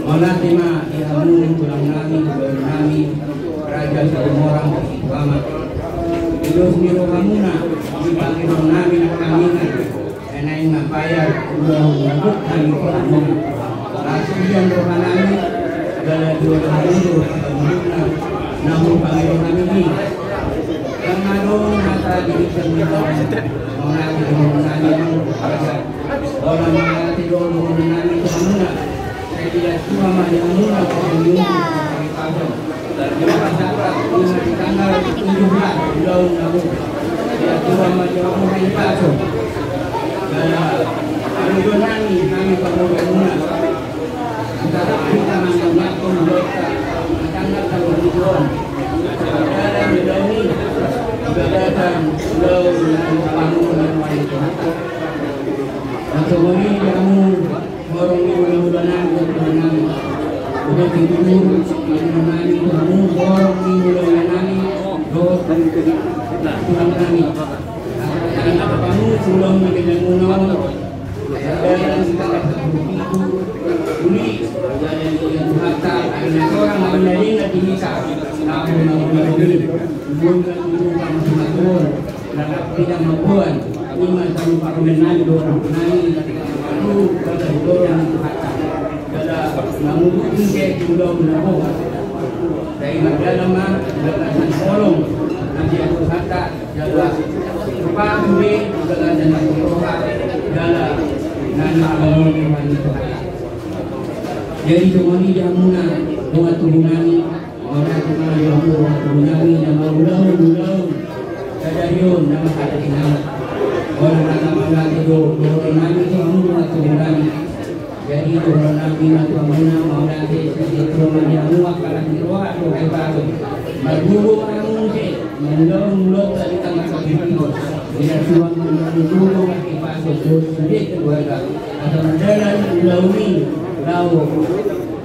Mola tema ilamu tulang nami raja satu orang pertama terus miro kamuna dipanggil nami nak kamingan enai mapaya udah ngabut kami kamuna langsung yang rohanami gala dua tahun kamuna namun panggil kami ini karena dong mata diri semua Mola nami orang mati dong nami kamuna tidak cuma yang murah di tanggal 17 bulan Agung tidak cuma yang pasok nani kami pemuda antara kita mengamalkan dosa tanggal 22 dalam ini ibadah lalu bangunan wanita atau ini kamu orang ini mudah-mudahan udah tidur menemani kamu orang ini mudah-mudahan doa Tuhan kami anak kamu sudah menjadi munon dan kita begitu uli dan harta anak orang menjadi nanti bisa namun belum kamu tidak mampuan lima tahun parlemen dorong naik itu dorong harta namun tinggi sudah menabung dari dalam dengan kolom nanti aku harta jaga pamri jaga dan roha jaga nana alon jadi semuanya jamuna doa turunani orang cuma doa turunani nama ulang kadarion nama kadarion orang nama lagi doa nani kamu doa turunani jadi doa nabi nabi muna mau nanti itu menjamu akalan doa doa baru berguru kamu sih mulut dari tangan kaki tidak cuma menunggu kaki pasok sudah keluarga atau menjalan launi lau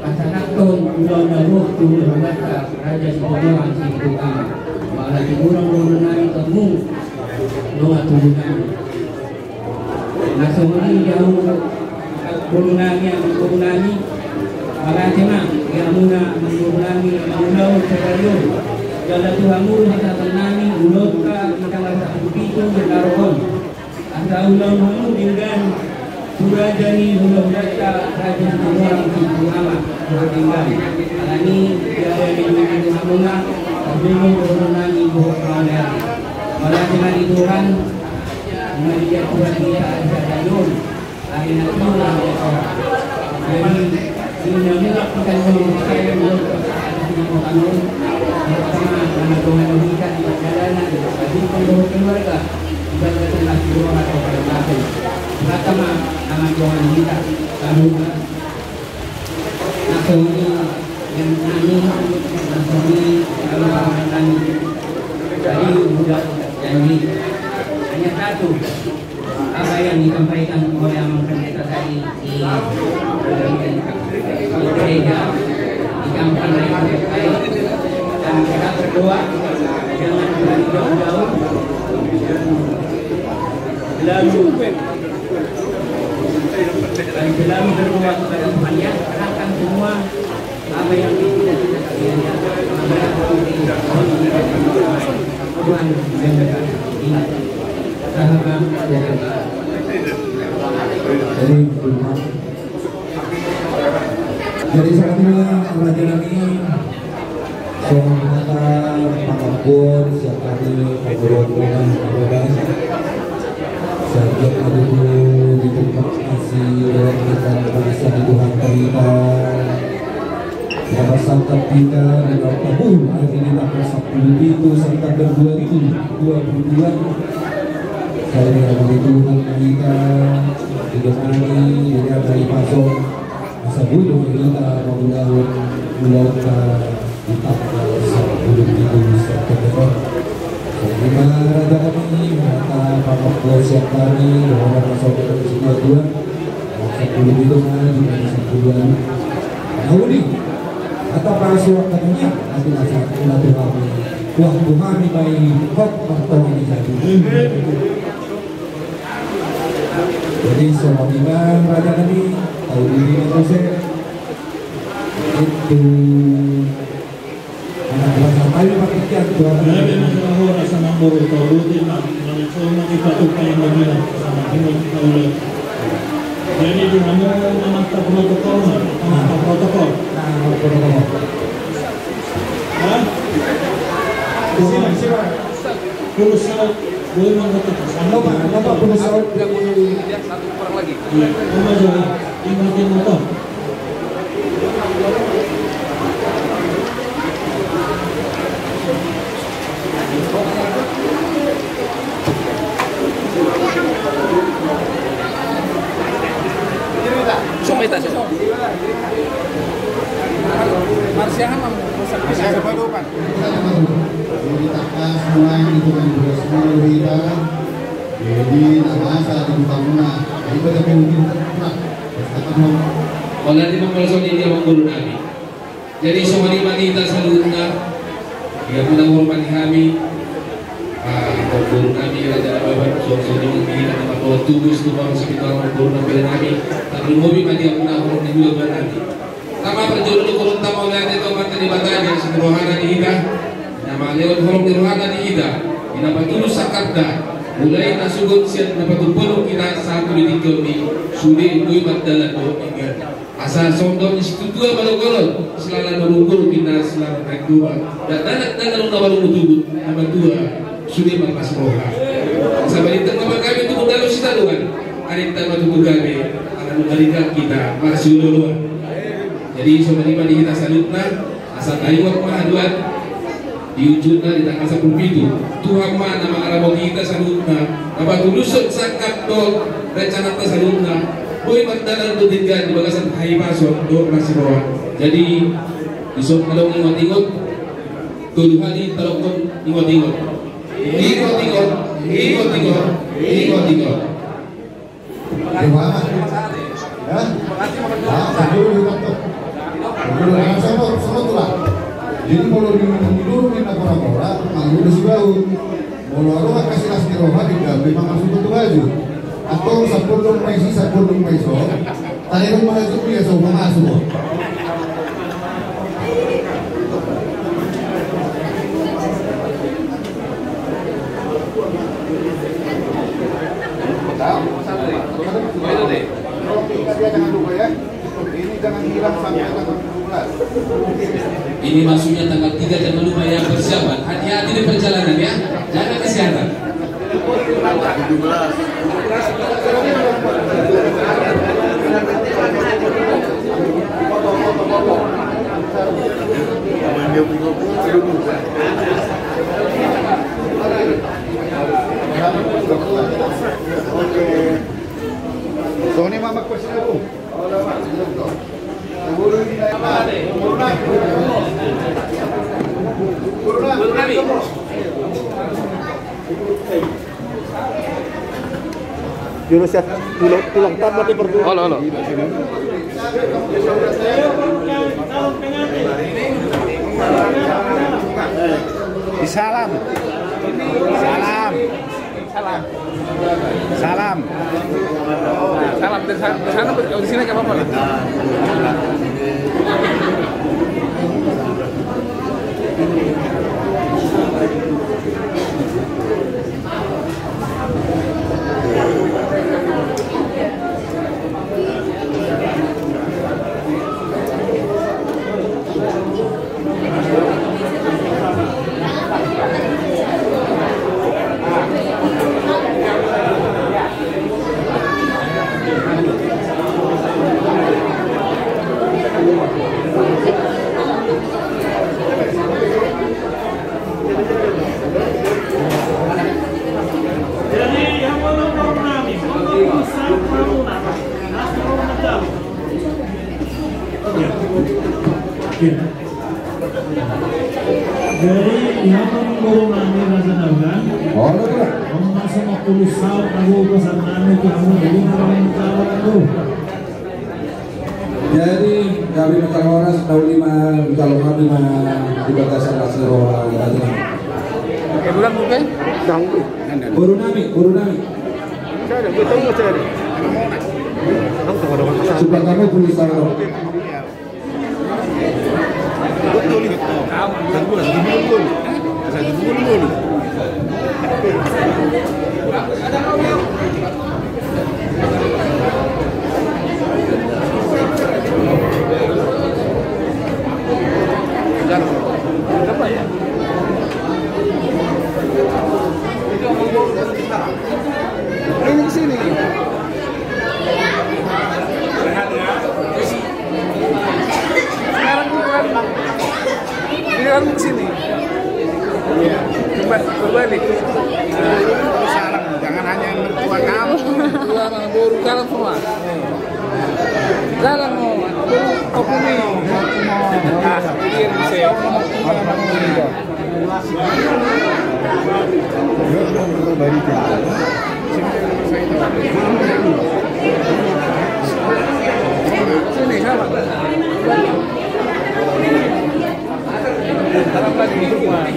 pasanakton lau turun baca raja semua si tukang malah dikurang mengenai temu doa turunan nah semua jauh turunannya malah cina yang muna mengurangi mengulau sekalian jalan Tuhan muru kita tenani ulut kita rasa begitu berdarohon anda ulang mulu dengan surajani ulang data raja semua orang itu amat bertinggal ini dia di Hamuna belum turunani bukan malah cina di Tuhan menjadi Tuhan kita jadayun hari nanti orang jadi ini adalah kita saya belum kanun pertama nama Tuhan berikan perjalanan bagi penduduk keluarga ibadah telah dua atau berlaku pertama nama Tuhan kita lalu nasoni yang nani nasoni kalau nani jadi budak janji hanya satu apa yang disampaikan oleh Amang Pendeta tadi di gereja di kampung lain terkait dan kita berdoa jangan berani jauh-jauh lalu berdoa kepada Tuhan ya serahkan semua apa yang kita Tuhan ingat sahabat jadi saat ini raja kami seorang kata pangapun siap kami pengurus dengan pengurus sejak ada di tempat isi dalam kita berbisa di Tuhan kita dapat santap kita dalam tahun hari ini tanggal 10 itu September 2022 saya dari Tuhan kita digemari dari pasok masa bunuh kita memulai melakukan di tanggal 10 itu September Terima raja kami mata pangapun siap kami orang masuk ke semua Tuhan 10 itu mana di 10 Naudi kata pasok katanya nanti masa kami Wah Tuhan bayi hok bertolong di jadi. Jadi semua imam raja tadi tahu diri manusia itu anak bangsa ayo pakai kiat Tuhan. Nabi masalah rasa mambur tahu tidak semua kita tukai mengira sama imam tahu. Jadi di mana memantau protokol, memantau protokol. Protokol. Hah? Siapa? Puluh saat boleh mengatakan. Apa puluh saat? Satu orang lagi. Iya. Kamu aja ingatin motor. Sumita siya. Marsiahan ang Saya kepadukan. Diberitakan semua yang dibutuhkan semua berita. Jadi bahasa di Banguna. Itu ada mungkin terang. Wala di mangkalason ini ang guru namin. Jadi semua di manita sa luna. Ia muna hormat kami. Guru kami ada babat so yung hindi na mapatubos ng mga sakitan ng guru namin. Taglumubi man di muna hormat ng guru namin. Tama pa juro kurun tama ulit ito mata ni batanya sa rohana ni Ida. Na malewat horong ni rohana ni Ida. Pinapatulos sa kapda. Mulai nasugod siya napatupulong kita sa politiko ni Suli Ibuy Magdala do Ingat. Asa sondong institutua balogolon selala nurungkul kina selala nagdua. Dan anak-anak na balungutubot na magdua Suli Magpasroha. Sa balitang mga kami tumutalo si taluan. Arita matutugami ang marikat kita marsiululuan. Jadi sebenarnya kita salutna asal tayuak mahaduan diwujudna di tanggal 10 Tuhan mah nama arabo kita salutna napatulusot sa kapto rencana ta salutna boy magdalan do dingan di bagasan hayipason do rasiroa. Jadi isok kalong ingot-ingot tuluhani talokon ingot-ingot ingot-ingot ingot-ingot ingot-ingot. Jadi kalau diluruhin orang-orang, malu udah sebau. Mau kasih nasi roha tidak, memang masuk betul baju. Atau sapulung maisi, sapulung maiso. Tadi rumah masuk dia semua masuk. Jangan lupa ya. Ini jangan hilang sampai tanggal 12. Ini maksudnya tanggal 3 jangan lupa ya persiapan. Hati-hati di perjalanan ya. Jaga kesehatan. So ini mama question aku. Jurus ya tulang tambah di berdua. Halo. Salam. Di sana di sini enggak apa-apa lah. Jadi yang mengurung kami rasa dagang. Oh, betul. Masuk 50 saat aku pesan kami kamu jadi orang mencabar itu. Jadi kami Mekar Waras tahun 5 kalau kami di batasan Rasiro Bulan bukan? Guru nami. Supaya kamu tulis tahu. Apa ya? Ini ke sini. Sekarang ke sini. Berbalik. Jangan hanya mertua kamu. Mertua baru kalang semua. Kalang mau kopuni. Dia bisa. Sini sama. Sekarang lagi di rumah.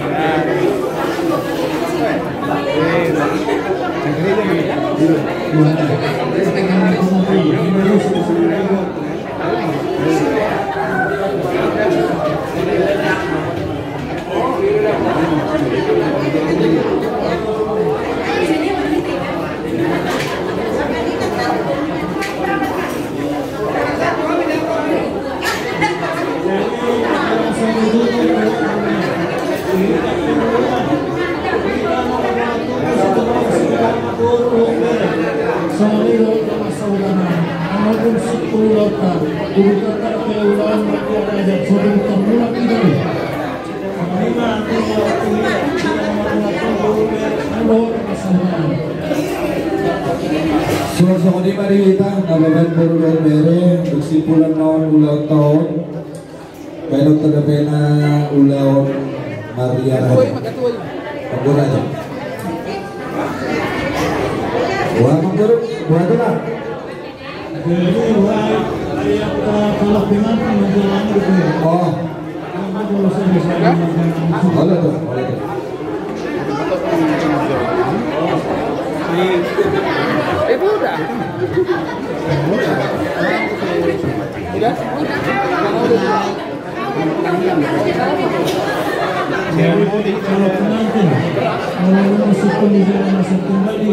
Suara di mari kita nababan baru mere bersimpulan naon ulang tahun baik terdapat ulang Maria Manggur aja wah manggur buat lah oh boleh tuh Itu udah. Udah?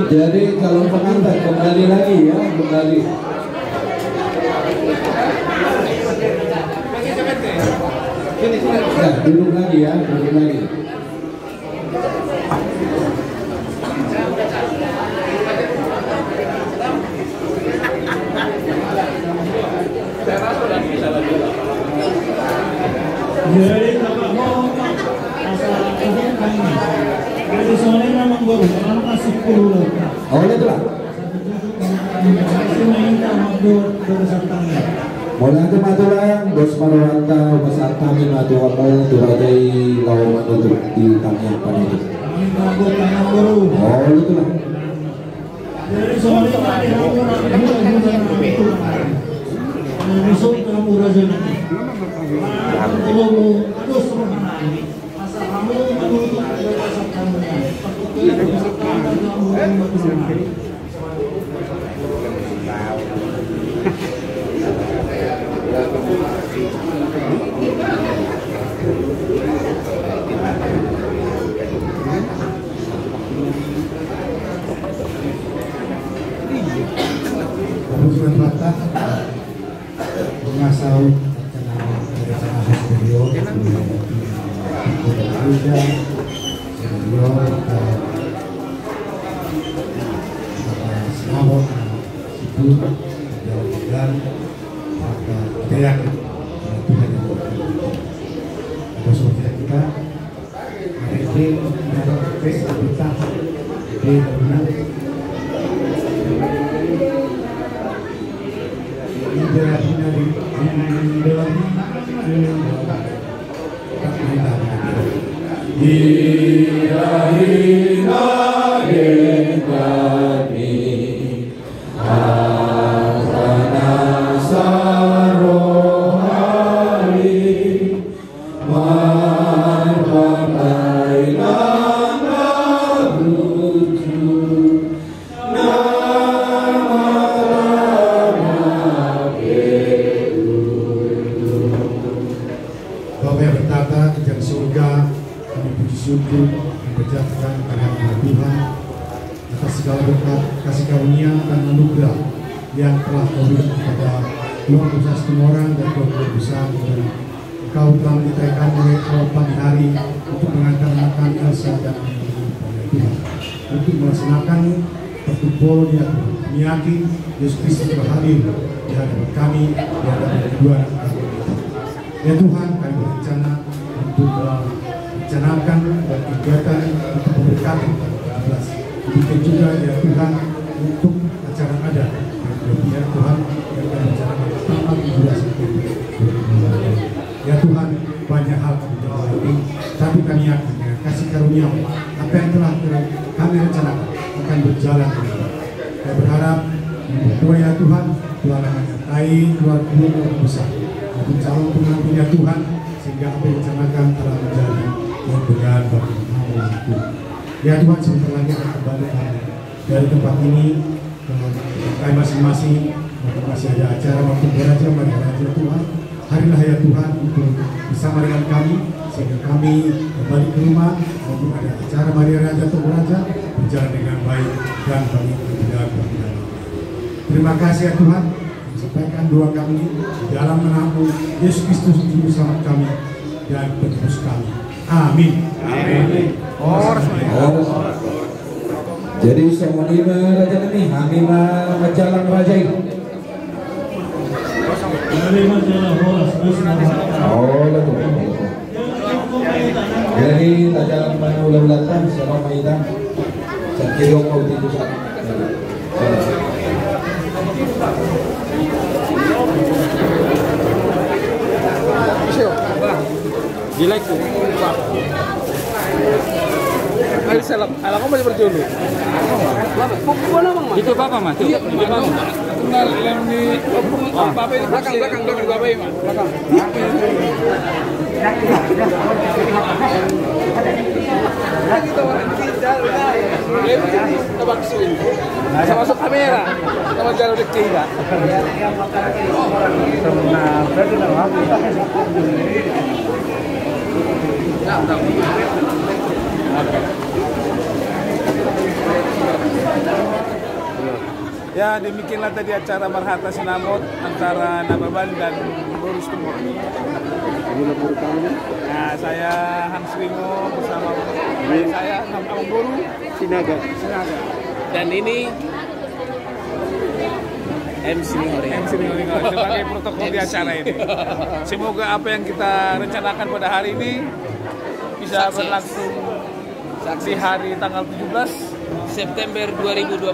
Jadi calon pengantin kembali lagi ya, kembali. Nah, duduk lagi ya, duduk lagi. Jadi Bapak mau asal izin kami. Jadi soalnya memang baru orang kasih 10 lah. Oh itu lah. Minta waktu bersatangnya. Mulai itu matulah bos Marwanta besar kami matu apa durajai lawan untuk di tangnya apa itu. Oh itu lah. Jadi soalnya tadi orang itu besok kamu raja nanti. Kalau mau terus asal kamu menutup dasar kamu mengasau beliau semua itu dan kayak Tuhan yang bersuara kita hari ini kita di benar Marhamdai segala berkat, kasih karunia dan anugerah yang telah Kau berikan kepada keluarga semua orang dan keluarga besar. Kau telah menitaikan oleh awal pagi hari untuk mengantarkan Elsa dan Tuhan untuk melaksanakan pertubuhan dia. Kami yakin Yesus Kristus berhadir di hadapan kami di hadapan kedua anak kami. Ya Tuhan, kami berencana untuk merencanakan dan kegiatan untuk memberkati 14. Demikian juga ya Tuhan untuk acara adat ya Tuhan yang kami rencanakan tanggal 17 September 2020. Ya Tuhan, banyak hal terjadi, tapi kami yakin dengan kasih karunia apa yang telah kami rencanakan akan berjalan. Saya berharap berdoa ya Tuhan, Tuhan akan menyertai keluarga besar untuk calon pengantin ya Tuhan, sehingga apa yang rencanakan telah menjadi yang benar bagi nama Tuhan. Ya Tuhan, sebentar lagi akan kembali dari tempat ini ke masing-masing. Masih ada acara waktu beraja Raja Tuhan. Harilah ya Tuhan untuk bersama dengan kami, sehingga kami kembali ke rumah maupun ada acara Maria Raja atau Raja berjalan dengan baik dan bagi kemudahan bagi kami. Terima kasih ya Tuhan, sampaikan doa kami di dalam nama Yesus Kristus Juru Selamat kami dan penebus kami. Amin. Amin. Jadi semua lima raja ini hamima majalah raja. Jadi tajalan mana ulah-ulatan sama maidan sakiro kau tidur sak. Gila itu. Ayo salam. Alam kamu masih berjulu. Itu Bapak mah. Itu Bapak. Tinggal yang di Bapak ini belakang Bapak ini mah. Belakang. Kita masuk kamera. Kita mau jalan dekat kita. Ya, demikianlah tadi acara Marhata Sinamot antara Nababan dan Boris Timur. Nah, saya Hans Ringo bersama saya Abang Boru Sinaga. Dan ini MC Ringo sebagai protokol di acara ini. Semoga apa yang kita rencanakan pada hari ini bisa berlangsung di hari tanggal 17 September 2022.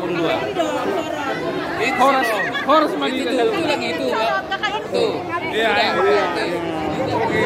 Horas Madinah itu lagi itu. Tuh. Iya, ini. Oke.